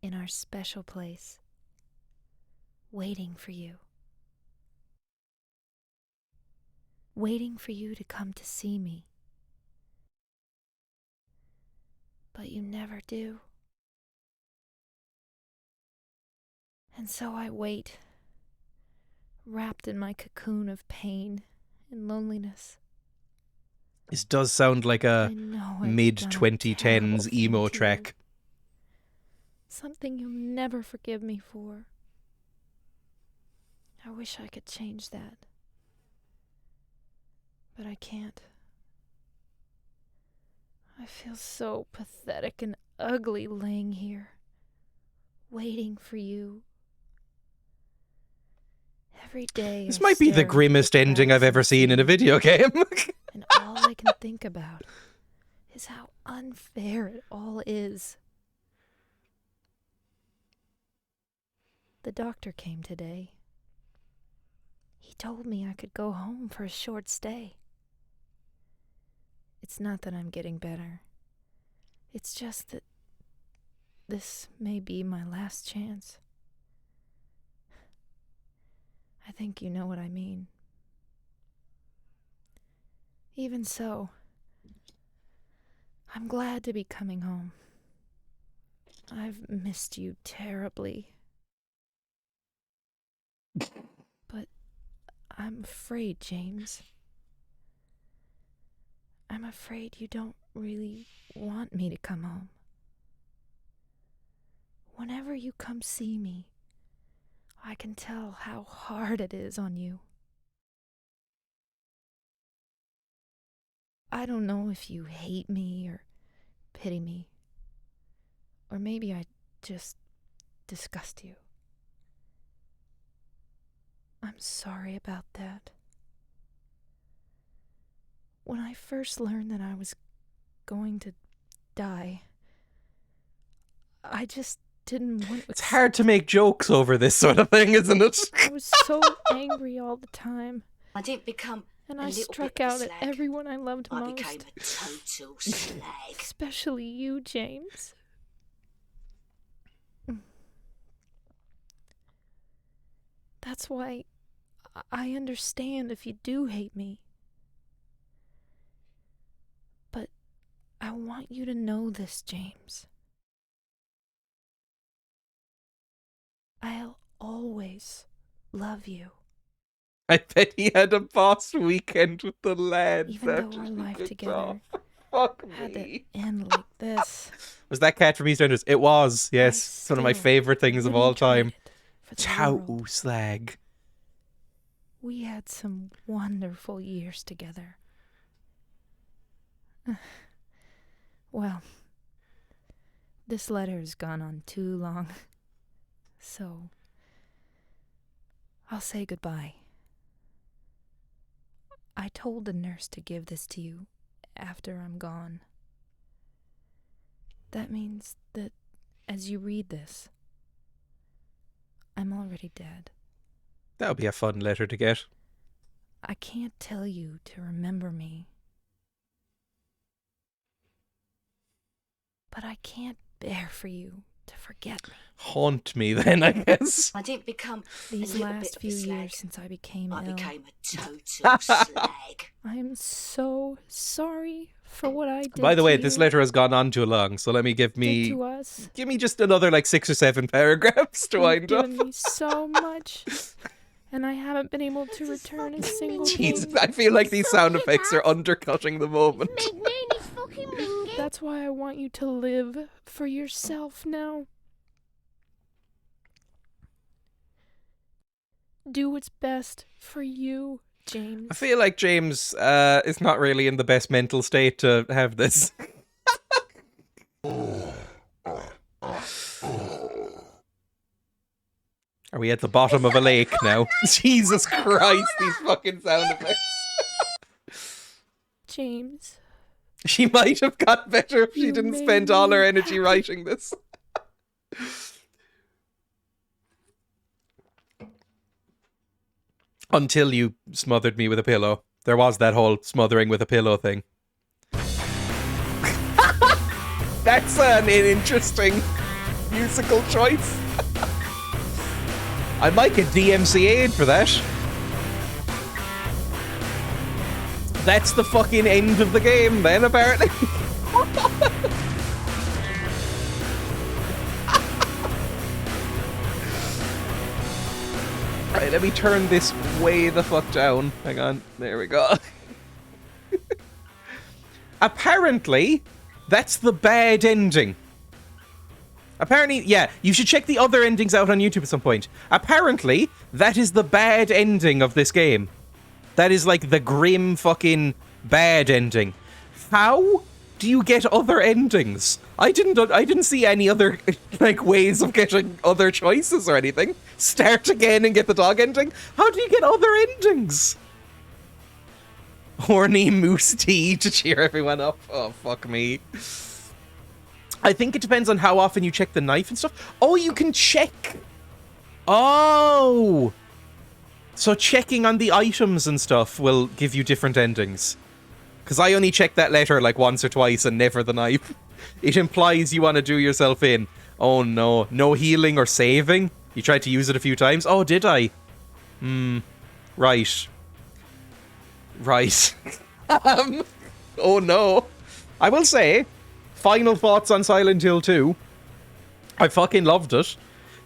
in our special place, waiting for you. Waiting for you to come to see me. But you never do. And so I wait, wrapped in my cocoon of pain and loneliness. This does sound like a I know I've mid done a 2010s terrible thing emo to you. track. Something you'll never forgive me for. I wish I could change that. But I can't. I feel so pathetic and ugly laying here, waiting for you. Every day This I might be the stare into grimmest ending I've cracks in ever the seen in a ceiling, video game. and all I can think about is how unfair it all is. The doctor came today. He told me I could go home for a short stay. It's not that I'm getting better. It's just that this may be my last chance. I think you know what I mean. Even so, I'm glad to be coming home. I've missed you terribly. But I'm afraid, James. I'm afraid you don't really want me to come home. Whenever you come see me, I can tell how hard it is on you. I don't know if you hate me or pity me. Or maybe I just disgust you. I'm sorry about that. When I first learned that I was going to die, I just didn't want to. It's hard to make jokes over this sort of thing, isn't it? I was so angry all the time. I didn't become And a I little struck bit out at slag. everyone I loved I most. became a total slag. Especially you, James. That's why I understand if you do hate me. But I want you to know this, James. I'll always love you. I bet he had a boss weekend with the lads. Even though after our she life kicked together off. Fuck had to me. end like this. Was that Cat from EastEnders? It was, yes. It's one of my still favorite things of all wouldn't trade time. it for the Chow world. slag. We had some wonderful years together. Well, this letter has gone on too long, so I'll say goodbye. I told the nurse to give this to you after I'm gone. That means that as you read this, I'm already dead. That would be a fun letter to get. I can't tell you to remember me. But I can't bear for you to forget me. Haunt me then, I guess. I didn't become These a little last bit of few a slag. years since I became I ill, became a total slag. I am so sorry for what I did By the way, to this you, letter has gone on too long, so let me did to us. give me just another like 6 or 7 paragraphs to You've wind up. given me so much, and I haven't been able to return a single Jesus, thing. I feel like these sound effects are undercutting the moment. McNanny's fucking minging. That's why I want you to live for yourself now. Do what's best for you, James. I feel like James is not really in the best mental state to have this. Are we at the bottom of a lake now? Jesus Christ, these fucking sound effects. James. She might have got better if she You didn't made spend all her me energy happy. writing this. Until you smothered me with a pillow. There was that whole smothering with a pillow thing. That's an interesting musical choice. I might get DMCA'd for that. That's the fucking end of the game then, apparently. Right, let me turn this way the fuck down. Hang on, there we go. Apparently, that's the bad ending. Apparently, yeah, you should check the other endings out on YouTube at some point. Apparently, that is the bad ending of this game. That is like the grim fucking bad ending. How do you get other endings? I didn't see any other like ways of getting other choices or anything. Start again and get the dog ending. How do you get other endings? Horny moose tea to cheer everyone up. Oh, fuck me. I think it depends on how often you check the knife and stuff. Oh, you can check. Oh. So checking on the items and stuff will give you different endings. Because I only checked that letter like once or twice and never the knife. It implies you want to do yourself in. Oh no. No healing or saving? You tried to use it a few times? Oh, did I? Right. Right. Oh no. I will say, final thoughts on Silent Hill 2. I fucking loved it.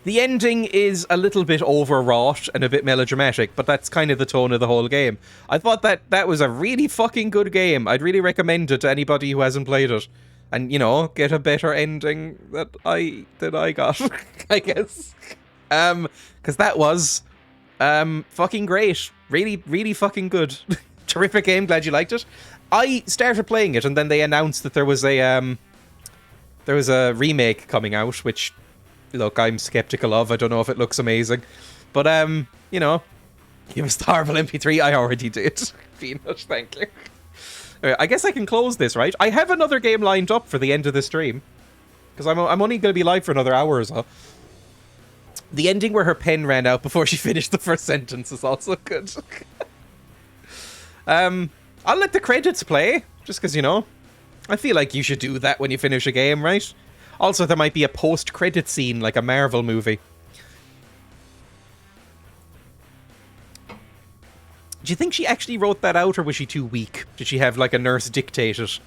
The ending is a little bit overwrought and a bit melodramatic, but that's kind of the tone of the whole game. I thought that was a really fucking good game. I'd really recommend it to anybody who hasn't played it. And, you know, get a better ending that I got, I guess. Because that was fucking great. Really, really fucking good. Terrific game, glad you liked it. I started playing it, and then they announced that there was a remake coming out, which, look, I'm skeptical of. I don't know if it looks amazing. But, you know, give us the horrible MP3. I already did. Peanut, thank you. Anyway, I guess I can close this, right? I have another game lined up for the end of the stream. Because I'm only going to be live for another hour or so. The ending where her pen ran out before she finished the first sentence is also good. I'll let the credits play, just because, you know, I feel like you should do that when you finish a game, right? Also, there might be a post-credit scene, like a Marvel movie. Do you think she actually wrote that out, or was she too weak? Did she have, like, a nurse dictate it?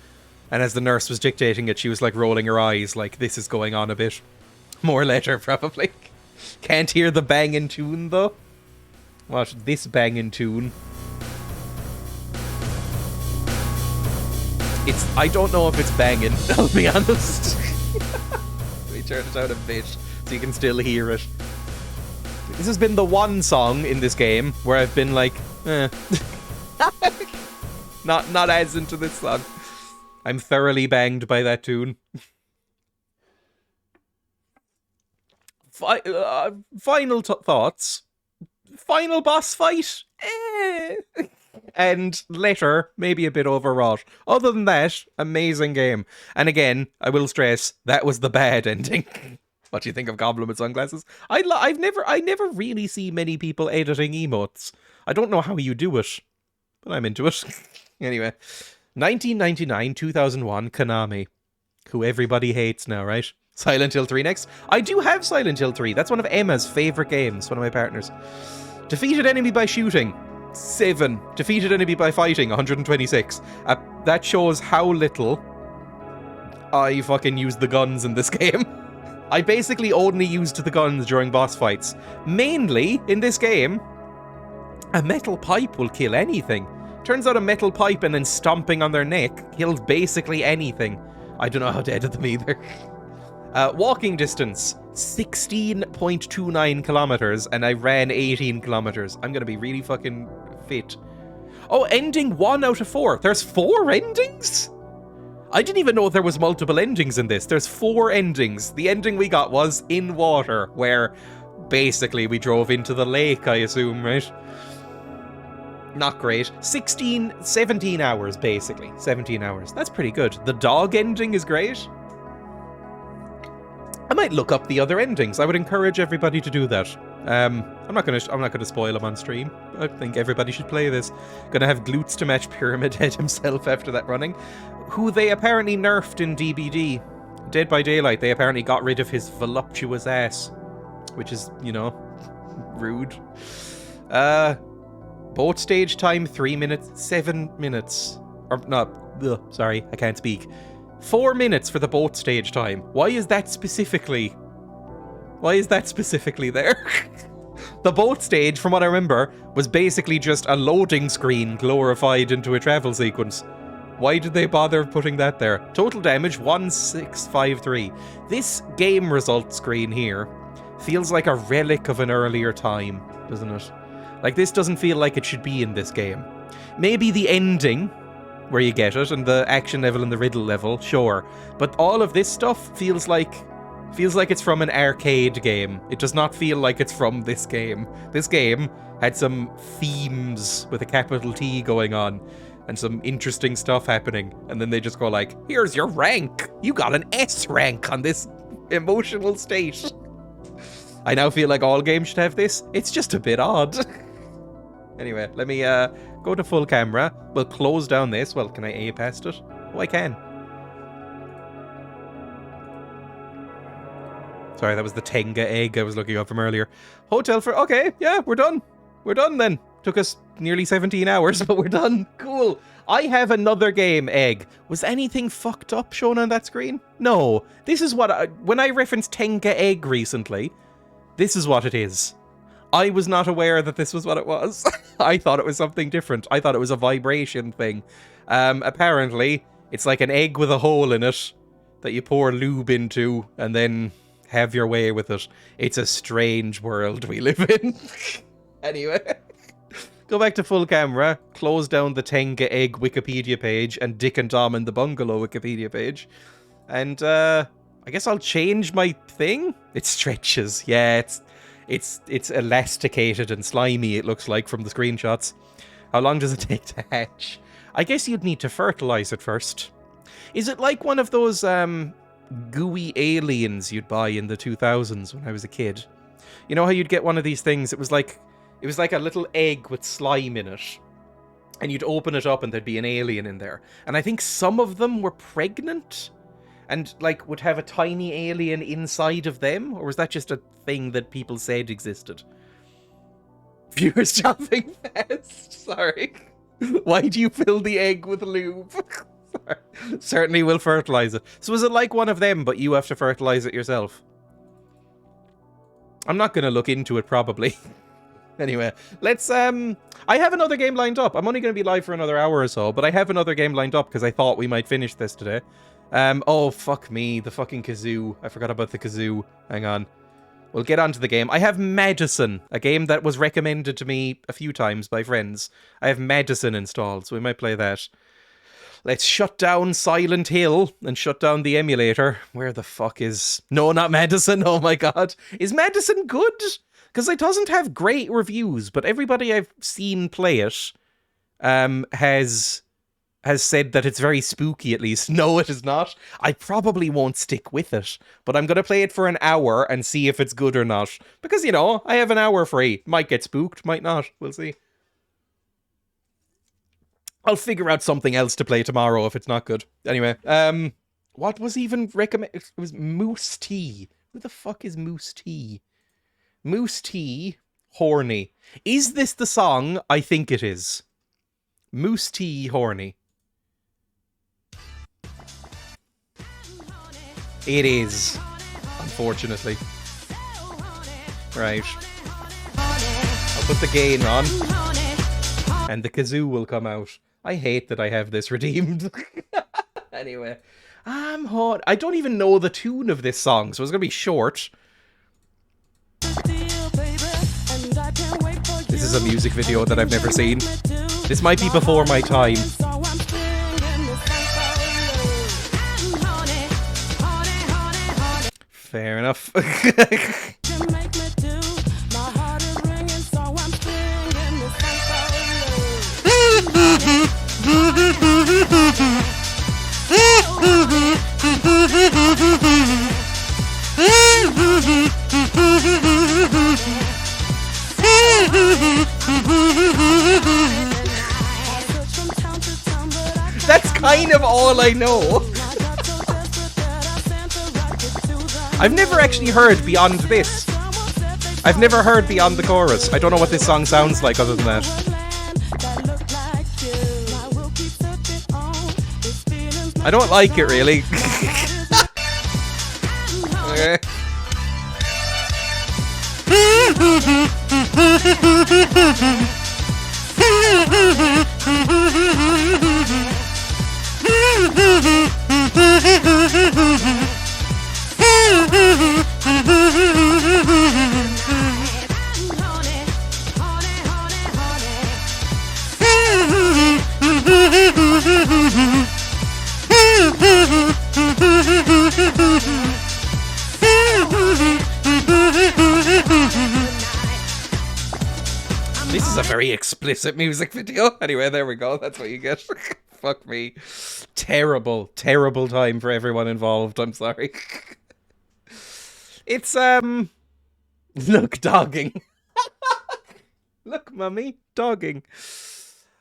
And as the nurse was dictating it, she was, like, rolling her eyes, like, this is going on a bit. More later, probably. Can't hear the banging tune, though. What? This banging tune. I don't know if it's banging, I'll be honest. Let me turn it out a bit so you can still hear it. This has been the one song in this game where I've been like, not as into this song. I'm thoroughly banged by that tune. Final thoughts. Final boss fight? And later, maybe a bit overwrought. Other than that, amazing game. And again, I will stress, that was the bad ending. What do you think of Goblin with Sunglasses? I never really see many people editing emotes. I don't know how you do it, but I'm into it. Anyway, 1999, 2001, Konami. Who everybody hates now, right? Silent Hill 3 next. I do have Silent Hill 3. That's one of Emma's favourite games, one of my partners. Defeated enemy by shooting. 7. Defeated enemy by fighting, 126. That shows how little I fucking used the guns in this game. I basically only used the guns during boss fights. Mainly, in this game, a metal pipe will kill anything. Turns out a metal pipe and then stomping on their neck kills basically anything. I don't know how to edit them either. Walking distance, 16.29 kilometers, and I ran 18 kilometers. I'm gonna be really fucking fit. Oh, ending 1 out of 4. There's 4 endings? I didn't even know there was multiple endings in this. There's 4 endings. The ending we got was in water, where basically we drove into the lake, I assume, right? Not great. 17 hours, basically. 17 hours. That's pretty good. The dog ending is great. I might look up the other endings. I would encourage everybody to do that. I'm not gonna spoil them on stream. I think everybody should play this. Gonna have glutes to match Pyramid Head himself after that running. Who they apparently nerfed in DBD. Dead by Daylight, they apparently got rid of his voluptuous ass. Which is, you know, rude. Boat stage time, 3 minutes, 7 minutes. Or, no, sorry, I can't speak. 4 minutes for the boat stage time. Why is that specifically there? The boat stage, from what I remember, was basically just a loading screen glorified into a travel sequence. Why did they bother putting that there? Total damage, 1653. This game result screen here feels like a relic of an earlier time, doesn't it? Like, this doesn't feel like it should be in this game. Maybe the ending, where you get it, and the action level and the riddle level, sure. But all of this stuff feels like it's from an arcade game. It does not feel like it's from this game. This game had some themes with a capital T going on, and some interesting stuff happening. And then they just go like, here's your rank. You got an S rank on this emotional state. I now feel like all games should have this. It's just a bit odd. Anyway, let me go to full camera. We'll close down this. Well, can I A past it? Oh, I can. Sorry, that was the Tenga egg I was looking up from earlier. Hotel for... Okay, yeah, we're done. We're done then. Took us nearly 17 hours, but we're done. Cool. I have another game, Egg. Was anything fucked up shown on that screen? No. This is what when I referenced Tenga Egg recently, this is what it is. I was not aware that this was what it was. I thought it was something different. I thought it was a vibration thing. Apparently, it's like an egg with a hole in it that you pour lube into and then have your way with it. It's a strange world we live in. Anyway, Go back to full camera, close down the Tenga Egg Wikipedia page and Dick and Dom in the Bungalow Wikipedia page. And I guess I'll change my thing. It stretches. Yeah, it's elasticated and slimy, it looks like from the screenshots. How long does it take to hatch? I guess you'd need to fertilize it first. Is it like one of those gooey aliens you'd buy in the 2000s when I was a kid? You know how you'd get one of these things? It was like a little egg with slime in it. And you'd open it up and there'd be an alien in there. And I think some of them were pregnant and like would have a tiny alien inside of them, or was that just a thing that people said existed? Viewers jumping fast. Sorry. Why do you fill the egg with lube? Certainly will fertilize it. So is it like one of them, but you have to fertilize it yourself? I'm not going to look into it, probably. Anyway, let's, I have another game lined up. I'm only going to be live for another hour or so, but I have another game lined up because I thought we might finish this today. Oh, fuck me. The fucking kazoo. I forgot about the kazoo. Hang on. We'll get onto the game. I have MADiSON, a game that was recommended to me a few times by friends. I have MADiSON installed, so we might play that. Let's shut down Silent Hill and shut down the emulator. Where the fuck is... No, not MADiSON. Oh my god. Is MADiSON good? Because it doesn't have great reviews, but everybody I've seen play it has said that it's very spooky, at least. No, it is not. I probably won't stick with it, but I'm going to play it for an hour and see if it's good or not. Because, you know, I have an hour free. Might get spooked, might not. We'll see. I'll figure out something else to play tomorrow if it's not good. Anyway, what was even recommended? It was Moose Tea. Who the fuck is Moose Tea? Moose Tea, Horny. Is this the song? I think it is. Moose Tea, Horny. It is, unfortunately. Right. I'll put the gain on, and the kazoo will come out. I hate that I have this redeemed. Anyway, I'm hot. I don't even know the tune of this song, so it's gonna be short. This is a music video that I've never seen. This might be before my time. Fair enough. That's kind of all I know. I've never actually heard beyond this. I've never heard beyond the chorus. I don't know what this song sounds like other than that. I don't like it, really. Okay. This is a very explicit music video. Anyway, there we go. That's what you get. Fuck me. Terrible, terrible time for everyone involved. I'm sorry. It's, look, dogging. Look, mummy, dogging.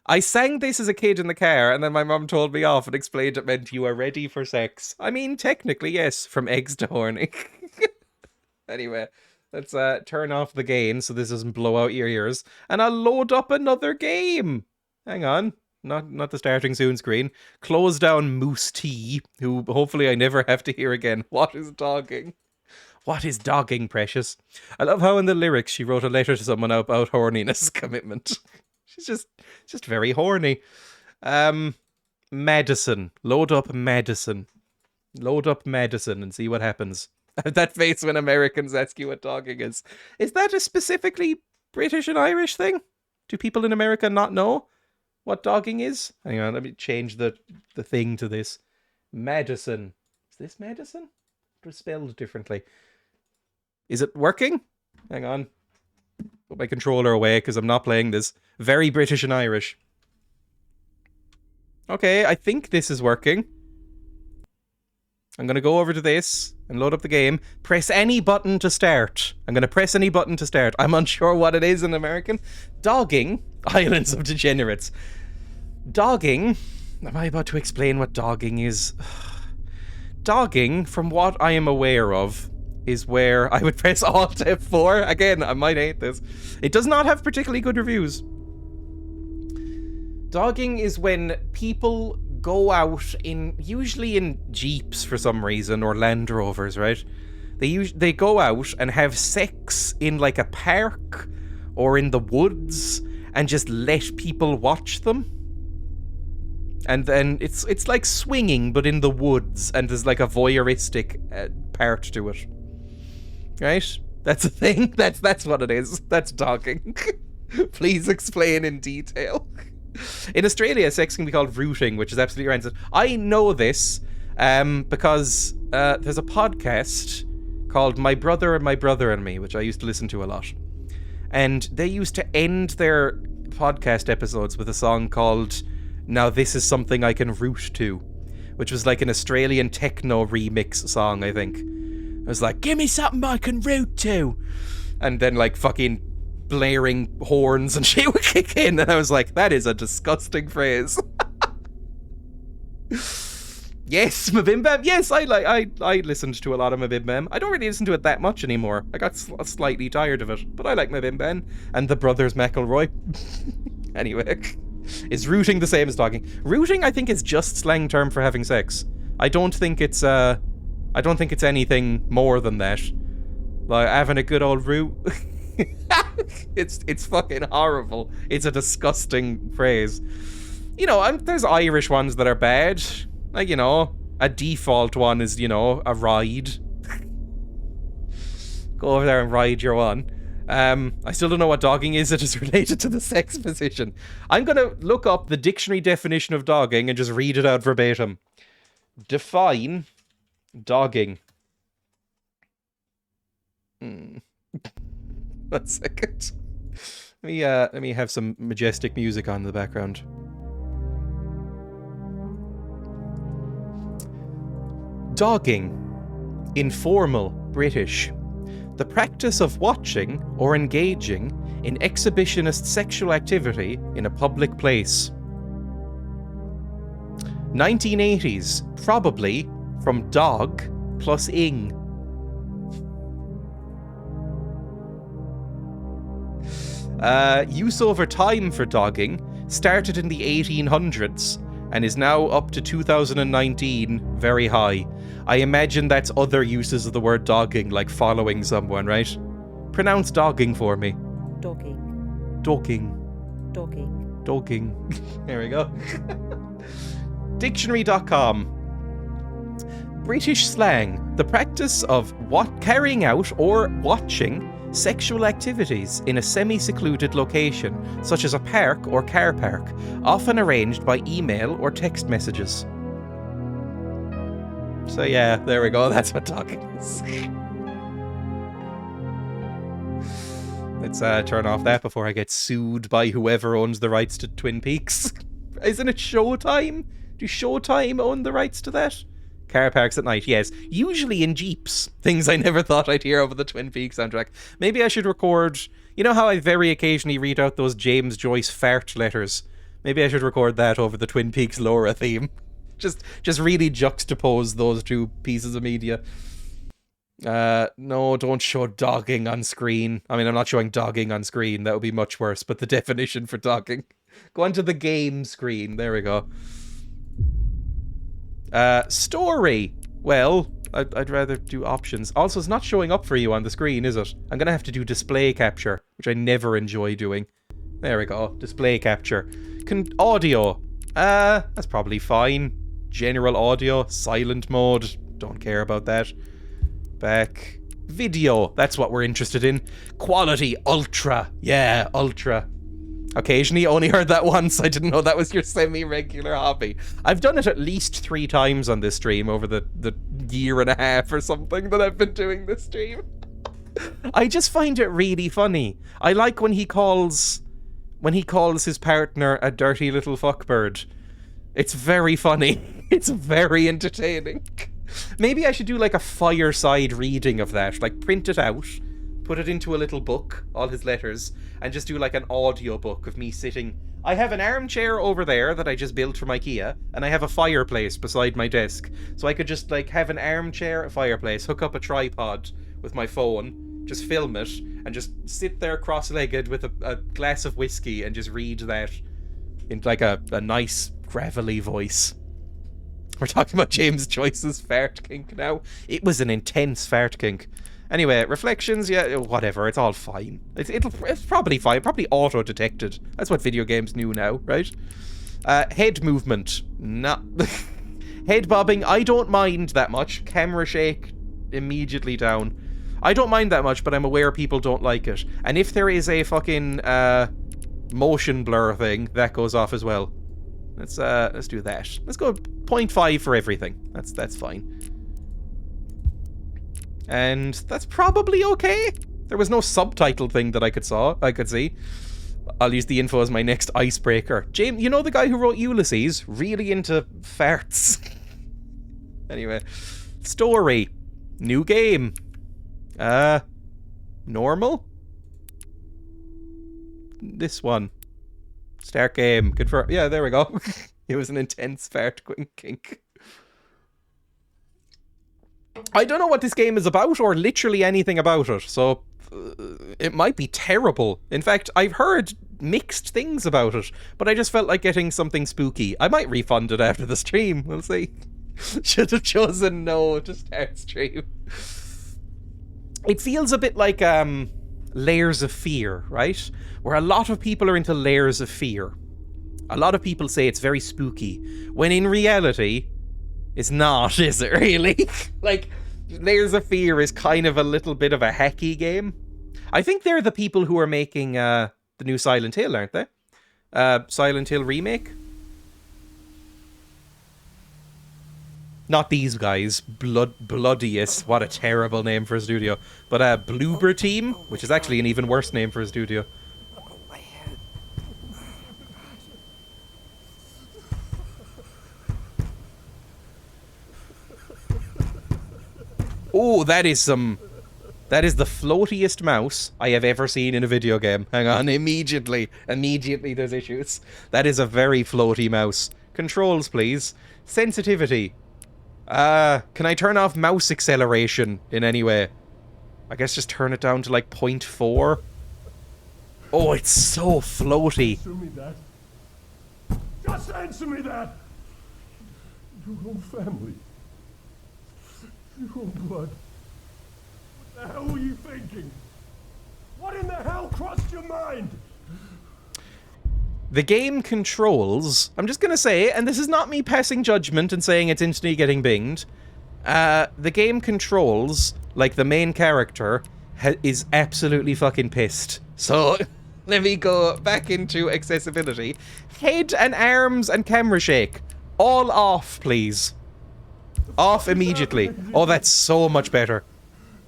I sang this as a kid in the car, and then my mum told me off and explained it meant you are ready for sex. I mean, technically, yes, from eggs to horny. Anyway, let's turn off the gain so this doesn't blow out your ears, and I'll load up another game. Hang on. Not the starting soon screen. Close down Moose Tea, who hopefully I never have to hear again. What is dogging? What is dogging, precious? I love how in the lyrics she wrote a letter to someone about horniness commitment. She's just very horny. MADiSON. Load up MADiSON. Load up MADiSON and see what happens. That face when Americans ask you what dogging is. Is that a specifically British and Irish thing? Do people in America not know what dogging is? Hang on, let me change the thing to this. MADiSON. Is this MADiSON? It was spelled differently. Is it working? Hang on. Put my controller away because I'm not playing this. Very British and Irish. Okay, I think this is working. I'm going to go over to this and load up the game. Press any button to start. I'm going to press any button to start. I'm unsure what it is in American. Dogging. Islands of Degenerates. Dogging. Am I about to explain what dogging is? Dogging, from what I am aware of, is where I would press Alt F4. Again, I might hate this. It does not have particularly good reviews. Dogging is when people go out usually in Jeeps for some reason, or Land Rovers, right? They go out and have sex in like a park or in the woods and just let people watch them. And then it's like swinging, but in the woods, and there's like a voyeuristic part to it. Right? That's a thing. That's what it is. That's dogging. Please explain in detail. In Australia, sex can be called rooting, which is absolutely rancid. I know this because there's a podcast called My Brother and Me, which I used to listen to a lot. And they used to end their podcast episodes with a song called Now This Is Something I Can Root To, which was like an Australian techno remix song, I think. It was like, give me something I can root to. And then like fucking blaring horns and shit would kick in. And I was like, that is a disgusting phrase. Yes, Mabimbam. Yes, I listened to a lot of Mabimbam. I don't really listen to it that much anymore. I got slightly tired of it. But I like Mabimbam. And the brothers McElroy. Anyway. Is rooting the same as dogging? Rooting, I think, is just slang term for having sex. I don't think it's anything more than that. Like having a good old root. It's fucking horrible. It's a disgusting phrase. You know, there's Irish ones that are bad. Like, you know, a default one is, you know, a ride. Go over there and ride your one. I still don't know what dogging is. It is related to the sex position. I'm gonna look up the dictionary definition of dogging and just read it out verbatim. Define dogging. 1 second. Let me have some majestic music on in the background. Dogging. Informal British. The practice of watching or engaging in exhibitionist sexual activity in a public place. 1980s, probably from dog plus ing. Use over time for dogging started in the 1800s and is now up to 2019 very high. I imagine that's other uses of the word dogging, like following someone, right? Pronounce dogging for me. Dogging. Dogging. Dogging. Dogging. There we go. Dictionary.com. British slang, the practice of carrying out or watching sexual activities in a semi-secluded location, such as a park or car park, often arranged by email or text messages. So yeah, there we go, that's what dogging is. Let's turn off that before I get sued by whoever owns the rights to Twin Peaks. Isn't it Showtime? Do Showtime own the rights to that? Car parks at night, yes. Usually in Jeeps. Things I never thought I'd hear over the Twin Peaks soundtrack. Maybe I should record... You know how I very occasionally read out those James Joyce fart letters? Maybe I should record that over the Twin Peaks Laura theme. Just really juxtapose those two pieces of media. No, don't show dogging on screen. I mean, I'm not showing dogging on screen. That would be much worse. But the definition for dogging. Go onto the game screen. There we go. Story. Well, I'd rather do options. Also, it's not showing up for you on the screen, is it? I'm gonna have to do display capture, which I never enjoy doing. There we go. Display capture. Audio. That's probably fine. General audio. Silent mode. Don't care about that. Back. Video. That's what we're interested in. Quality. Ultra. Yeah, ultra. Occasionally, only heard that once. I didn't know that was your semi-regular hobby. I've done it at least 3 times on this stream over the year and a half or something that I've been doing this stream. I just find it really funny. I like when he calls his partner a dirty little fuckbird. It's very funny. It's very entertaining. Maybe I should do like a fireside reading of that. Like print it out, put it into a little book, all his letters, and just do like an audio book of me sitting. I have an armchair over there that I just built from IKEA, and I have a fireplace beside my desk. So I could just like have an armchair, a fireplace, hook up a tripod with my phone, just film it, and just sit there cross-legged with a glass of whiskey and just read that in like a nice gravelly voice. We're talking about James Joyce's fart kink now. It was an intense fart kink. Anyway, reflections, yeah, whatever, it's all fine. It's probably fine, probably auto-detected. That's what video games knew now, right? Head movement, nah. Head bobbing, I don't mind that much. Camera shake, immediately down. I don't mind that much, but I'm aware people don't like it. And if there is a fucking motion blur thing, that goes off as well. Let's do that. Let's go 0.5 for everything. That's fine. And that's probably okay. There was no subtitle thing that I could see. I'll use the info as my next icebreaker. James, you know the guy who wrote Ulysses? Really into farts. Anyway. Story. New game. Normal? This one. Start game. Good for... Yeah, there we go. It was an intense fart kink. I don't know what this game is about or literally anything about it, so it might be terrible. In fact, I've heard mixed things about it, but I just felt like getting something spooky. I might refund it after the stream. We'll see. Should have chosen no to start stream. It feels a bit like Layers of Fear, right? Where a lot of people are into Layers of Fear. A lot of people say it's very spooky, when in reality, it's not, is it really? Like, Layers of Fear is kind of a little bit of a hacky game. I think they're the people who are making the new Silent Hill, aren't they? Silent Hill remake? Not these guys. Bloodiest. What a terrible name for a studio. But Bloober Team, which is actually an even worse name for a studio. Oh, that is the floatiest mouse I have ever seen in a video game. Hang on, immediately there's issues. That is a very floaty mouse. Controls, please. Sensitivity. Can I turn off mouse acceleration in any way? I guess just turn it down to like 0.4. Oh, it's so floaty. Answer me that. Just answer me that. Your own family. Your own blood. What the hell were you thinking? What in the hell crossed your mind? The game controls, I'm just gonna say, and this is not me passing judgment and saying it's instantly getting binged, the game controls, like the main character, is absolutely fucking pissed. So, let me go back into accessibility. Head and arms and camera shake. All off, please. Off immediately. Oh, that's so much better.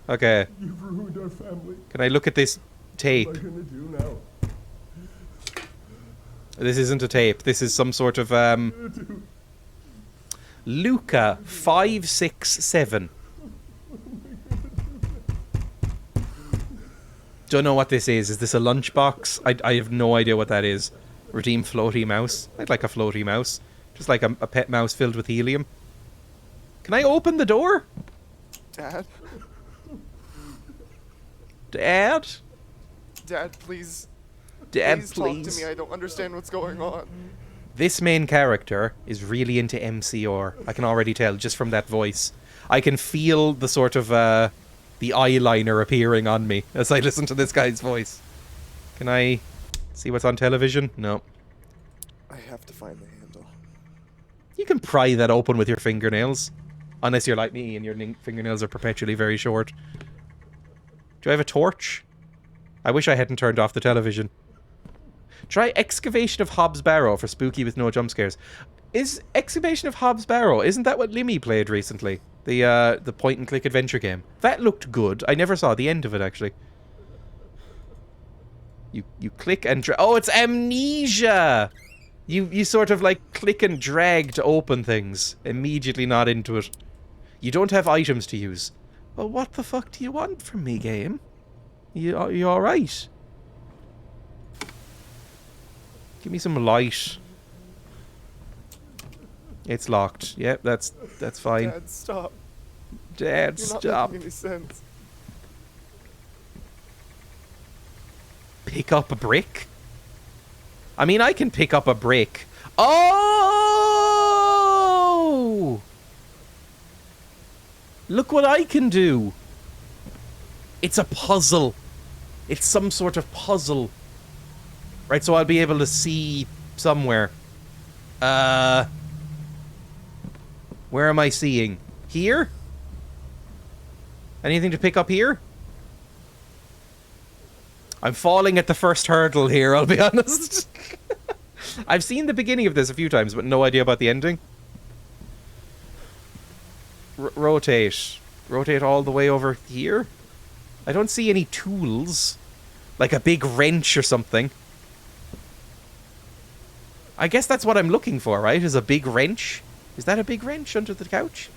Okay. You've ruined our family. Can I look at this tape? What am I gonna do now? This isn't a tape. This is some sort of, Luca 567. Don't know what this is. Is this a lunchbox? I have no idea what that is. Redeem floaty mouse. I'd like a floaty mouse. Just like a pet mouse filled with helium. Can I open the door? Dad? Dad? Dad, please. Dad, please. please. Talk to me. I don't understand what's going on. This main character is really into MCR. I can already tell just from that voice. I can feel the sort of, the eyeliner appearing on me as I listen to this guy's voice. Can I see what's on television? No. I have to find the handle. You can pry that open with your fingernails. Unless you're like me and your fingernails are perpetually very short. Do I have a torch? I wish I hadn't turned off the television. Try Excavation of Hobbs Barrow for spooky with no jump scares. Is Excavation of Hobbs Barrow, isn't that what Limmy played recently? The point-and-click adventure game. That looked good. I never saw the end of it, actually. You click and drag. Oh, it's Amnesia! You sort of like click and drag to open things. Immediately not into it. You don't have items to use. Well, what the fuck do you want from me, game? You alright? Give me some light. It's locked. Yep, that's fine. Dad, stop. Dad, You're stop. not making any sense. Pick up a brick? I mean, I can pick up a brick. Oh! Look what I can do. It's a puzzle. It's some sort of puzzle. Right, so I'll be able to see somewhere. Where am I seeing? Here? Anything to pick up here? I'm falling at the first hurdle here, I'll be honest. I've seen the beginning of this a few times, but no idea about the ending. Rotate. Rotate all the way over here? I don't see any tools. Like a big wrench or something. I guess that's what I'm looking for, right? Is a big wrench? Is that a big wrench under the couch?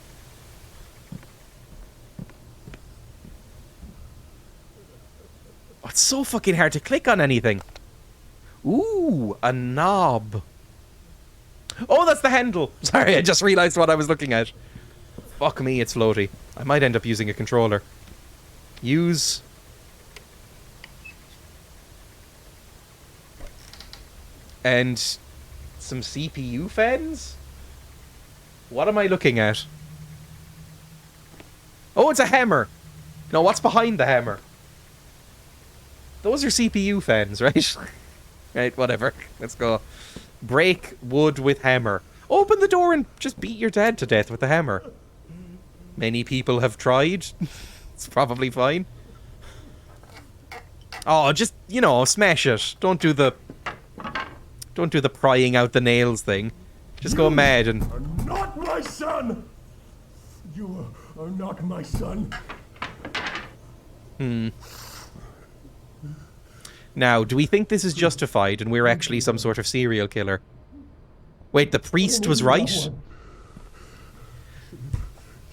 Oh, it's so fucking hard to click on anything. Ooh, a knob. Oh, that's the handle. Sorry, I just realized what I was looking at. Fuck me, it's floaty. I might end up using a controller. Use. And some CPU fans? What am I looking at? Oh, it's a hammer. No, what's behind the hammer? Those are CPU fans, right? Right, whatever. Let's go. Break wood with hammer. Open the door and just beat your dad to death with the hammer. Many people have tried. It's probably fine. Oh, just, you know, smash it. Don't do the prying out the nails thing. Just go mad and... Are not my son! You are not my son. Now, do we think this is justified and we're actually some sort of serial killer? Wait, the priest was right?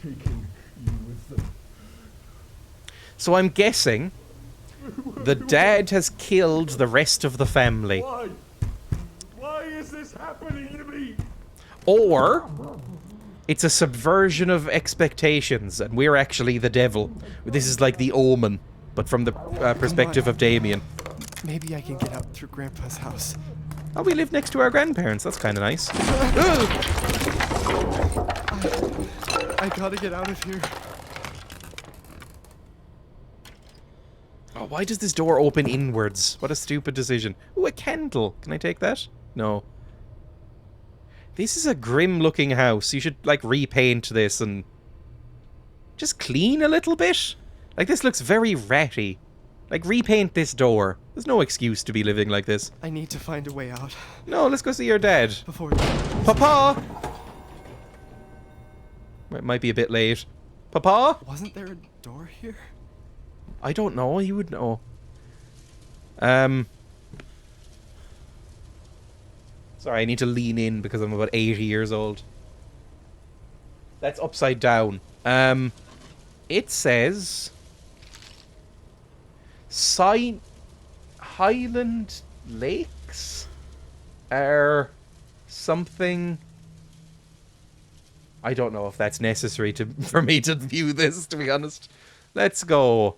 Taking you with them. So I'm guessing the dad has killed the rest of the family. Why? Why is this happening to me? Or it's a subversion of expectations and we're actually the devil. This is like the Omen, but from the perspective of Damien. Maybe I can get out through Grandpa's house. Oh, we live next to our grandparents. That's kind of nice. I gotta get out of here. Oh, why does this door open inwards? What a stupid decision. Ooh, a candle. Can I take that? No. This is a grim-looking house. You should, like, repaint this and just clean a little bit. Like, this looks very ratty. Like, repaint this door. There's no excuse to be living like this. I need to find a way out. No, let's go see your dad. Before... Papa! It might be a bit late. Papa? Wasn't there a door here? I don't know. You would know. Sorry, I need to lean in because I'm about 80 years old. That's upside down. It says... Highland Lakes are something... I don't know if that's necessary for me to view this, to be honest. Let's go.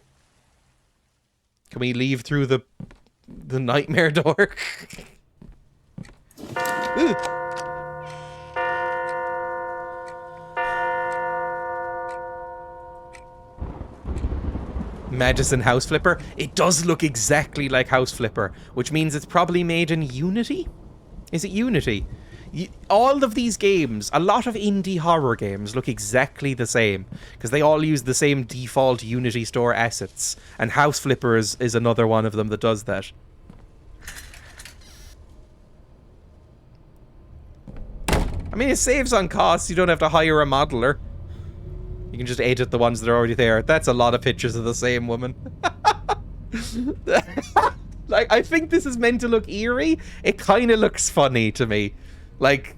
Can we leave through the nightmare door? MADiSON House Flipper. It does look exactly like House Flipper, which means it's probably made in Unity? Is it Unity? All of these games, a lot of indie horror games look exactly the same, because they all use the same default Unity store assets, and House Flipper is another one of them that does that. I mean, it saves on costs. You don't have to hire a modeler. You can just edit the ones that are already there. That's a lot of pictures of the same woman. Like, I think this is meant to look eerie. It kind of looks funny to me. Like...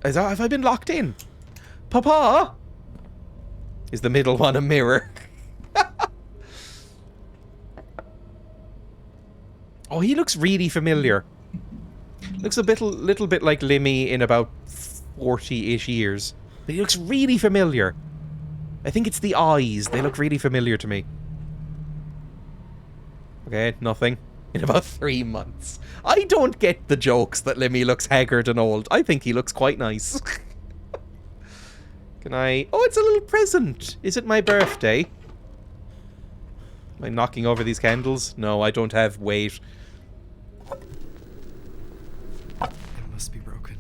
have I been locked in? Papa? Is the middle one a mirror? Oh, he looks really familiar. Looks a little bit like Limmy in about 40-ish years. But he looks really familiar. I think it's the eyes. They look really familiar to me. Okay, nothing. In about 3 months. I don't get the jokes that Limmy looks haggard and old. I think he looks quite nice. Can I... Oh, it's a little present. Is it my birthday? Am I knocking over these candles? No, I don't have weight. It must be broken.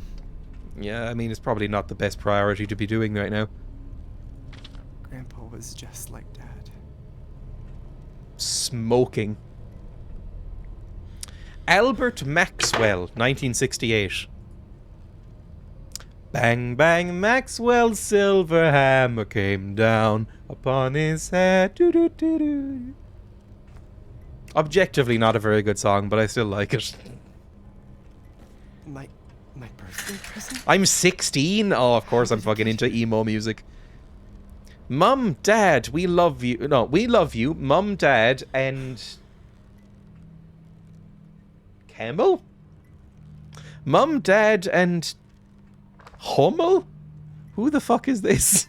Yeah, I mean, it's probably not the best priority to be doing right now. Grandpa was just like Dad. Smoking. Albert Maxwell, 1968. Bang, bang, Maxwell's silver hammer came down upon his head. Doo, doo, doo, doo. Objectively not a very good song, but I still like it. My birthday present? I'm 16. Oh, of course I'm fucking into emo music. Mum, Dad, we love you. No, we love you. Mum, Dad, and... Campbell? Mum, Dad, and... Hummel? Who the fuck is this?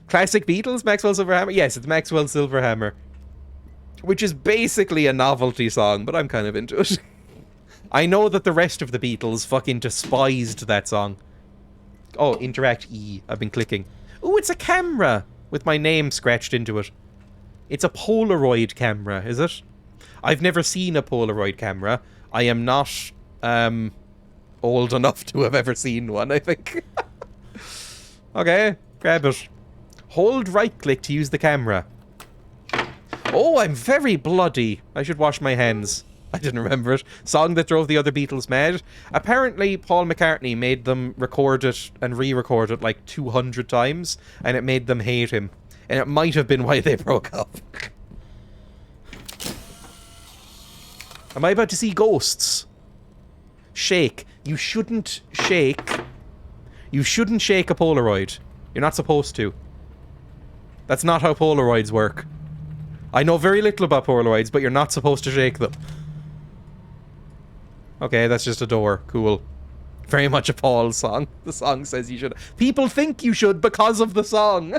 Classic Beatles, Maxwell Silverhammer? Yes, it's Maxwell Silverhammer. Which is basically a novelty song, but I'm kind of into it. I know that the rest of the Beatles fucking despised that song. Oh, Interact E. I've been clicking. Ooh, it's a camera! With my name scratched into it. It's a Polaroid camera, is it? I've never seen a Polaroid camera. I am not, old enough to have ever seen one, I think. Okay, grab it. Hold right-click to use the camera. Oh, I'm very bloody. I should wash my hands. I didn't remember it. Song that drove the other Beatles mad. Apparently, Paul McCartney made them record it and re-record it like 200 times, and it made them hate him. And it might have been why they broke up. Am I about to see ghosts? Shake. You shouldn't shake. You shouldn't shake a Polaroid. You're not supposed to. That's not how Polaroids work. I know very little about Polaroids, but you're not supposed to shake them. Okay, that's just a door. Cool. Very much a Paul song. The song says you should. People think you should because of the song.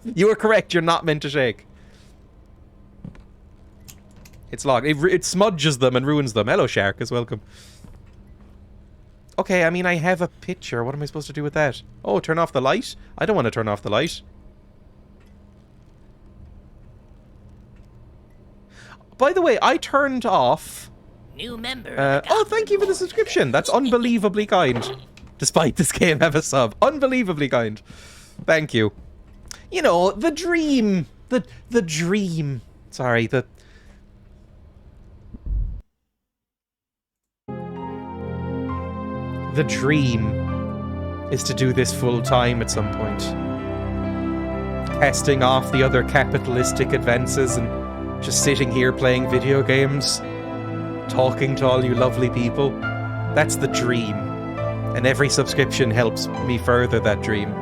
You are correct. You're not meant to shake. It's locked. It smudges them and ruins them. Hello, Shark, is welcome. Okay, I mean, I have a picture. What am I supposed to do with that? Oh, turn off the light? I don't want to turn off the light. By the way, I turned off... New member. Oh, thank you for the subscription. That's unbelievably kind. Despite this game have a sub. Unbelievably kind. Thank you. You know, the dream. The dream. Sorry, the... The dream is to do this full time at some point. Casting off the other capitalistic advances and just sitting here playing video games, talking to all you lovely people. That's the dream. And every subscription helps me further that dream.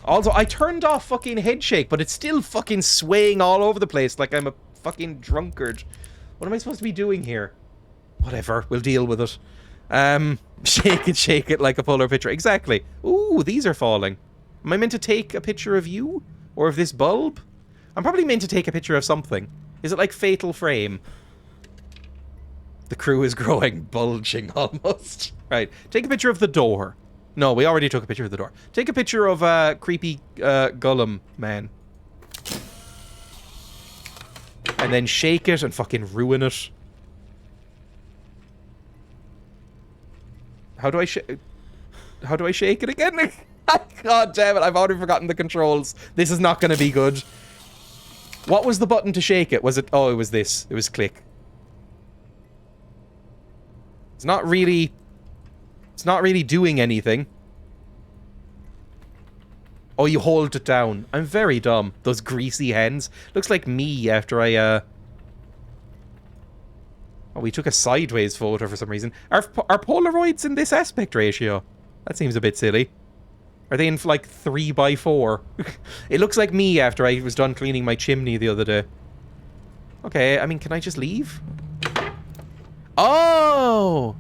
Also, I turned off fucking Headshake, but it's still fucking swaying all over the place like I'm a fucking drunkard. What am I supposed to be doing here? Whatever, we'll deal with it. Shake it like a polar picture. Exactly. Ooh, these are falling. Am I meant to take a picture of you? Or of this bulb? I'm probably meant to take a picture of something. Is it like Fatal Frame? The crew is growing, bulging almost. Right, take a picture of the door. No, we already took a picture of the door. Take a picture of creepy Gollum man. And then shake it and fucking ruin it. How do I shake it again? God damn it, I've already forgotten the controls. This is not going to be good. What was the button to shake it? Was it... Oh, it was this. It was click. It's not really... It's not really doing anything. Oh, you hold it down. I'm very dumb. Those greasy hands. Looks like me after I, Oh, we took a sideways photo for some reason. Are Polaroids in this aspect ratio? That seems a bit silly. Are they in, like, 3x4? It looks like me after I was done cleaning my chimney the other day. Okay, I mean, can I just leave? Oh!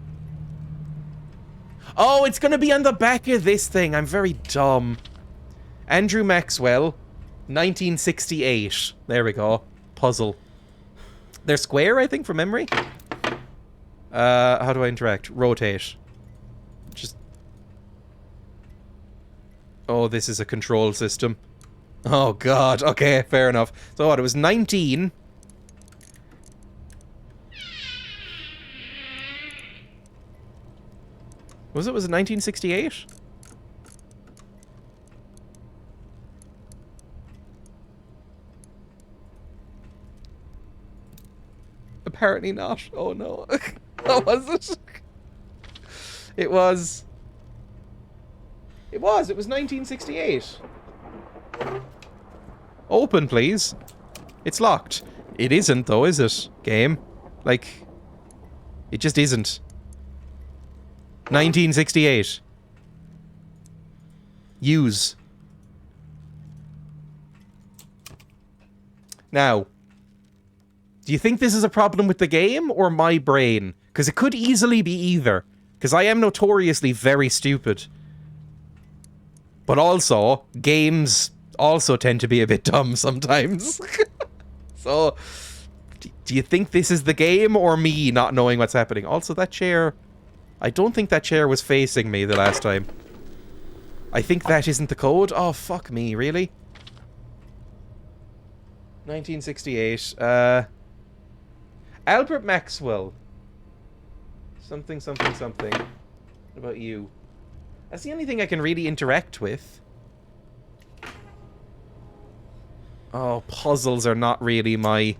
Oh, it's gonna be on the back of this thing. I'm very dumb. Andrew Maxwell, 1968. There we go. Puzzle. They're square, I think, from memory. How do I interact? Rotate. Just... Oh, this is a control system. Oh, God. Okay, fair enough. So what, it was 19. Was it 1968? Apparently not. Oh no. What was it? It was 1968. Open, please. It's locked. It isn't though, is it? Game. Like, it just isn't. 1968. Use. Now, do you think this is a problem with the game or my brain? Because it could easily be either. Because I am notoriously very stupid. But also, games also tend to be a bit dumb sometimes. So, do you think this is the game or me not knowing what's happening? Also, that chair... I don't think that chair was facing me the last time. I think that isn't the code. Oh, fuck me, really? 1968. Albert Maxwell. Something, something, something. What about you? That's the only thing I can really interact with. Oh, puzzles are not really my...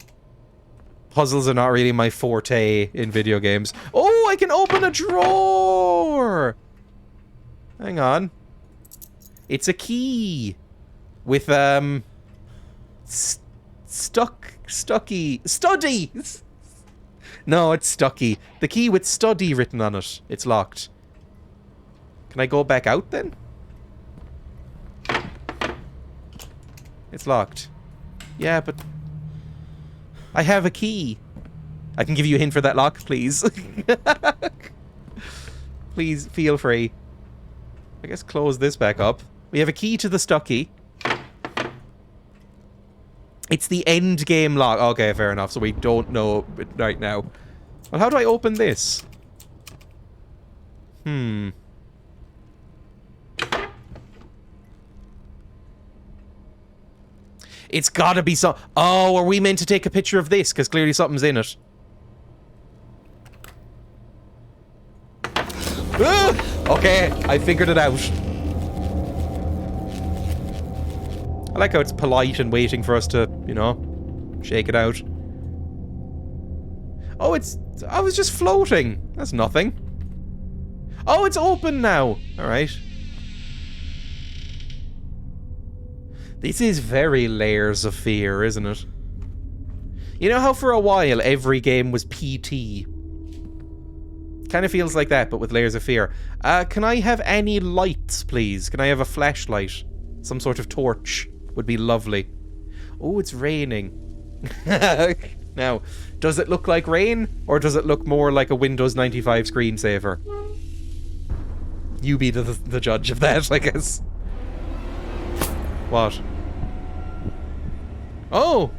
Puzzles are not really my forte in video games. Oh, I can open a drawer! Hang on. It's a key. With, Stucky. Studdy! No, it's Stucky. The key with Studdy written on it. It's locked. Can I go back out then? It's locked. Yeah, but... I have a key. I can give you a hint for that lock, please. Please, feel free. I guess close this back up. We have a key to the Stucky. It's the end game lock. Okay, fair enough. So we don't know it right now. Well, how do I open this? It's gotta be so... Oh, are we meant to take a picture of this? Because clearly something's in it. Okay, I figured it out. I like how it's polite and waiting for us to, you know, shake it out. Oh, it's... I was just floating. That's nothing. Oh, it's open now. Alright. This is very Layers of Fear, isn't it? You know how for a while every game was PT? Kind of feels like that, but with Layers of Fear. Can I have any lights, please? Can I have a flashlight? Some sort of torch would be lovely. Oh, it's raining. Now, does it look like rain? Or does it look more like a Windows 95 screensaver? You be the judge of that, I guess. What? Oh!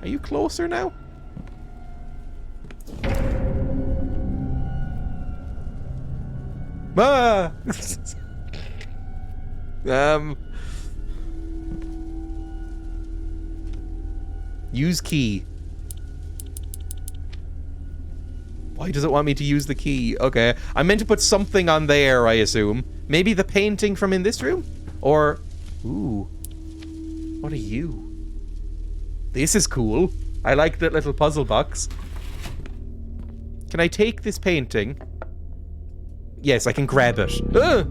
Are you closer now? Ah! Use key. Why does it want me to use the key? Okay. I meant to put something on there, I assume. Maybe the painting from in this room? Or... Ooh. What are you? This is cool. I like that little puzzle box. Can I take this painting? Yes, I can grab it. Ugh!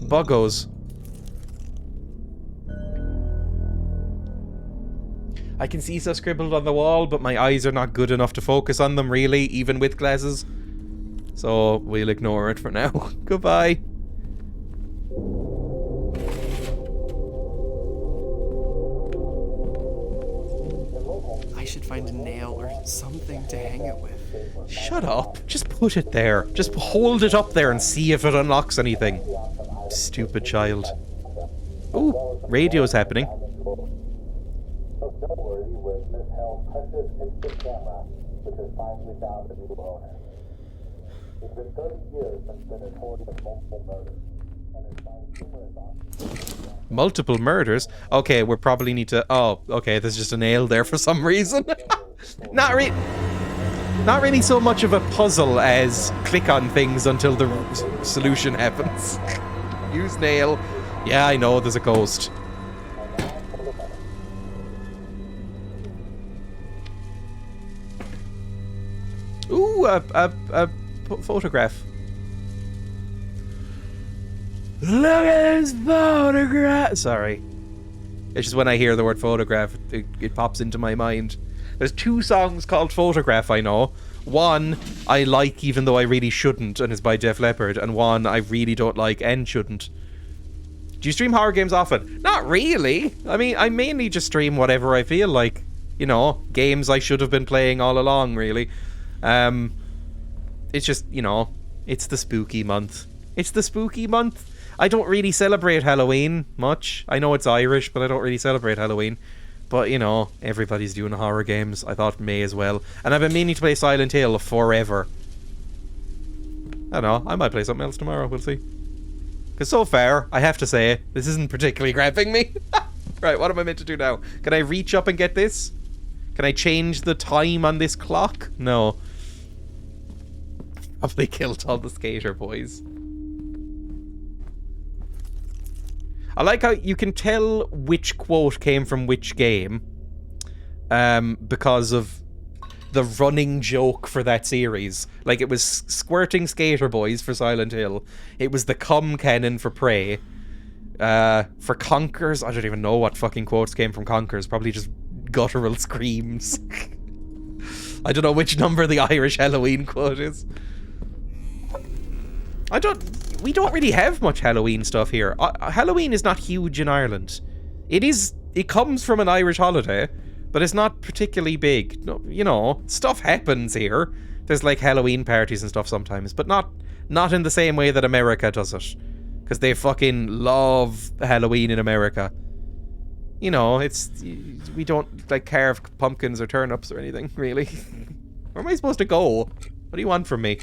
Buggos. I can see stuff scribbled on the wall, but my eyes are not good enough to focus on them, really, even with glasses. So, we'll ignore it for now. Goodbye. I should find a nail or something to hang it with. Shut up. Just put it there. Just hold it up there and see if it unlocks anything. Stupid child. Ooh, radio's happening. Multiple murders? Okay, we probably need to... Oh, okay, there's just a nail there for some reason. Not really so much of a puzzle as click on things until the solution happens. Use nail. Yeah, I know, there's a ghost. Ooh, a photograph. Look at this photograph! Sorry. It's just when I hear the word photograph, it pops into my mind. There's 2 songs called Photograph, I know. One I like even though I really shouldn't, and is by Def Leppard, and one I really don't like and shouldn't. Do you stream horror games often? Not really. I mean, I mainly just stream whatever I feel like. You know, games I should have been playing all along, really. It's just, you know, it's the spooky month. It's the spooky month. I don't really celebrate Halloween much. I know it's Irish, but I don't really celebrate Halloween. But, you know, everybody's doing horror games. I thought may as well. And I've been meaning to play Silent Hill forever. I don't know. I might play something else tomorrow. We'll see. Because so far, I have to say, this isn't particularly grabbing me. Right, what am I meant to do now? Can I reach up and get this? Can I change the time on this clock? No. Probably killed all the skater boys. I like how you can tell which quote came from which game because of the running joke for that series. Like, it was Squirting Skater Boys for Silent Hill. It was the Cum Cannon for Prey. For Conkers, I don't even know what fucking quotes came from Conkers. Probably just guttural screams. I don't know which number the Irish Halloween quote is. We don't really have much Halloween stuff here. Halloween is not huge in Ireland. It comes from an Irish holiday, but it's not particularly big. No, you know, stuff happens here. There's like Halloween parties and stuff sometimes, but not in the same way that America does it. Because they fucking love Halloween in America. You know, we don't like carve pumpkins or turnips or anything, really. Where am I supposed to go? What do you want from me?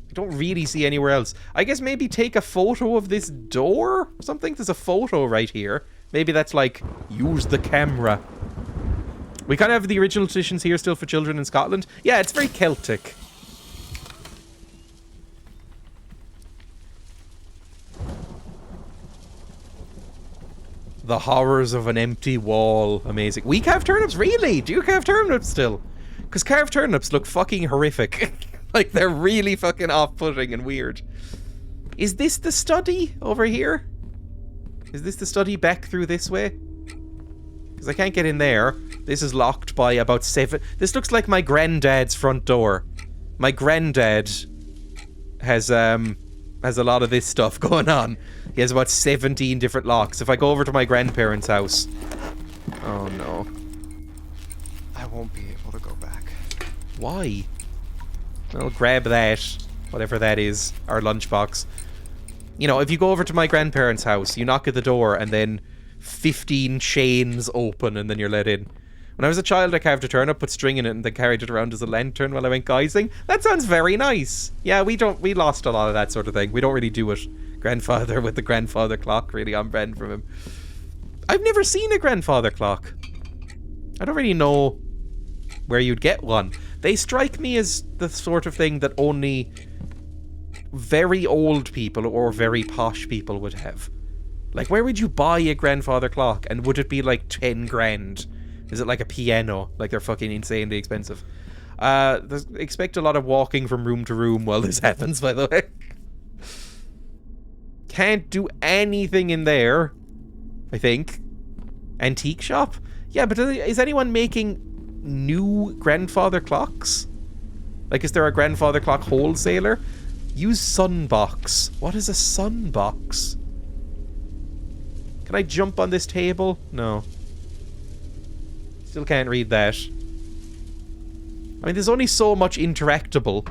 I don't really see anywhere else. I guess maybe take a photo of this door or something. There's a photo right here. Maybe that's like, use the camera. We kind of have the original editions here still for children in Scotland. Yeah, it's very Celtic. The horrors of an empty wall. Amazing. We carve turnips? Really? Do you carve turnips still? Because carved turnips look fucking horrific. Like, they're really fucking off-putting and weird. Is this the study over here? Is this the study back through this way? Because I can't get in there. This is locked by about 7... This looks like my granddad's front door. My granddad has a lot of this stuff going on. He has about 17 different locks. If I go over to my grandparents' house... Oh, no. I won't be able to go back. Why? Well, grab that, whatever that is, our lunchbox. You know, if you go over to my grandparents' house, you knock at the door, and then 15 chains open, and then you're let in. When I was a child, I carved a turnip, put string in it, and then carried it around as a lantern while I went guising. That sounds very nice. Yeah, we lost a lot of that sort of thing. We don't really do it. Grandfather with the grandfather clock, really on brand from him. I've never seen a grandfather clock. I don't really know where you'd get one. They strike me as the sort of thing that only very old people or very posh people would have. Like, where would you buy a grandfather clock? And would it be like 10 grand? Is it like a piano? Like, they're fucking insanely expensive. Expect a lot of walking from room to room while this happens, by the way. Can't do anything in there, I think. Antique shop? Yeah, but is anyone making new grandfather clocks? Like, is there a grandfather clock wholesaler? Use Sunbox. What is a Sunbox? Can I jump on this table? No. Still can't read that. I mean, there's only so much interactable.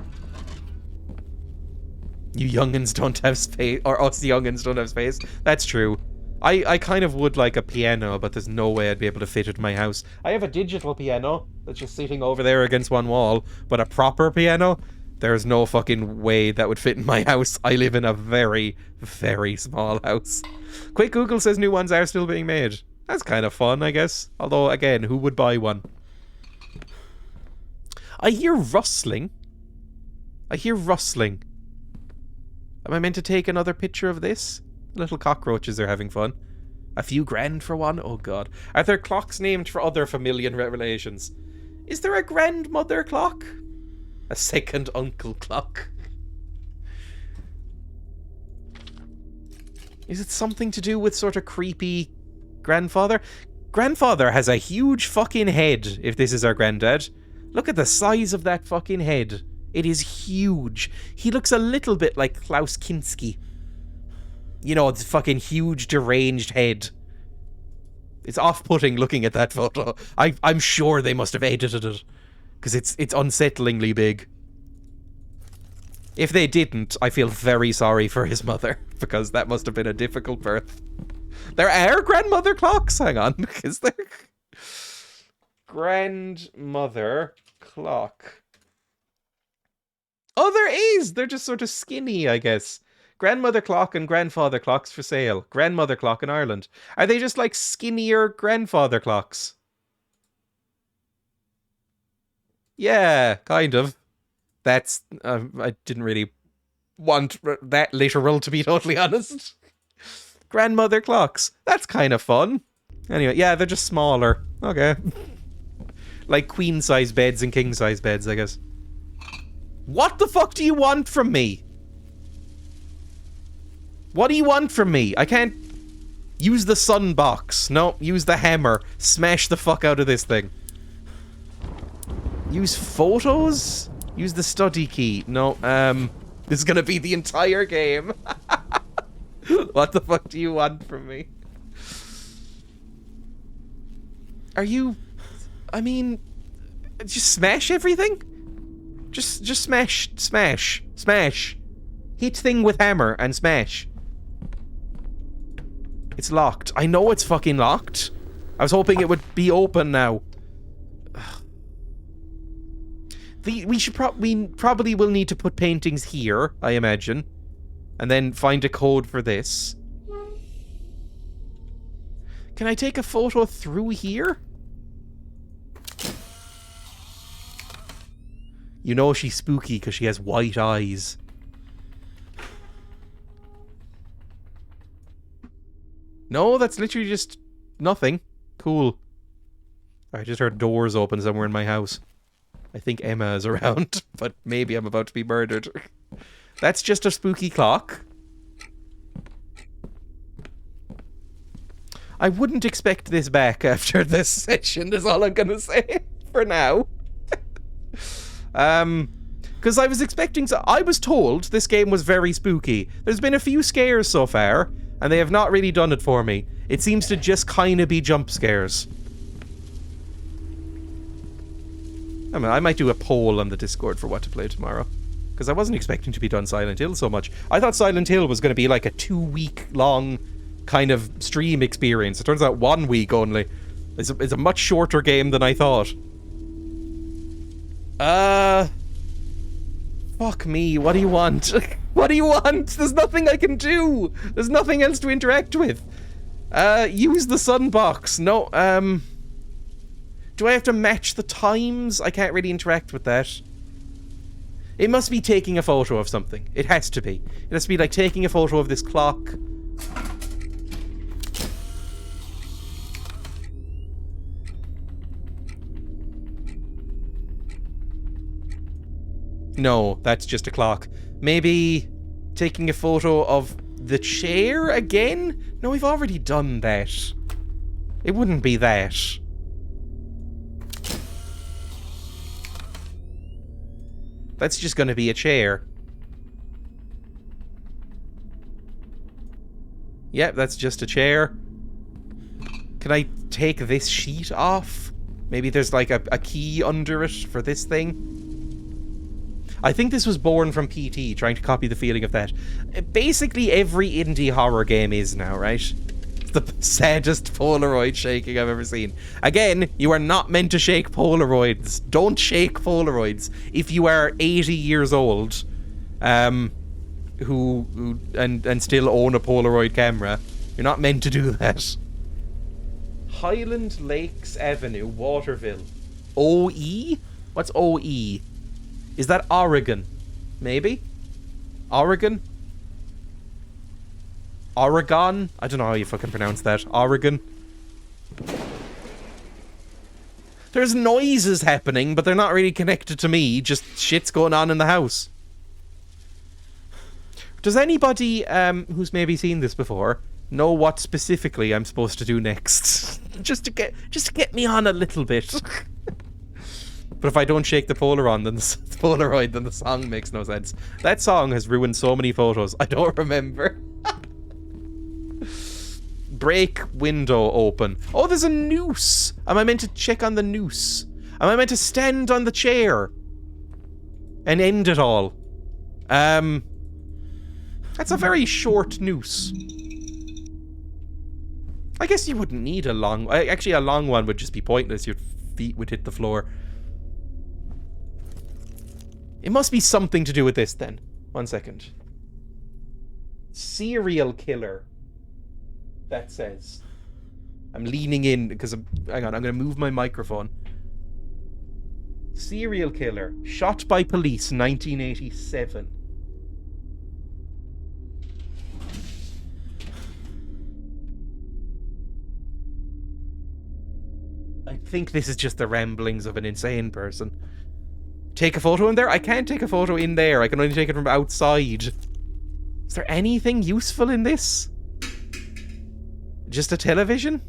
You youngins don't have space, or us youngins don't have space. That's true. I kind of would like a piano, but there's no way I'd be able to fit it in my house. I have a digital piano that's just sitting over there against one wall, but a proper piano, there's no fucking way that would fit in my house. I live in a very, very small house. Quick Google says new ones are still being made. That's kind of fun, I guess. Although, again, who would buy one? I hear rustling. I hear rustling. Am I meant to take another picture of this? Little cockroaches are having fun. A few grand for one? Oh god. Are there clocks named for other familial relations? Is there a grandmother clock? A second uncle clock? Is it something to do with sort of creepy grandfather? Grandfather has a huge fucking head, if this is our granddad. Look at the size of that fucking head. It is huge. He looks a little bit like Klaus Kinski. You know, it's fucking huge, deranged head. It's off-putting looking at that photo. I'm sure they must have edited it. Because it's unsettlingly big. If they didn't, I feel very sorry for his mother. Because that must have been a difficult birth. There are grandmother clocks? Hang on. Is there? Grandmother clock. Oh, there is! They're just sort of skinny, I guess. Grandmother clock and grandfather clocks for sale. Grandmother clock in Ireland. Are they just like skinnier grandfather clocks? Yeah, kind of. That's... I didn't really want that literal, to be totally honest. Grandmother clocks. That's kind of fun. Anyway, yeah, they're just smaller. Okay. Like queen-size beds and king-size beds, I guess. What the fuck do you want from me? What do you want from me? I can't... Use the sun box. No, use the hammer. Smash the fuck out of this thing. Use photos? Use the study key. No, this is gonna be the entire game. What the fuck do you want from me? Are you... I mean... Just smash everything? Just smash. Hit thing with hammer and smash. It's locked. I know it's fucking locked. I was hoping it would be open now. We probably will need to put paintings here, I imagine. And then find a code for this. Can I take a photo through here? You know she's spooky because she has white eyes. No, that's literally just nothing. Cool. I just heard doors open somewhere in my house. I think Emma is around, but maybe I'm about to be murdered. That's just a spooky clock. I wouldn't expect this back after this session, is all I'm gonna say. For now. Because I was expecting... I was told this game was very spooky. There's been a few scares so far, and they have not really done it for me. It seems to just kind of be jump scares. I mean, I might do a poll on the Discord for what to play tomorrow. Because I wasn't expecting to be done Silent Hill so much. I thought Silent Hill was going to be like a 2-week long kind of stream experience. It turns out 1 week only. It's a much shorter game than I thought. Fuck me, what do you want? What do you want? There's nothing I can do! There's nothing else to interact with. Use the sun box. No, do I have to match the times? I can't really interact with that. It must be taking a photo of something. It has to be. It has to be like taking a photo of this clock. No, that's just a clock. Maybe taking a photo of the chair again? No, we've already done that. It wouldn't be that. That's just going to be a chair. Yep, that's just a chair. Can I take this sheet off? Maybe there's like a key under it for this thing? I think this was born from PT, trying to copy the feeling of that. Basically every indie horror game is now, right? It's the saddest Polaroid shaking I've ever seen. Again, you are not meant to shake Polaroids. Don't shake Polaroids. If you are 80 years old, who still own a Polaroid camera, you're not meant to do that. Highland Lakes Avenue, Waterville. OE? What's OE? Is that Oregon? Maybe? Oregon? Oregon? I don't know how you fucking pronounce that. Oregon? There's noises happening, but they're not really connected to me. Just shit's going on in the house. Does anybody who's maybe seen this before know what specifically I'm supposed to do next? just to get me on a little bit. But if I don't shake the Polaroid, then the song makes no sense. That song has ruined so many photos. I don't remember. Break window open. Oh, there's a noose. Am I meant to check on the noose? Am I meant to stand on the chair and end it all? That's a very short noose. I guess you wouldn't need a long... Actually, a long one would just be pointless. Your feet would hit the floor. It must be something to do with this, then. 1 second. Serial killer. That says. I'm leaning in because hang on, I'm going to move my microphone. Serial killer. Shot by police, 1987. I think this is just the ramblings of an insane person. Take a photo in there? I can't take a photo in there. I can only take it from outside. Is there anything useful in this? Just a television?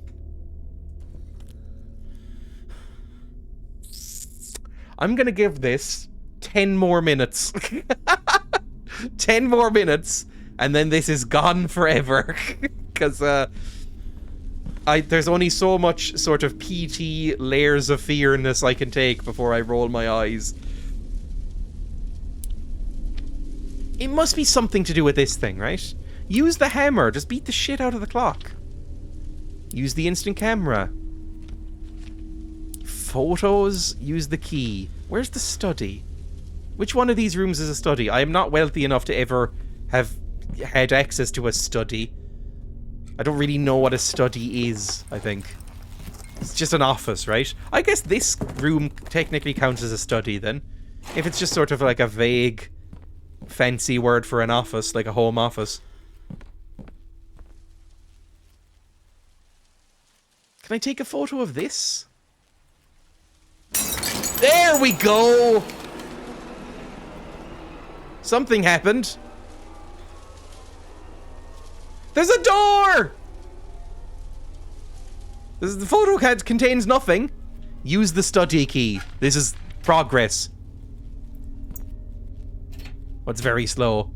I'm gonna give this 10 more minutes. 10 more minutes, and then this is gone forever. Because, there's only so much sort of PT layers of fearness I can take before I roll my eyes. It must be something to do with this thing, right? Use the hammer. Just beat the shit out of the clock. Use the instant camera. Photos. Use the key. Where's the study? Which one of these rooms is a study? I am not wealthy enough to ever have had access to a study. I don't really know what a study is, I think. It's just an office, right? I guess this room technically counts as a study, then. If it's just sort of like a vague, fancy word for an office, like a home office. Can I take a photo of this? There we go! Something happened. There's a door! The photo contains nothing. Use the study key. This is progress. What's very slow?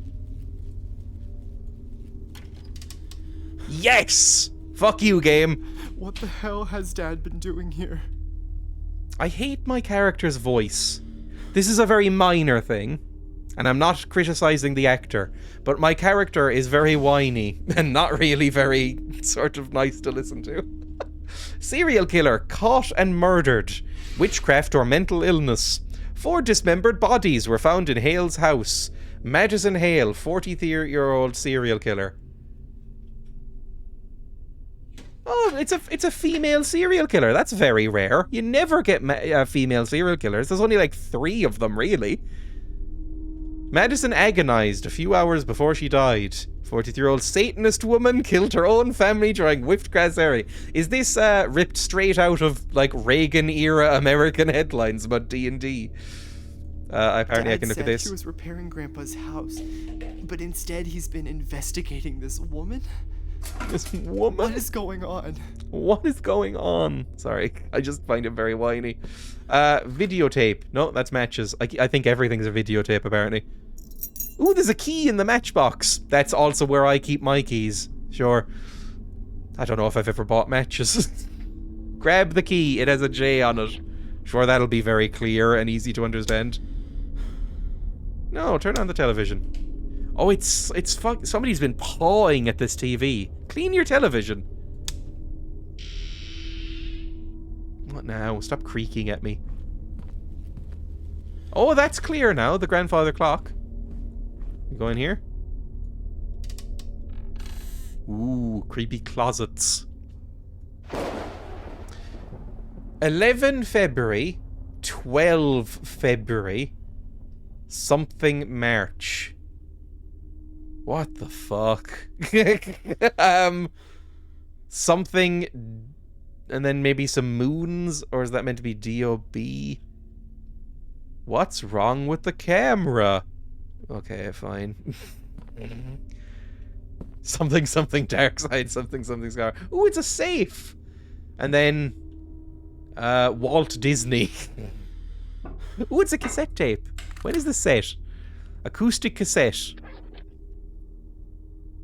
Yes! Fuck you, game. What the hell has Dad been doing here? I hate my character's voice. This is a very minor thing, and I'm not criticizing the actor, but my character is very whiny and not really very sort of nice to listen to. Serial killer caught and murdered. Witchcraft or mental illness. 4 dismembered bodies were found in Hale's house. MADiSON Hale, 43-year-old serial killer. Oh, it's a female serial killer. That's very rare. You never get female serial killers. There's only like 3 of them, really. MADiSON agonized a few hours before she died. 43-year-old Satanist woman killed her own family during whipped grass area. Is this ripped straight out of like Reagan-era American headlines about D&D? Apparently I Dad can look at said this. he was repairing Grandpa's house, but instead he's been investigating this woman. This woman? What is going on? What is going on? Sorry, I just find it very whiny. Videotape. No, that's matches. I think everything's a videotape, apparently. Ooh, there's a key in the matchbox. That's also where I keep my keys. Sure. I don't know if I've ever bought matches. Grab the key. It has a J on it. Sure, that'll be very clear and easy to understand. No, turn on the television. Oh, it's somebody's been pawing at this TV. Clean your television. What now? Stop creaking at me. Oh, that's clear now. The grandfather clock. You go in here. Ooh, creepy closets. 11 February, 12 February, something March. What the fuck? Something, and then maybe some moons, or is that meant to be DOB? What's wrong with the camera? Okay, fine. something dark side, something scar. Ooh, it's a safe! And then Walt Disney. Ooh, it's a cassette tape. When is this set? Acoustic cassette.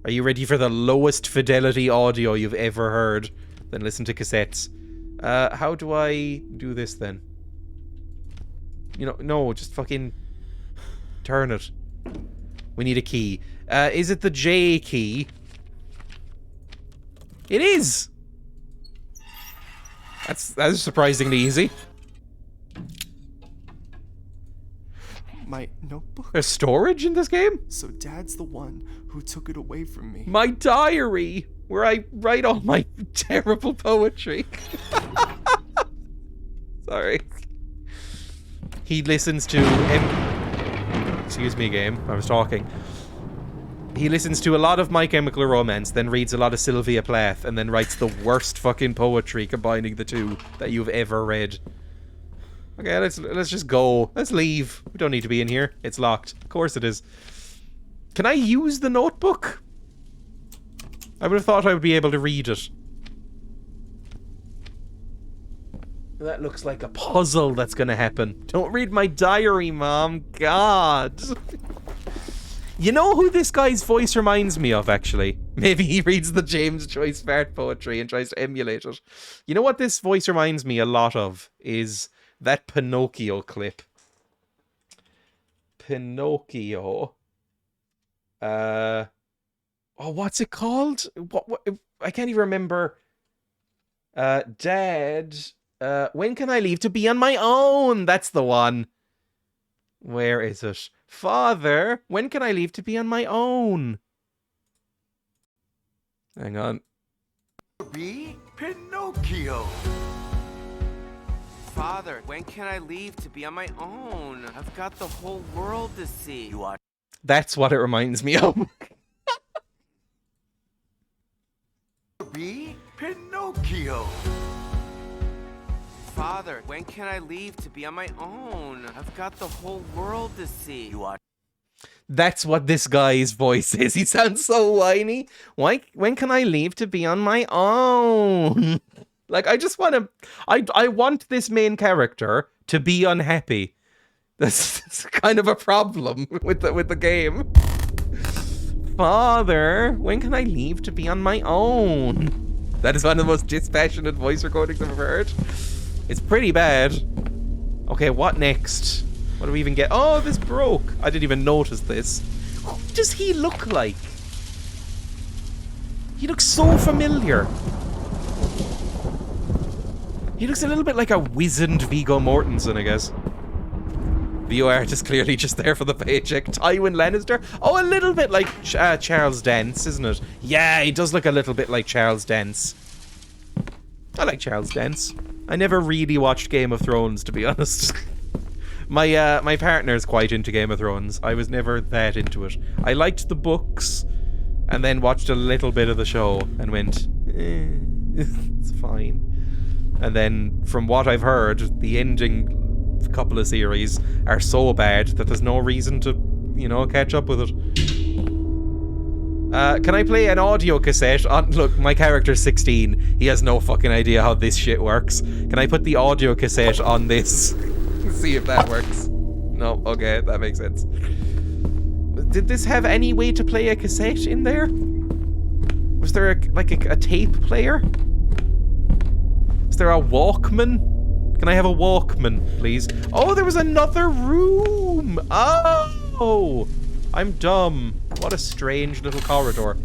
Are you ready for the lowest fidelity audio you've ever heard? Then listen to cassettes. How do I do this then? You know, no, just fucking turn it. We need a key. Is it the J key? It is! That's surprisingly easy. My notebook? There's storage in this game? So Dad's the one who took it away from me. My diary! Where I write all my terrible poetry. Sorry. He listens to... Excuse me, game. I was talking. He listens to a lot of My Chemical Romance, then reads a lot of Sylvia Plath, and then writes the worst fucking poetry combining the two that you've ever read. Okay, let's just go. Let's leave. We don't need to be in here. It's locked. Of course it is. Can I use the notebook? I would have thought I would be able to read it. That looks like a puzzle that's gonna happen. Don't read my diary, Mom. God. You know who this guy's voice reminds me of, actually? Maybe he reads the James Joyce fart poetry and tries to emulate it. You know what this voice reminds me a lot of? Is that Pinocchio clip. Pinocchio. Oh, what's it called? What I can't even remember. Dad, when can I leave to be on my own? That's the one. Where is it? Father, when can I leave to be on my own? Hang on. Be Pinocchio. Father, when can I leave to be on my own? I've got the whole world to see. You are. That's what it reminds me of. Be Pinocchio. Father, when can I leave to be on my own? I've got the whole world to see. You are. That's what this guy's voice is. He sounds so whiny. When can I leave to be on my own? Like, I just want to... I want this main character to be unhappy. That's kind of a problem with the game. Father, when can I leave to be on my own? That is one of the most dispassionate voice recordings I've ever heard. It's pretty bad. Okay, what next? What do we even get? Oh, this broke. I didn't even notice this. Who does he look like? He looks so familiar. He looks a little bit like a wizened Viggo Mortensen, I guess. The artist clearly just there for the paycheck. Tywin Lannister? Oh, a little bit like Charles Dance, isn't it? Yeah, he does look a little bit like Charles Dance. I like Charles Dance. I never really watched Game of Thrones, to be honest. My partner's quite into Game of Thrones. I was never that into it. I liked the books, and then watched a little bit of the show, and went, it's fine. And then, from what I've heard, the ending couple of series are so bad that there's no reason to, catch up with it. Can I play an audio cassette on... Look, my character's 16. He has no fucking idea how this shit works. Can I put the audio cassette on this? See if that works. No, okay, that makes sense. Did this have any way to play a cassette in there? Was there a tape player? Is there a Walkman? Can I have a Walkman, please? Oh, there was another room! Oh! I'm dumb. What a strange little corridor.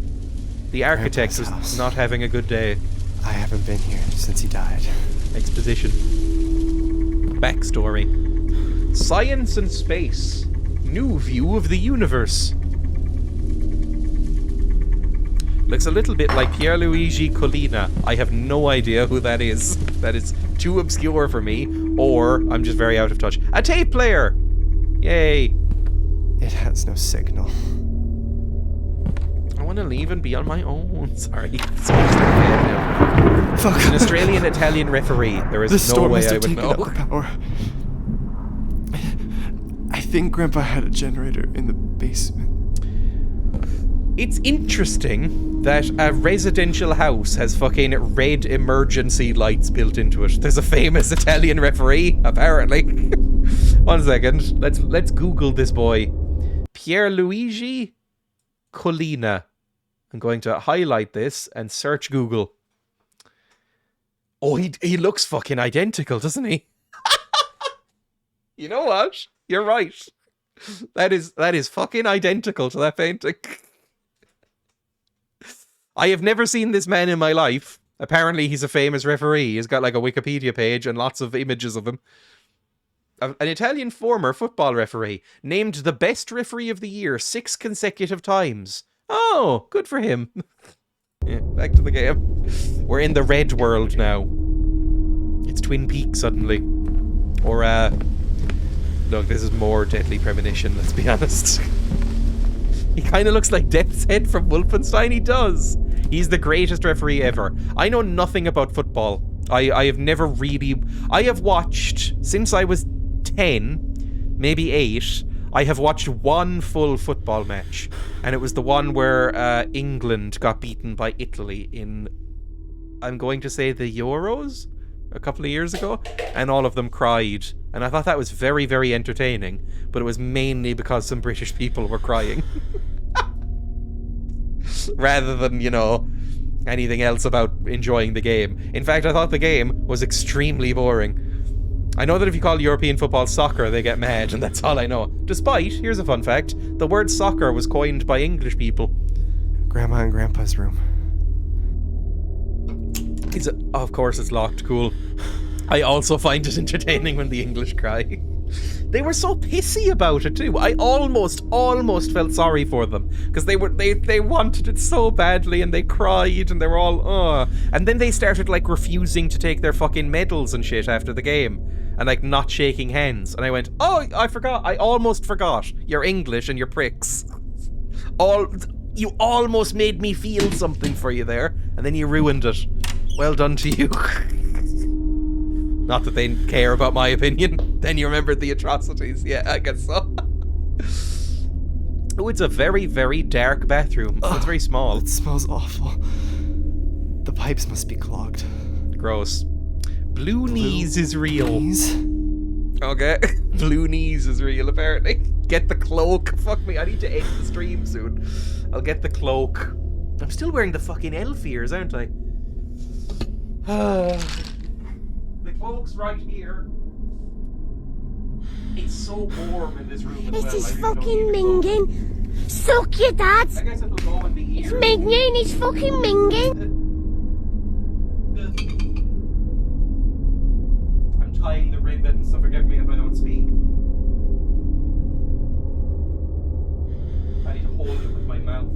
The architect was not having a good day. I haven't been here since he died. Exposition. Backstory. Science and space. New view of the universe. Looks a little bit like Pierluigi Collina. I have no idea who that is. That is too obscure for me, or I'm just very out of touch. A tape player! Yay. It has no signal. I want to leave and be on my own. Sorry. Fuck. He's an Australian-Italian referee. There is no way I would know. Power. I think Grandpa had a generator in the basement. It's interesting that a residential house has fucking red emergency lights built into it. There's a famous Italian referee, apparently. 1 second. Let's Google this boy. Pierluigi Collina. I'm going to highlight this and search Google. Oh, he looks fucking identical, doesn't he? You know what? You're right. That is fucking identical to that painting. I have never seen this man in my life. Apparently he's a famous referee. He's got like a Wikipedia page and lots of images of him. An Italian former football referee, named the best referee of the year 6 consecutive times. Oh, good for him. Yeah, back to the game. We're in the red world now. It's Twin Peaks suddenly. Or, look, this is more Deadly Premonition, let's be honest. He kind of looks like Death's Head from Wolfenstein, he does. He's the greatest referee ever. I know nothing about football. I have never really... I have watched, since I was 10, maybe 8, I have watched one full football match. And it was the one where England got beaten by Italy in, I'm going to say, the Euros? A couple of years ago. And all of them cried. And I thought that was very, very entertaining. But it was mainly because some British people were crying. Rather than, anything else about enjoying the game. In fact, I thought the game was extremely boring. I know that if you call European football soccer, they get mad, and that's all I know. Despite, here's a fun fact, the word soccer was coined by English people. Grandma and Grandpa's room. Is it? Oh, of course it's locked. Cool. I also find it entertaining when the English cry. They were so pissy about it too. I almost felt sorry for them because they wanted it so badly and they cried and they were all and then they started like refusing to take their fucking medals and shit after the game and like not shaking hands, and I went, oh, I almost forgot. You're English and you're pricks. You almost made me feel something for you there, and then you ruined it. Well done to you. Not that they care about my opinion. Then you remembered the atrocities. Yeah, I guess so. Oh, it's a very, very dark bathroom. It's very small. It smells awful. The pipes must be clogged. Gross. Blue knees is real. Knees? Okay. Blue knees is real, apparently. Get the cloak. Fuck me, I need to end the stream soon. I'll get the cloak. I'm still wearing the fucking elf ears, aren't I? The cloak's right here. It's so warm in this room as This well. is fucking minging. Suck your dad. I guess it'll go in the ears. It's minging, it's fucking minging. I'm tying the ribbon, so forgive me if I don't speak. I need to hold it with my mouth.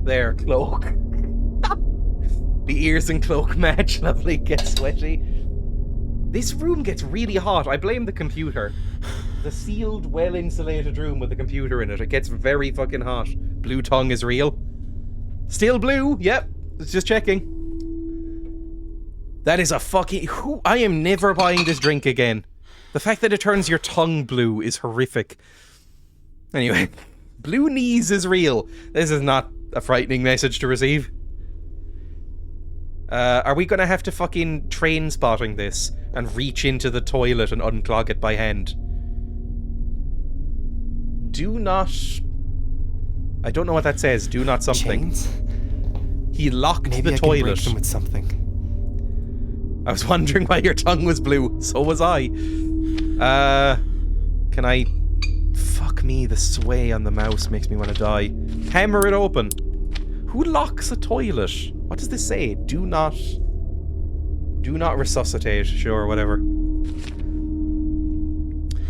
There, cloak. The ears and cloak match. Lovely, get sweaty. This room gets really hot. I blame the computer. The sealed, well-insulated room with the computer in it. It gets very fucking hot. Blue tongue is real. Still blue, yep. Just checking. That is a fucking... I am never buying this drink again. The fact that it turns your tongue blue is horrific. Anyway, blue knees is real. This is not a frightening message to receive. Are we gonna have to fucking train spotting this and reach into the toilet and unclog it by hand? Do not... I don't know what that says. Do not something. Chains? He locked Maybe the I toilet. can break them with something. I was wondering why your tongue was blue. So was I. Can I... Fuck me, the sway on the mouse makes me want to die. Hammer it open. Who locks a toilet? What does this say? Do not resuscitate. Sure, whatever.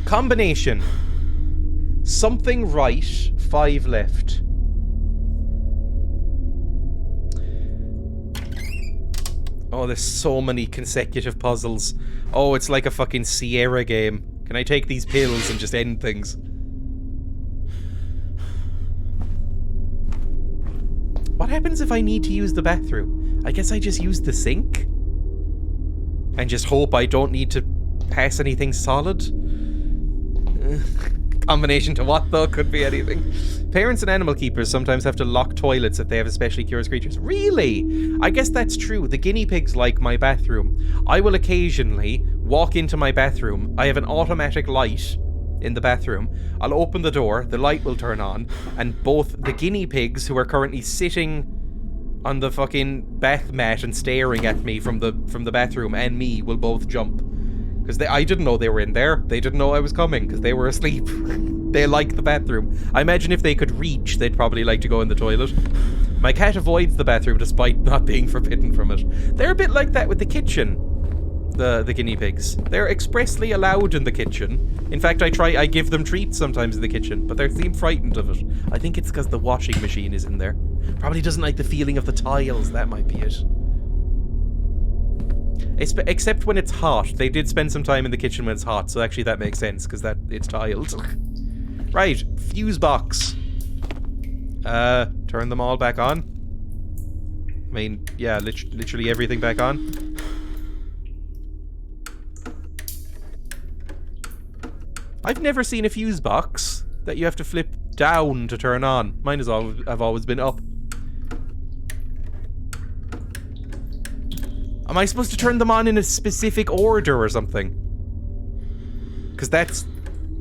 Combination. Something right, 5 left. Oh, there's so many consecutive puzzles. Oh, it's like a fucking Sierra game. Can I take these pills and just end things? What happens if I need to use the bathroom? I guess I just use the sink? And just hope I don't need to pass anything solid? Combination to what, though? Could be anything. Parents and animal keepers sometimes have to lock toilets if they have especially curious creatures. Really? I guess that's true. The guinea pigs like my bathroom. I will occasionally walk into my bathroom. I have an automatic light in the bathroom. I'll open the door, the light will turn on, and both the guinea pigs, who are currently sitting on the fucking bath mat and staring at me from the bathroom, and me will both jump. Because I didn't know they were in there. They didn't know I was coming, because they were asleep. They like the bathroom. I imagine if they could reach, they'd probably like to go in the toilet. My cat avoids the bathroom despite not being forbidden from it. They're a bit like that with the kitchen. The guinea pigs. They're expressly allowed in the kitchen. In fact, I give them treats sometimes in the kitchen, but they seem frightened of it. I think it's because the washing machine is in there. Probably doesn't like the feeling of the tiles. That might be it. Except when it's hot. They did spend some time in the kitchen when it's hot, so actually that makes sense, because it's tiled. Right, fuse box. Turn them all back on. I mean, yeah, literally everything back on. I've never seen a fuse box that you have to flip down to turn on. Mine have always been up. Am I supposed to turn them on in a specific order or something? Because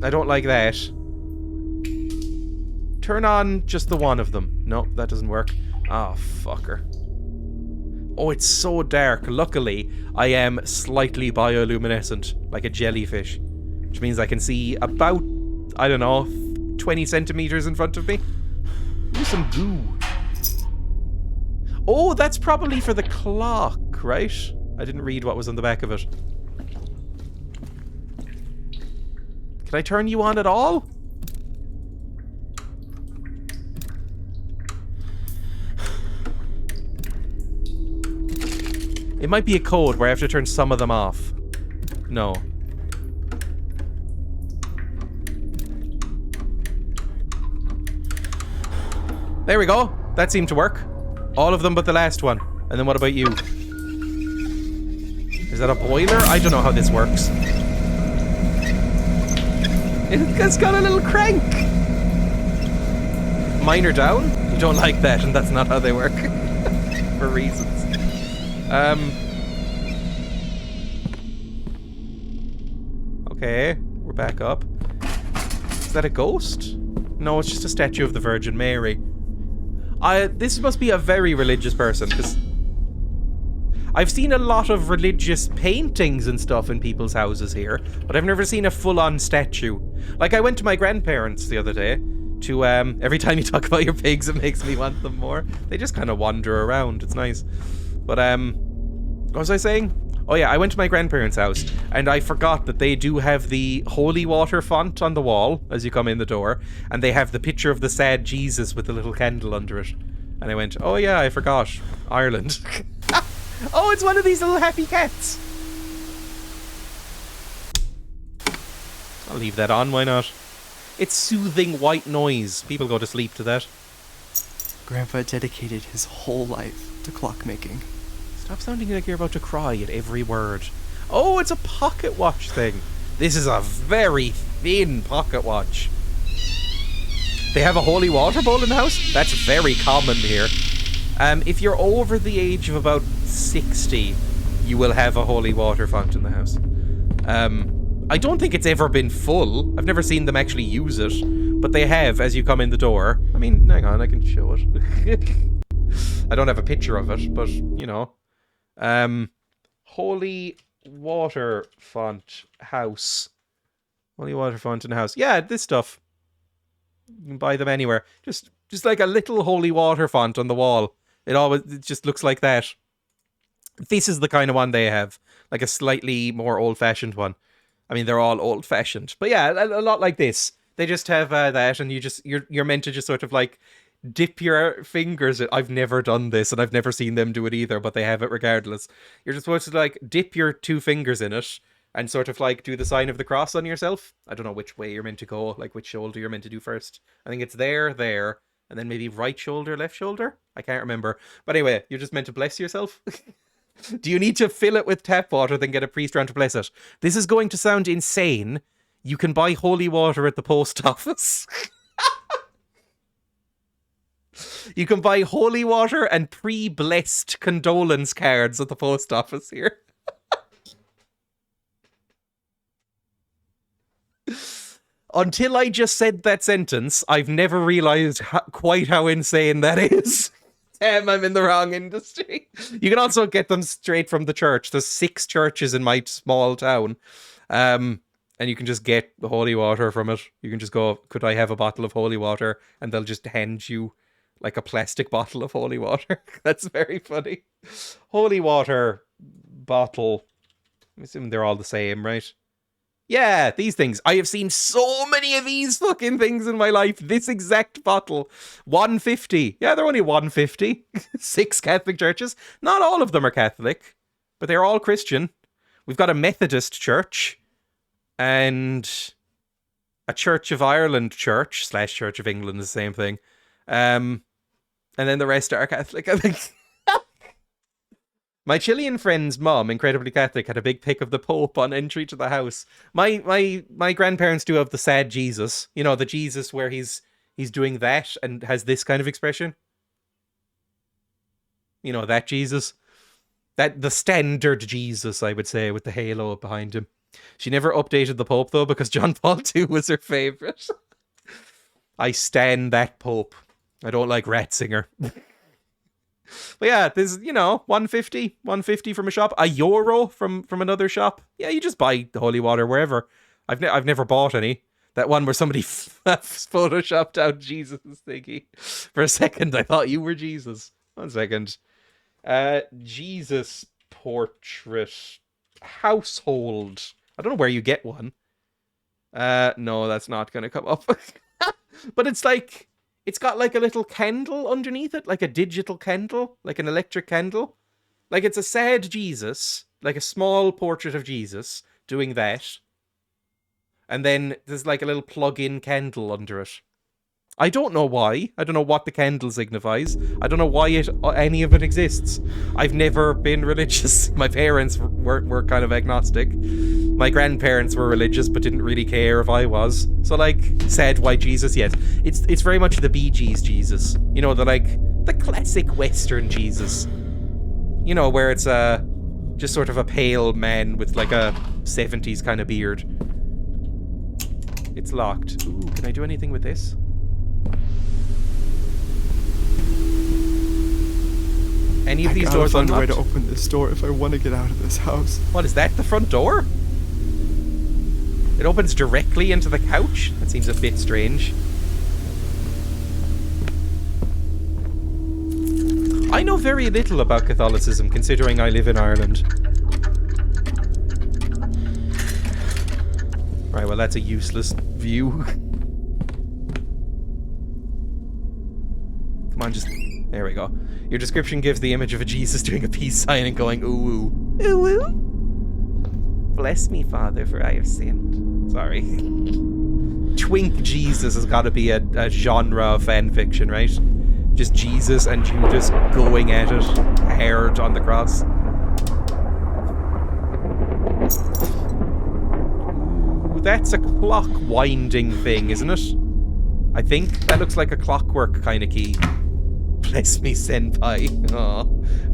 I don't like that. Turn on just the one of them. No, that doesn't work. Oh, fucker. Oh, it's so dark. Luckily, I am slightly bioluminescent, like a jellyfish. Which means I can see about, I don't know, 20 centimeters in front of me. Ooh, some goo. Oh, that's probably for the clock, right? I didn't read what was on the back of it. Can I turn you on at all? It might be a code where I have to turn some of them off. No. There we go. That seemed to work. All of them but the last one. And then what about you? Is that a boiler? I don't know how this works. It's got a little crank. Mine are down? You don't like that, and that's not how they work. For reasons. Okay, we're back up. Is that a ghost? No, it's just a statue of the Virgin Mary. This must be a very religious person, because I've seen a lot of religious paintings and stuff in people's houses here, but I've never seen a full-on statue. Like, I went to my grandparents the other day to, every time you talk about your pigs, it makes me want them more. They just kind of wander around. It's nice. But, what was I saying? Oh yeah, I went to my grandparents' house, and I forgot that they do have the holy water font on the wall as you come in the door, and they have the picture of the sad Jesus with the little candle under it. And I went, oh yeah, I forgot. Ireland. Oh, it's one of these little happy cats. I'll leave that on, why not? It's soothing white noise. People go to sleep to that. Grandpa dedicated his whole life to clockmaking. Stop sounding like you're about to cry at every word. Oh, it's a pocket watch thing. This is a very thin pocket watch. They have a holy water bowl in the house? That's very common here. If you're over the age of about 60, you will have a holy water font in the house. I don't think it's ever been full. I've never seen them actually use it. But they have as you come in the door. I mean, hang on, I can show it. I don't have a picture of it, but, you know. Holy water font house. Holy water font in the house. Yeah, this stuff. You can buy them anywhere. Just like a little holy water font on the wall. It just looks like that. This is the kind of one they have. Like a slightly more old-fashioned one. I mean, they're all old-fashioned. But yeah, a lot like this. They just have that, and you're meant to just sort of like dip your fingers in. I've never done this, and I've never seen them do it either, but they have it regardless. You're just supposed to like dip your 2 fingers in it and sort of like do the sign of the cross on yourself. I don't know which way you're meant to go, like which shoulder you're meant to do first. I think it's there, and then maybe right shoulder, left shoulder? I can't remember. But anyway, you're just meant to bless yourself. Do you need to fill it with tap water, then get a priest around to bless it? This is going to sound insane. You can buy holy water at the post office. You can buy holy water and pre-blessed condolence cards at the post office here. Until I just said that sentence, I've never realized quite how insane that is. I'm in the wrong industry. You can also get them straight from the church. There's 6 churches in my small town. And you can just get the holy water from it. You can just go, could I have a bottle of holy water? And they'll just hand you like a plastic bottle of holy water. That's very funny. Holy water bottle. I'm assuming they're all the same, right? Yeah, these things. I have seen so many of these fucking things in my life. This exact bottle. 150. Yeah, they're only 150. 6 Catholic churches. Not all of them are Catholic, but they're all Christian. We've got a Methodist church. And a Church of Ireland church / Church of England is the same thing. And then the rest are Catholic, I think. My Chilean friend's mom, incredibly Catholic, had a big pic of the Pope on entry to the house. My grandparents do have the sad Jesus. You know, the Jesus where he's doing that and has this kind of expression. You know, that Jesus. The standard Jesus, I would say, with the halo behind him. She never updated the Pope, though, because John Paul II was her favourite. I stan that Pope. I don't like Ratzinger. But yeah, there's, you know, 150 from a shop. €1 from another shop. Yeah, you just buy the holy water wherever. I've never bought any. That one where somebody photoshopped out Jesus' thingy. For a second, I thought you were Jesus. 1 second. Jesus portrait. Household. I don't know where you get one. No, that's not going to come up. But it's like, it's got like a little candle underneath it, like a digital candle, like an electric candle. Like it's a sad Jesus, like a small portrait of Jesus doing that. And then there's like a little plug-in candle under it. I don't know why. I don't know what the candle signifies. I don't know why any of it exists. I've never been religious. My parents were kind of agnostic. My grandparents were religious but didn't really care if I was. So like, sad white Jesus, yes. It's very much the Bee Gees Jesus. You know, the classic Western Jesus. You know, where it's just sort of a pale man with like a 70s kind of beard. It's locked. Ooh, can I do anything with this? Any of these doors unlocked? I gotta find a way to open this door if I want to get out of this house. What, is that the front door? It opens directly into the couch? That seems a bit strange. I know very little about Catholicism, considering I live in Ireland. Right, well, that's a useless view. Come on, just... There we go. Your description gives the image of a Jesus doing a peace sign and going, ooh, ooh. Ooh, ooh. Bless me, Father, for I have sinned. Sorry. Twink Jesus has got to be a genre of fan fiction, right? Just Jesus and Judas going at it hard on the cross. Ooh, that's a clock winding thing, isn't it? I think that looks like a clockwork kind of key. Bless me, senpai. Oh,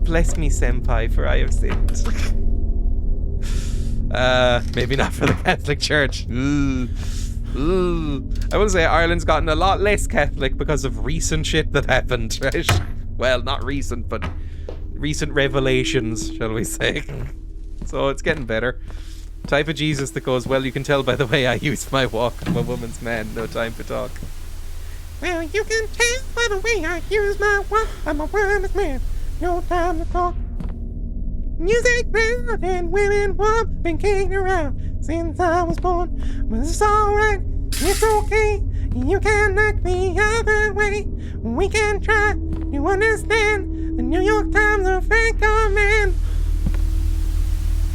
bless me, senpai, for I have sinned. Maybe not for the Catholic Church. Ooh. I will say Ireland's gotten a lot less Catholic because of recent shit that happened, right? Well, not recent, but recent revelations, shall we say. So it's getting better. Type of Jesus that goes, well, you can tell by the way I use my walk. I'm a woman's man, no time for talk. Well, you can tell by the way I use my walk. I'm a woman's man, no time to talk. Music loud and women warm, been kicking around since I was born. But it's alright, it's okay. You can act the other way. We can try to understand the New York Times of fake man.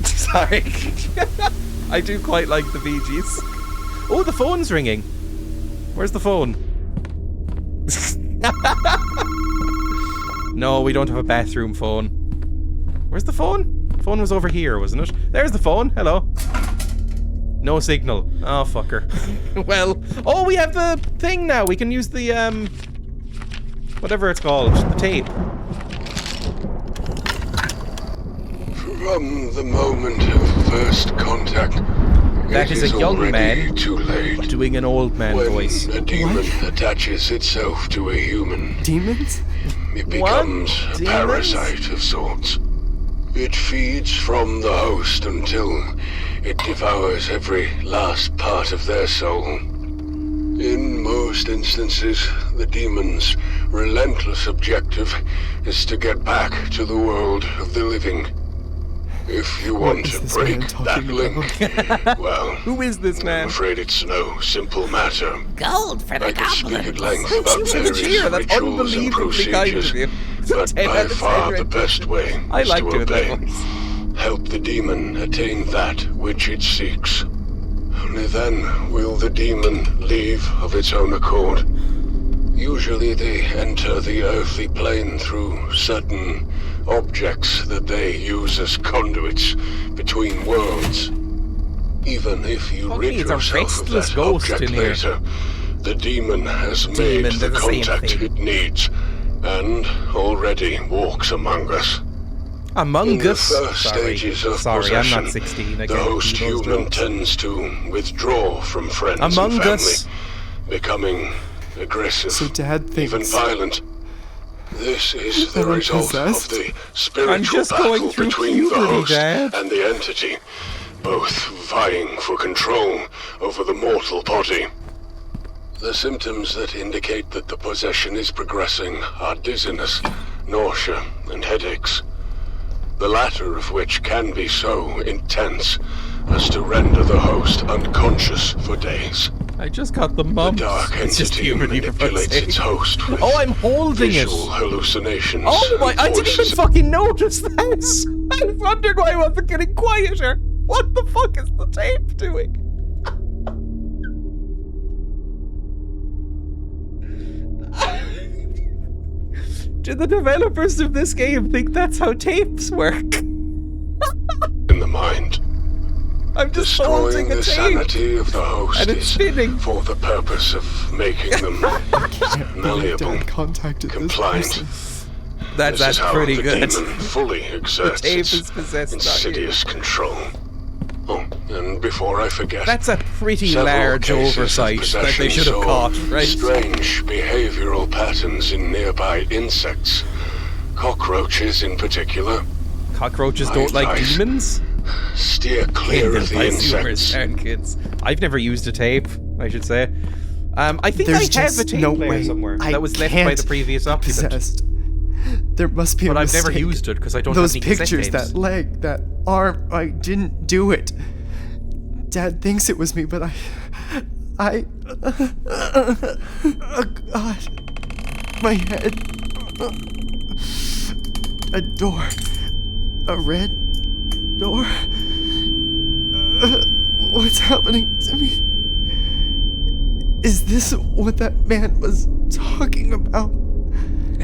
Sorry. I do quite like the Bee Gees. Oh, the phone's ringing. Where's the phone? No, we don't have a bathroom phone. Where's the phone? The phone was over here, wasn't it? There's the phone. Hello. No signal. Oh, fucker. Well, oh, we have the thing now. We can use the, whatever it's called. The tape. From the moment of first contact, that is a young man too late. Doing an old man When voice. a demon attaches itself to a human, Demons? it becomes a parasite of sorts. It feeds from the host until it devours every last part of their soul. In most instances, the demon's relentless objective is to get back to the world of the living. If you want to break that link, well, who is this man? I'm afraid it's no simple matter. Gold for the I could speak at length Thank about you for the cheer. various That's rituals and unbelievably kind procedures, of you. but 10 by out of 10 far the right. best way I is like to doing that obey. voice. Help the demon attain that which it seeks. Only then will the demon leave of its own accord. Usually they enter the earthly plane through certain objects that they use as conduits between worlds. Even if you rid it's a yourself of restless that ghost object in here. later, the demon has made the they're the same contact thing. it needs, and already walks among us. Among In the Us? first Sorry. stages of Sorry, I'm possession, not 16. I the can't host do those human jokes. tends to withdraw from friends Among and family, Us. becoming aggressive, So Dad thinks even violent. This is that the I'm result possessed? of the spiritual just going battle through between the puberty, host Dad. and the entity, both vying for control over the mortal body. The symptoms that indicate that the possession is progressing are dizziness, nausea, and headaches. The latter of which can be so intense as to render the host unconscious for days. I just got the mumps. The dark It's just entity puberty, for fuck's manipulates sake. its host with Oh, I'm holding it. visual hallucinations. Oh my, and I didn't even voices. fucking notice that. I was wondering why I wasn't getting quieter. What the fuck is the tape doing? Do the developers of this game think that's how tapes work? In the mind. I'm just Destroying holding a the tape. sanity of the host And it's is spinning. for the purpose of making them malleable, Dad contacted this compliant. person. That's This is how pretty the good. demon fully exerts tape its is possessed, not you. insidious control. Oh, and before I forget, That's a pretty several large cases of oversight that they possession should have saw caught, right? Strange behavioral patterns in nearby insects, cockroaches in particular. Cockroaches I don't like advise demons? Steer clear of the insects. Kids. I've never used a tape, I should say. I think There's I have just a tape no player way somewhere I that was left by can't the previous be occupant. possessed. There must be a But I've never mistake. used it because I don't Those have any cassette pictures, tapes. that leg, that arm, I didn't do it. Dad thinks it was me, but oh God, my head. A door, a red door. What's happening to me? Is this what that man was talking about?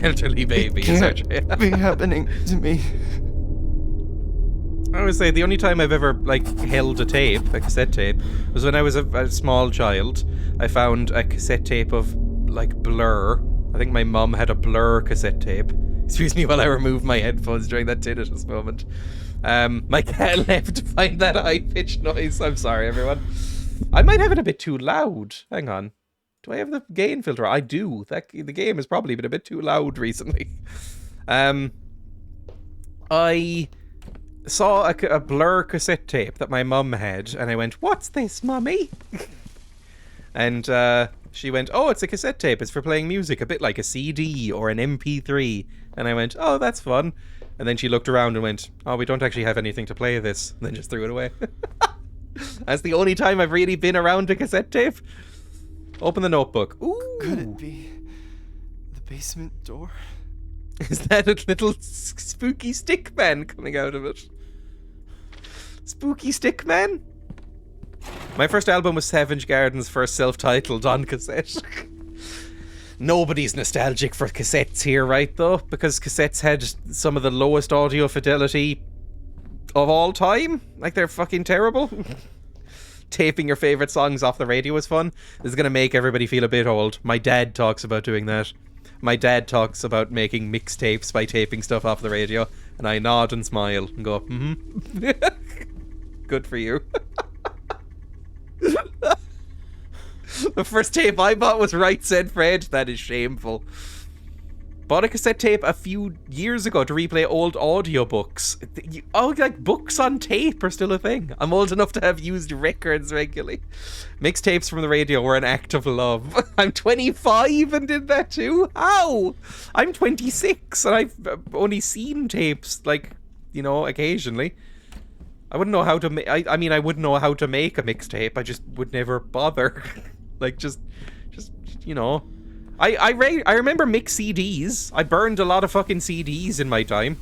elderly baby. Can't be happening to me. I would say the only time I've ever like held a tape, a cassette tape, was when I was a small child. I found a cassette tape of like Blur. I think my mum had a Blur cassette tape. Excuse me while I remove my headphones during that tinnitus moment. My cat left to find that high-pitched noise. I'm sorry, everyone. I might have it a bit too loud. Hang on. Do I have the gain filter? I do. The game has probably been a bit too loud recently. I saw a Blur cassette tape that my mum had, and I went, "What's this, mummy?" And she went, "Oh, it's a cassette tape. It's for playing music, a bit like a CD or an MP3." And I went, "Oh, that's fun." And then she looked around and went, "Oh, we don't actually have anything to play this." And then just threw it away. That's the only time I've really been around a cassette tape. Open the notebook. Ooh. Could it be the basement door? Is that a little spooky stick man coming out of it? Spooky stick man? My first album was Savage Garden's first self-titled on cassette. Nobody's nostalgic for cassettes here, right, though? Because cassettes had some of the lowest audio fidelity of all time. Like, they're fucking terrible. Taping your favourite songs off the radio is fun. This is going to make everybody feel a bit old. My dad talks about doing that. My dad talks about making mixtapes by taping stuff off the radio. And I nod and smile and go, mm-hmm. Good for you. The first tape I bought was Right Said Fred. That is shameful. Bought a cassette tape a few years ago to replay old audiobooks. Oh, like books on tape are still a thing. I'm old enough to have used records regularly. Mixtapes from the radio were an act of love. I'm 25 and did that too? How? I'm 26 and I've only seen tapes, like, you know, occasionally. I wouldn't know how to make... I mean, I wouldn't know how to make a mixtape. I just would never bother. Like, just, you know... I remember mix CDs. I burned a lot of fucking CDs in my time.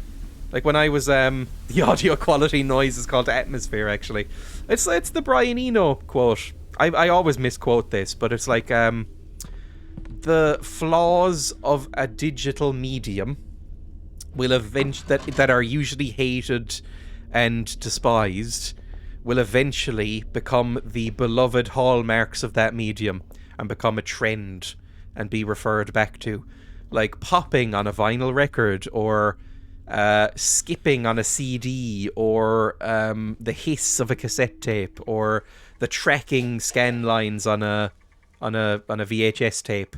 Like when I was, the audio quality noise is called atmosphere, actually. It's the Brian Eno quote. I always misquote this, but it's like, the flaws of a digital medium will that are usually hated and despised will eventually become the beloved hallmarks of that medium and become a trend and be referred back to, like popping on a vinyl record, or skipping on a CD, or the hiss of a cassette tape, or the tracking scan lines on a VHS tape.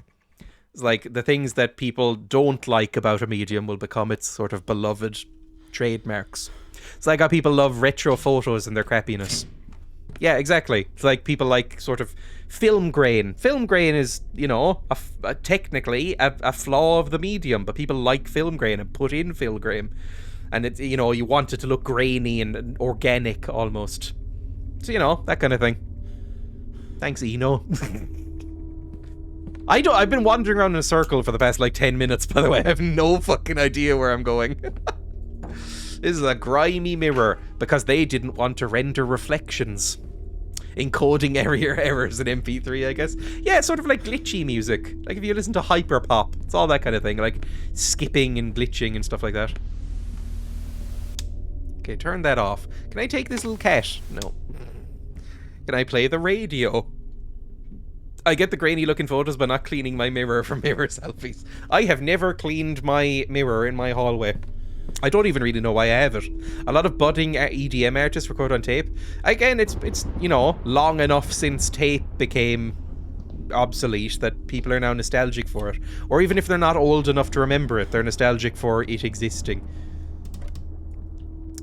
It's like the things that people don't like about a medium will become its sort of beloved trademarks. It's like how people love retro photos and their crappiness. Yeah, exactly. It's like people like sort of film grain. Film grain is, you know, technically a flaw of the medium, but people like film grain and put in film grain. And it's, you know, you want it to look grainy and organic almost. So, you know, that kind of thing. Thanks, Eno. I've been wandering around in a circle for the past like 10 minutes, by the way. I have no fucking idea where I'm going. This is a grimy mirror because they didn't want to render reflections. Encoding errors in MP3, I guess. Yeah, it's sort of like glitchy music. Like if you listen to hyperpop, it's all that kind of thing. Like skipping and glitching and stuff like that. Okay, turn that off. Can I take this little cat? No. Can I play the radio? I get the grainy looking photos, but not cleaning my mirror for mirror selfies. I have never cleaned my mirror in my hallway. I don't even really know why I have it. A lot of budding EDM artists record on tape. Again, it's you know, long enough since tape became obsolete that people are now nostalgic for it. Or even if they're not old enough to remember it, they're nostalgic for it existing.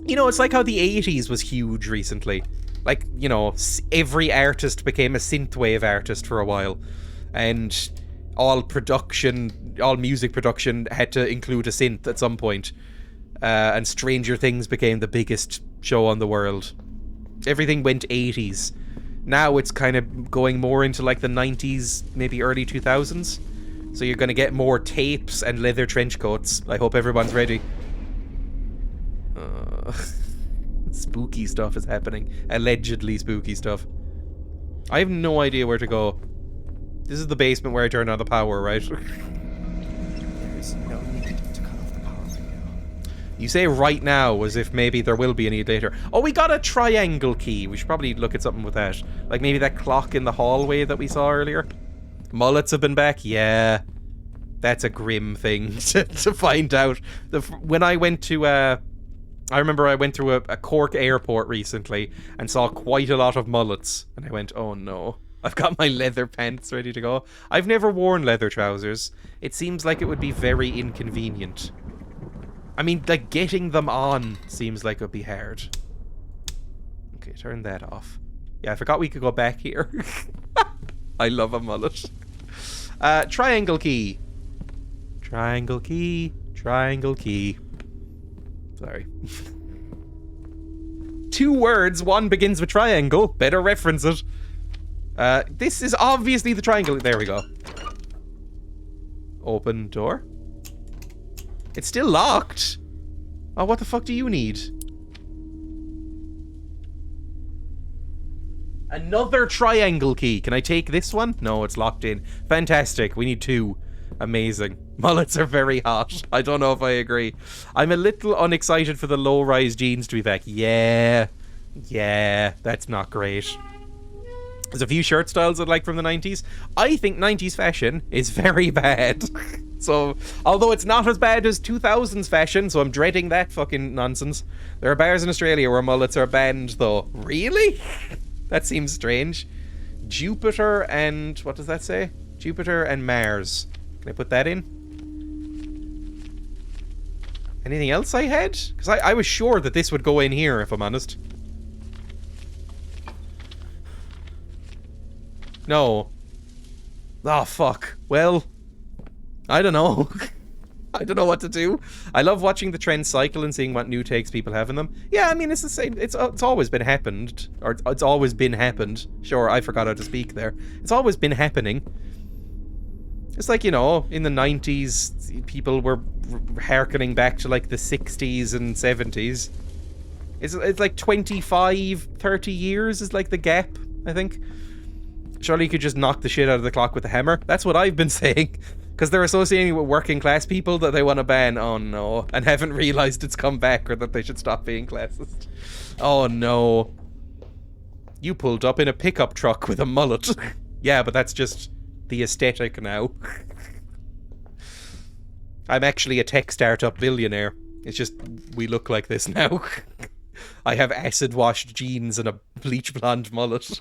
You know, it's like how the 80s was huge recently. Like, you know, every artist became a synthwave artist for a while. And all music production had to include a synth at some point. And Stranger Things became the biggest show on the world. Everything went 80s. Now it's kind of going more into like the 90s, maybe early 2000s. So you're going to get more tapes and leather trench coats. I hope everyone's ready. Spooky stuff is happening. Allegedly spooky stuff. I have no idea where to go. This is the basement where I turned on the power, right? There's no You say right now as if maybe there will be a need later. Oh, we got a triangle key. We should probably look at something with that. Like maybe that clock in the hallway that we saw earlier. Mullets have been back? Yeah. That's a grim thing to find out. When I went to, I remember I went through a Cork airport recently and saw quite a lot of mullets. And I went, oh no. I've got my leather pants ready to go. I've never worn leather trousers. It seems like it would be very inconvenient. I mean, like, getting them on seems like it would be hard. Okay, turn that off. Yeah, I forgot we could go back here. I love a mullet. Triangle key. Triangle key. Triangle key. Sorry. 2 words, one begins with triangle. Better reference it. This is obviously the triangle. There we go. Open door. It's still locked. Oh, what the fuck do you need? Another triangle key. Can I take this one? No, it's locked in. Fantastic. We need 2. Amazing. Mullets are very hot. I don't know if I agree. I'm a little unexcited for the low-rise jeans to be back. Yeah. Yeah, that's not great. There's a few shirt styles I'd like from the 90s. I think 90s fashion is very bad. So, although it's not as bad as 2000s fashion, so I'm dreading that fucking nonsense. There are bars in Australia where mullets are banned, though. Really? That seems strange. Jupiter and... what does that say? Jupiter and Mars. Can I put that in? Anything else I had? Because I was sure that this would go in here, if I'm honest. No. Oh, fuck. Well... I don't know. I don't know what to do. I love watching the trends cycle and seeing what new takes people have in them. Yeah, I mean, it's the same. It's always been happened. Or it's always been happened. Sure, I forgot how to speak there. It's always been happening. It's like, you know, in the 90s, people were hearkening back to, like, the 60s and 70s. It's like 25, 30 years is, like, the gap, I think. Surely you could just knock the shit out of the clock with a hammer. That's what I've been saying. Because they're associating with working class people that they want to ban. Oh no. And haven't realized it's come back or that they should stop being classist. Oh no. You pulled up in a pickup truck with a mullet. Yeah, but that's just the aesthetic now. I'm actually a tech startup billionaire. It's just we look like this now. I have acid washed jeans and a bleach blonde mullet.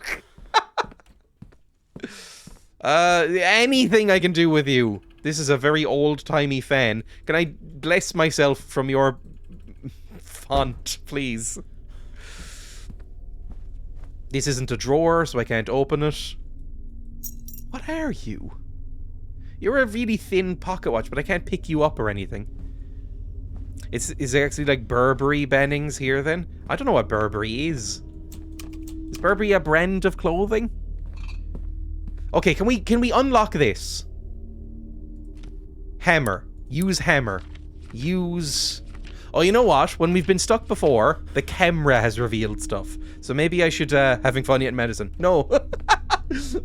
Anything I can do with you. This is a very old-timey fan. Can I bless myself from your font, please? This isn't a drawer, so I can't open it. What are you? You're a really thin pocket watch, but I can't pick you up or anything. Is there actually like Burberry bannings here then? I don't know what Burberry is. Is Burberry a brand of clothing? Okay, can we unlock this? Hammer. Use hammer. Use... Oh, you know what? When we've been stuck before, the camera has revealed stuff. So maybe I should, having fun at MADiSON. No.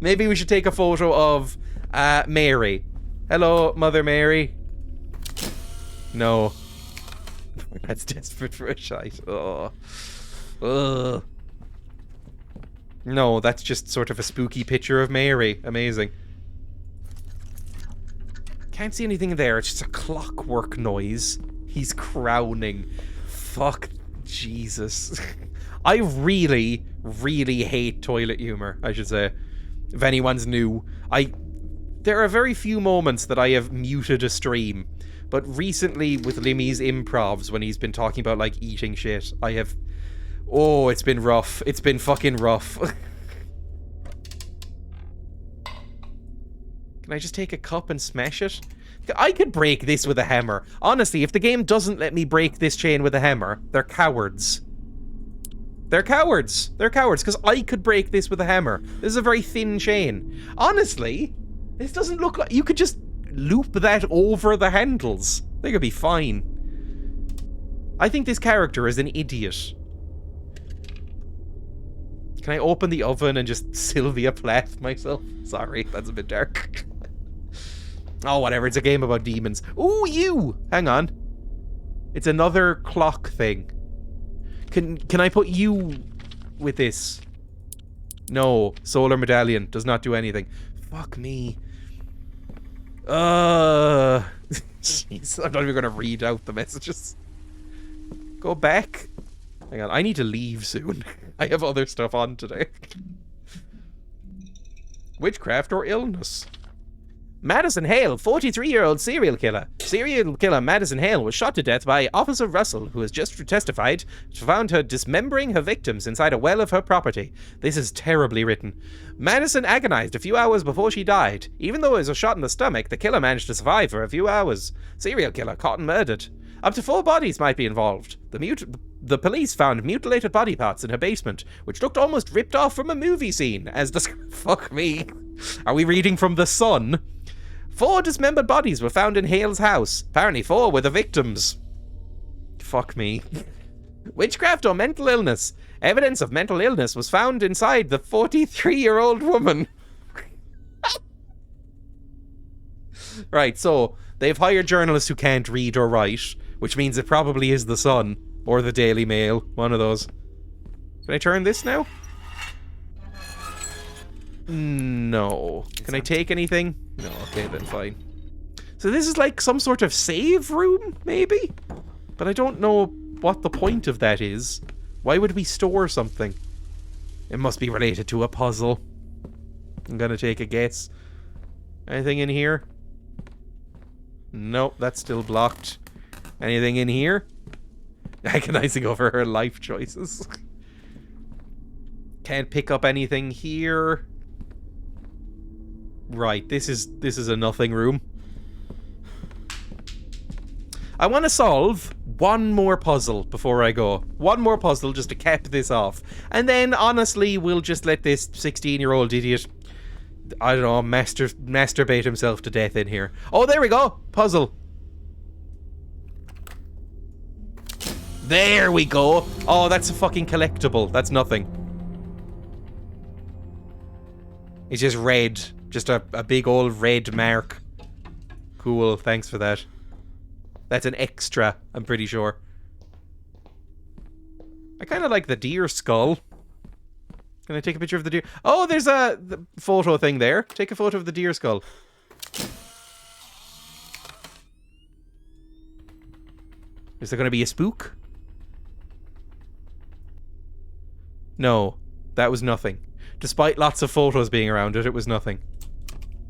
Maybe we should take a photo of, Mary. Hello, Mother Mary. No. That's desperate for a shite. Oh. Ugh. No, that's just sort of a spooky picture of Mary. Amazing. Can't see anything there. It's just a clockwork noise. He's crowning. Fuck Jesus. I really, really hate toilet humor, I should say. If anyone's new. There are very few moments that I have muted a stream. But recently, with Limmy's improvs, when he's been talking about, like, eating shit, I have... Oh, it's been rough. It's been fucking rough. Can I just take a cup and smash it? I could break this with a hammer. Honestly, if the game doesn't let me break this chain with a hammer, they're cowards. They're cowards. They're cowards, because I could break this with a hammer. This is a very thin chain. Honestly, this doesn't look like... You could just loop that over the handles. They could be fine. I think this character is an idiot. Can I open the oven and just Sylvia Plath myself? Sorry, that's a bit dark. Oh, whatever. It's a game about demons. Ooh, you! Hang on. It's another clock thing. Can I put you with this? No. Solar medallion does not do anything. Fuck me. Jeez, I'm not even gonna read out the messages. Go back. Hang on, I need to leave soon. I have other stuff on today. Witchcraft or illness? Madison Hale, 43-year-old serial killer. Serial killer Madison Hale was shot to death by Officer Russell, who has just testified to found her dismembering her victims inside a well of her property. This is terribly written. Madison agonized a few hours before she died. Even though it was a shot in the stomach, the killer managed to survive for a few hours. Serial killer caught and murdered. Up to 4 bodies might be involved. The police found mutilated body parts in her basement, which looked almost ripped off from a movie scene, as fuck me. Are we reading from The Sun? 4 dismembered bodies were found in Hale's house. Apparently 4 were the victims. Fuck me. Witchcraft or mental illness? Evidence of mental illness was found inside the 43-year-old woman. Right, so they've hired journalists who can't read or write, which means it probably is The Sun or the Daily Mail, one of those. Can I turn this now? No. Can I take anything? No, okay then, fine. So this is like some sort of save room, maybe? But I don't know what the point of that is. Why would we store something? It must be related to a puzzle. I'm gonna take a guess. Anything in here? Nope, that's still blocked. Anything in here? Agonizing over her life choices. Can't pick up anything here. Right, this is a nothing room. I want to solve one more puzzle before I go. One more puzzle just to cap this off. And then, honestly, we'll just let this 16-year-old idiot, I don't know, masturbate himself to death in here. Oh, there we go! Puzzle. There we go! Oh, that's a fucking collectible. That's nothing. It's just red. Just a big old red mark. Cool, thanks for that. That's an extra, I'm pretty sure. I kind of like the deer skull. Can I take a picture of the deer? Oh, there's the photo thing there. Take a photo of the deer skull. Is there going to be a spook? No, that was nothing. Despite lots of photos being around it, it was nothing.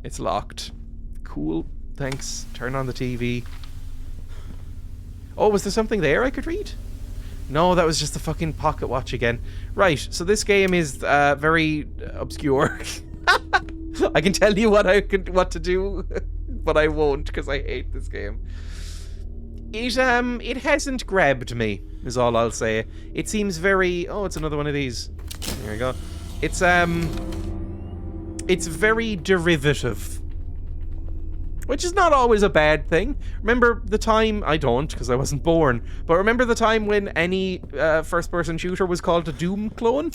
It's locked. Cool, thanks. Turn on the TV. Oh, was there something there I could read? No, that was just the fucking pocket watch again. Right, so this game is very obscure. I can tell you what to do, but I won't because I hate this game. It hasn't grabbed me, is all I'll say. It seems very... Oh, it's another one of these. There we go. It's very derivative. Which is not always a bad thing. Remember the time... I don't, because I wasn't born. But remember the time when any first-person shooter was called a Doom clone?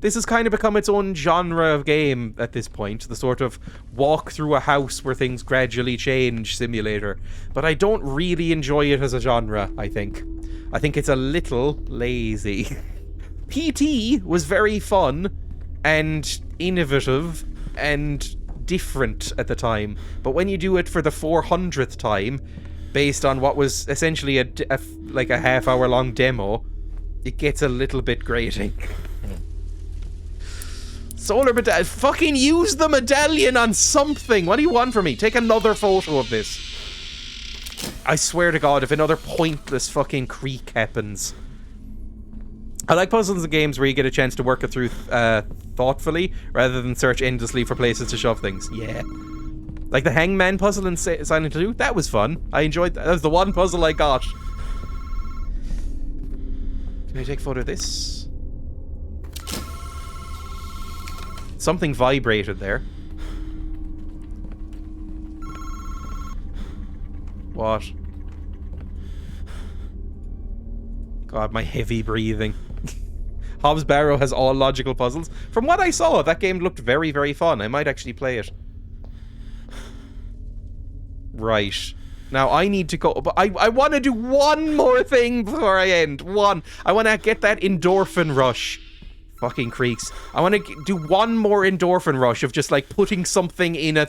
This has kind of become its own genre of game at this point. The sort of walk through a house where things gradually change simulator. But I don't really enjoy it as a genre, I think. I think it's a little lazy. PT was very fun and innovative and different at the time, but when you do it for the 400th time based on what was essentially like a half-hour long demo, it gets a little bit grating. Solar medallion. Fucking use the medallion on something. What do you want from me? Take another photo of this. I swear to God, if another pointless fucking creak happens. I like puzzles and games where you get a chance to work it through thoughtfully, rather than search endlessly for places to shove things. Yeah. Like the hangman puzzle in Silent Hill 2, that was fun. I enjoyed that. That was the one puzzle I got. Can I take a photo of this? Something vibrated there. What? God, my heavy breathing. Hobbs Barrow has all logical puzzles. From what I saw, that game looked very, very fun. I might actually play it. Right. Now I need to go, but I want to do one more thing before I end. One. I want to get that endorphin rush. Fucking creaks. I want to do one more endorphin rush of just like putting something in a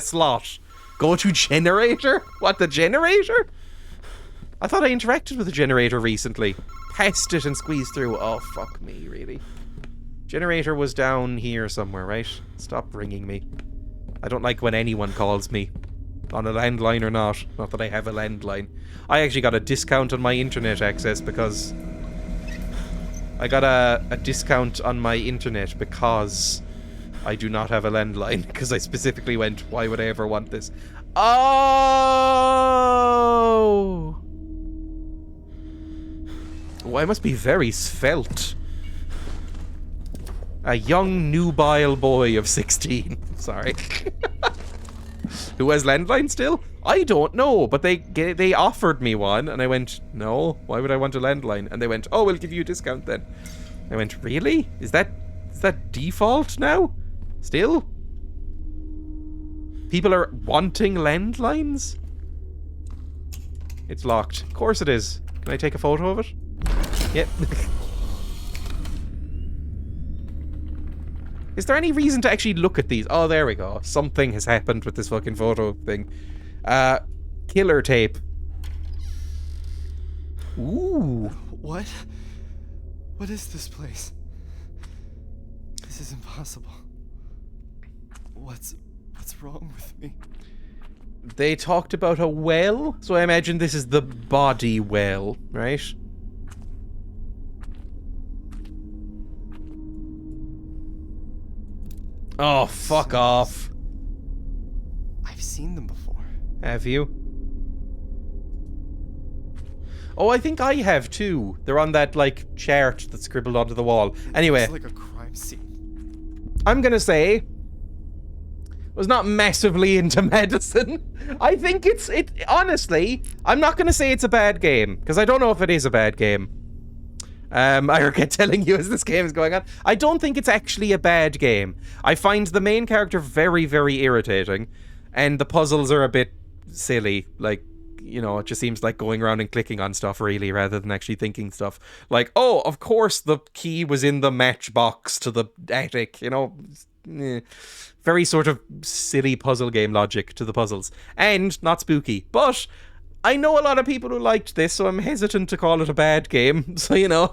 slot. Go to generator? What, the generator? I thought I interacted with the generator recently. Pressed it and squeezed through. Oh, fuck me, really. Generator was down here somewhere, right? Stop ringing me. I don't like when anyone calls me. On a landline or not. Not that I have a landline. I actually got a discount on my internet access because... I got a discount on my internet because I do not have a landline. Because I specifically went, why would I ever want this? Oh! Oh, I must be very svelte. A young nubile boy of 16. Sorry. Who has landline still? I don't know, but they offered me one, and I went, no, why would I want a landline? And they went, oh, we'll give you a discount then. I went, really? Is that default now? Still? People are wanting landlines? It's locked. Of course it is. Can I take a photo of it? Yep. Is there any reason to actually look at these? Oh, there we go. Something has happened with this fucking photo thing. Killer tape. Ooh. What? What is this place? This is impossible. What's wrong with me? They talked about a well, so I imagine this is the body well, right? Oh, fuck off. I've seen them before. Have you? Oh, I think I have too. They're on that, like, chart that's scribbled onto the wall. Anyway. It's like a crime scene. I'm gonna say... was not massively into MADiSON. I think honestly, I'm not gonna say it's a bad game, because I don't know if it is a bad game. I regret telling you as this game is going on. I don't think it's actually a bad game. I find the main character very, very irritating, and the puzzles are a bit silly. Like, you know, it just seems like going around and clicking on stuff, really, rather than actually thinking stuff. Like, oh, of course the key was in the matchbox to the attic, you know. Very sort of silly puzzle game logic to the puzzles. And not spooky. But I know a lot of people who liked this, so I'm hesitant to call it a bad game. So, you know.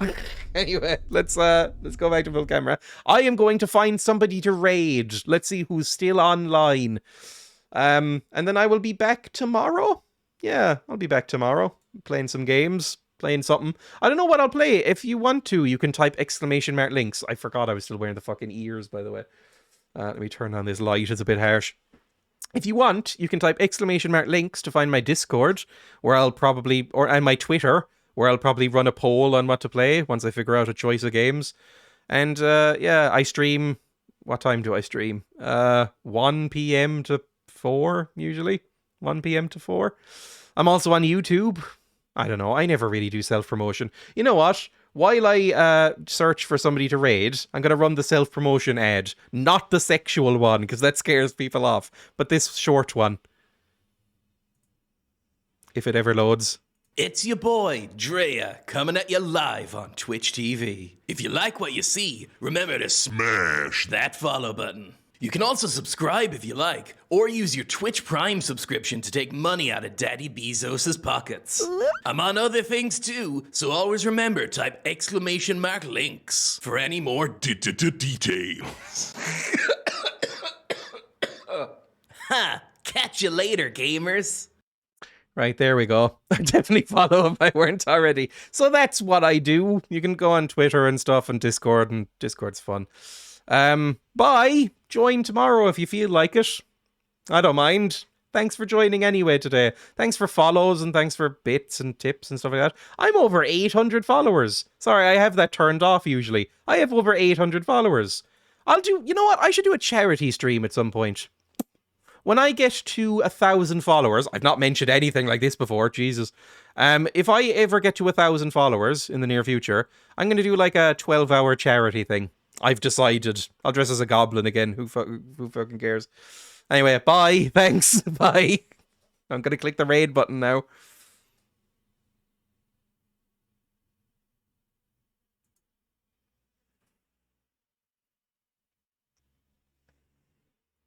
Anyway, let's go back to full camera. I am going to find somebody to raid. Let's see who's still online. And then I will be back tomorrow. Yeah, I'll be back tomorrow. Playing some games. Playing something. I don't know what I'll play. If you want to, you can type !links. I forgot I was still wearing the fucking ears, by the way. Let me turn on this light. It's a bit harsh. If you want, you can type !links to find my Discord, where I'll probably, and my Twitter, where I'll probably run a poll on what to play once I figure out a choice of games. And yeah, I stream. What time do I stream? 1 p.m. to 4 usually. 1 p.m. to 4. I'm also on YouTube. I don't know. I never really do self-promotion. You know what? While I search for somebody to raid, I'm going to run the self-promotion ad. Not the sexual one, because that scares people off. But this short one. If it ever loads. It's your boy, Dreya, coming at you live on Twitch TV. If you like what you see, remember to smash that follow button. You can also subscribe if you like, or use your Twitch Prime subscription to take money out of Daddy Bezos' pockets. I'm on other things too, so always remember type !links for any more details. Ha! Catch you later, gamers. Right, there we go. I'd definitely follow if I weren't already. So that's what I do. You can go on Twitter and stuff and Discord's fun. Bye. Join tomorrow if you feel like it. I don't mind. Thanks for joining anyway today. Thanks for follows and thanks for bits and tips and stuff like that. I'm over 800 followers. Sorry, I have that turned off usually. I have over 800 followers. You know what? I should do a charity stream at some point. When I get to 1,000 followers, I've not mentioned anything like this before, Jesus. If I ever get to 1,000 followers in the near future, I'm going to do like a 12-hour charity thing. I've decided. I'll dress as a goblin again. Who fucking cares? Anyway, bye. Thanks. Bye. I'm gonna click the raid button now.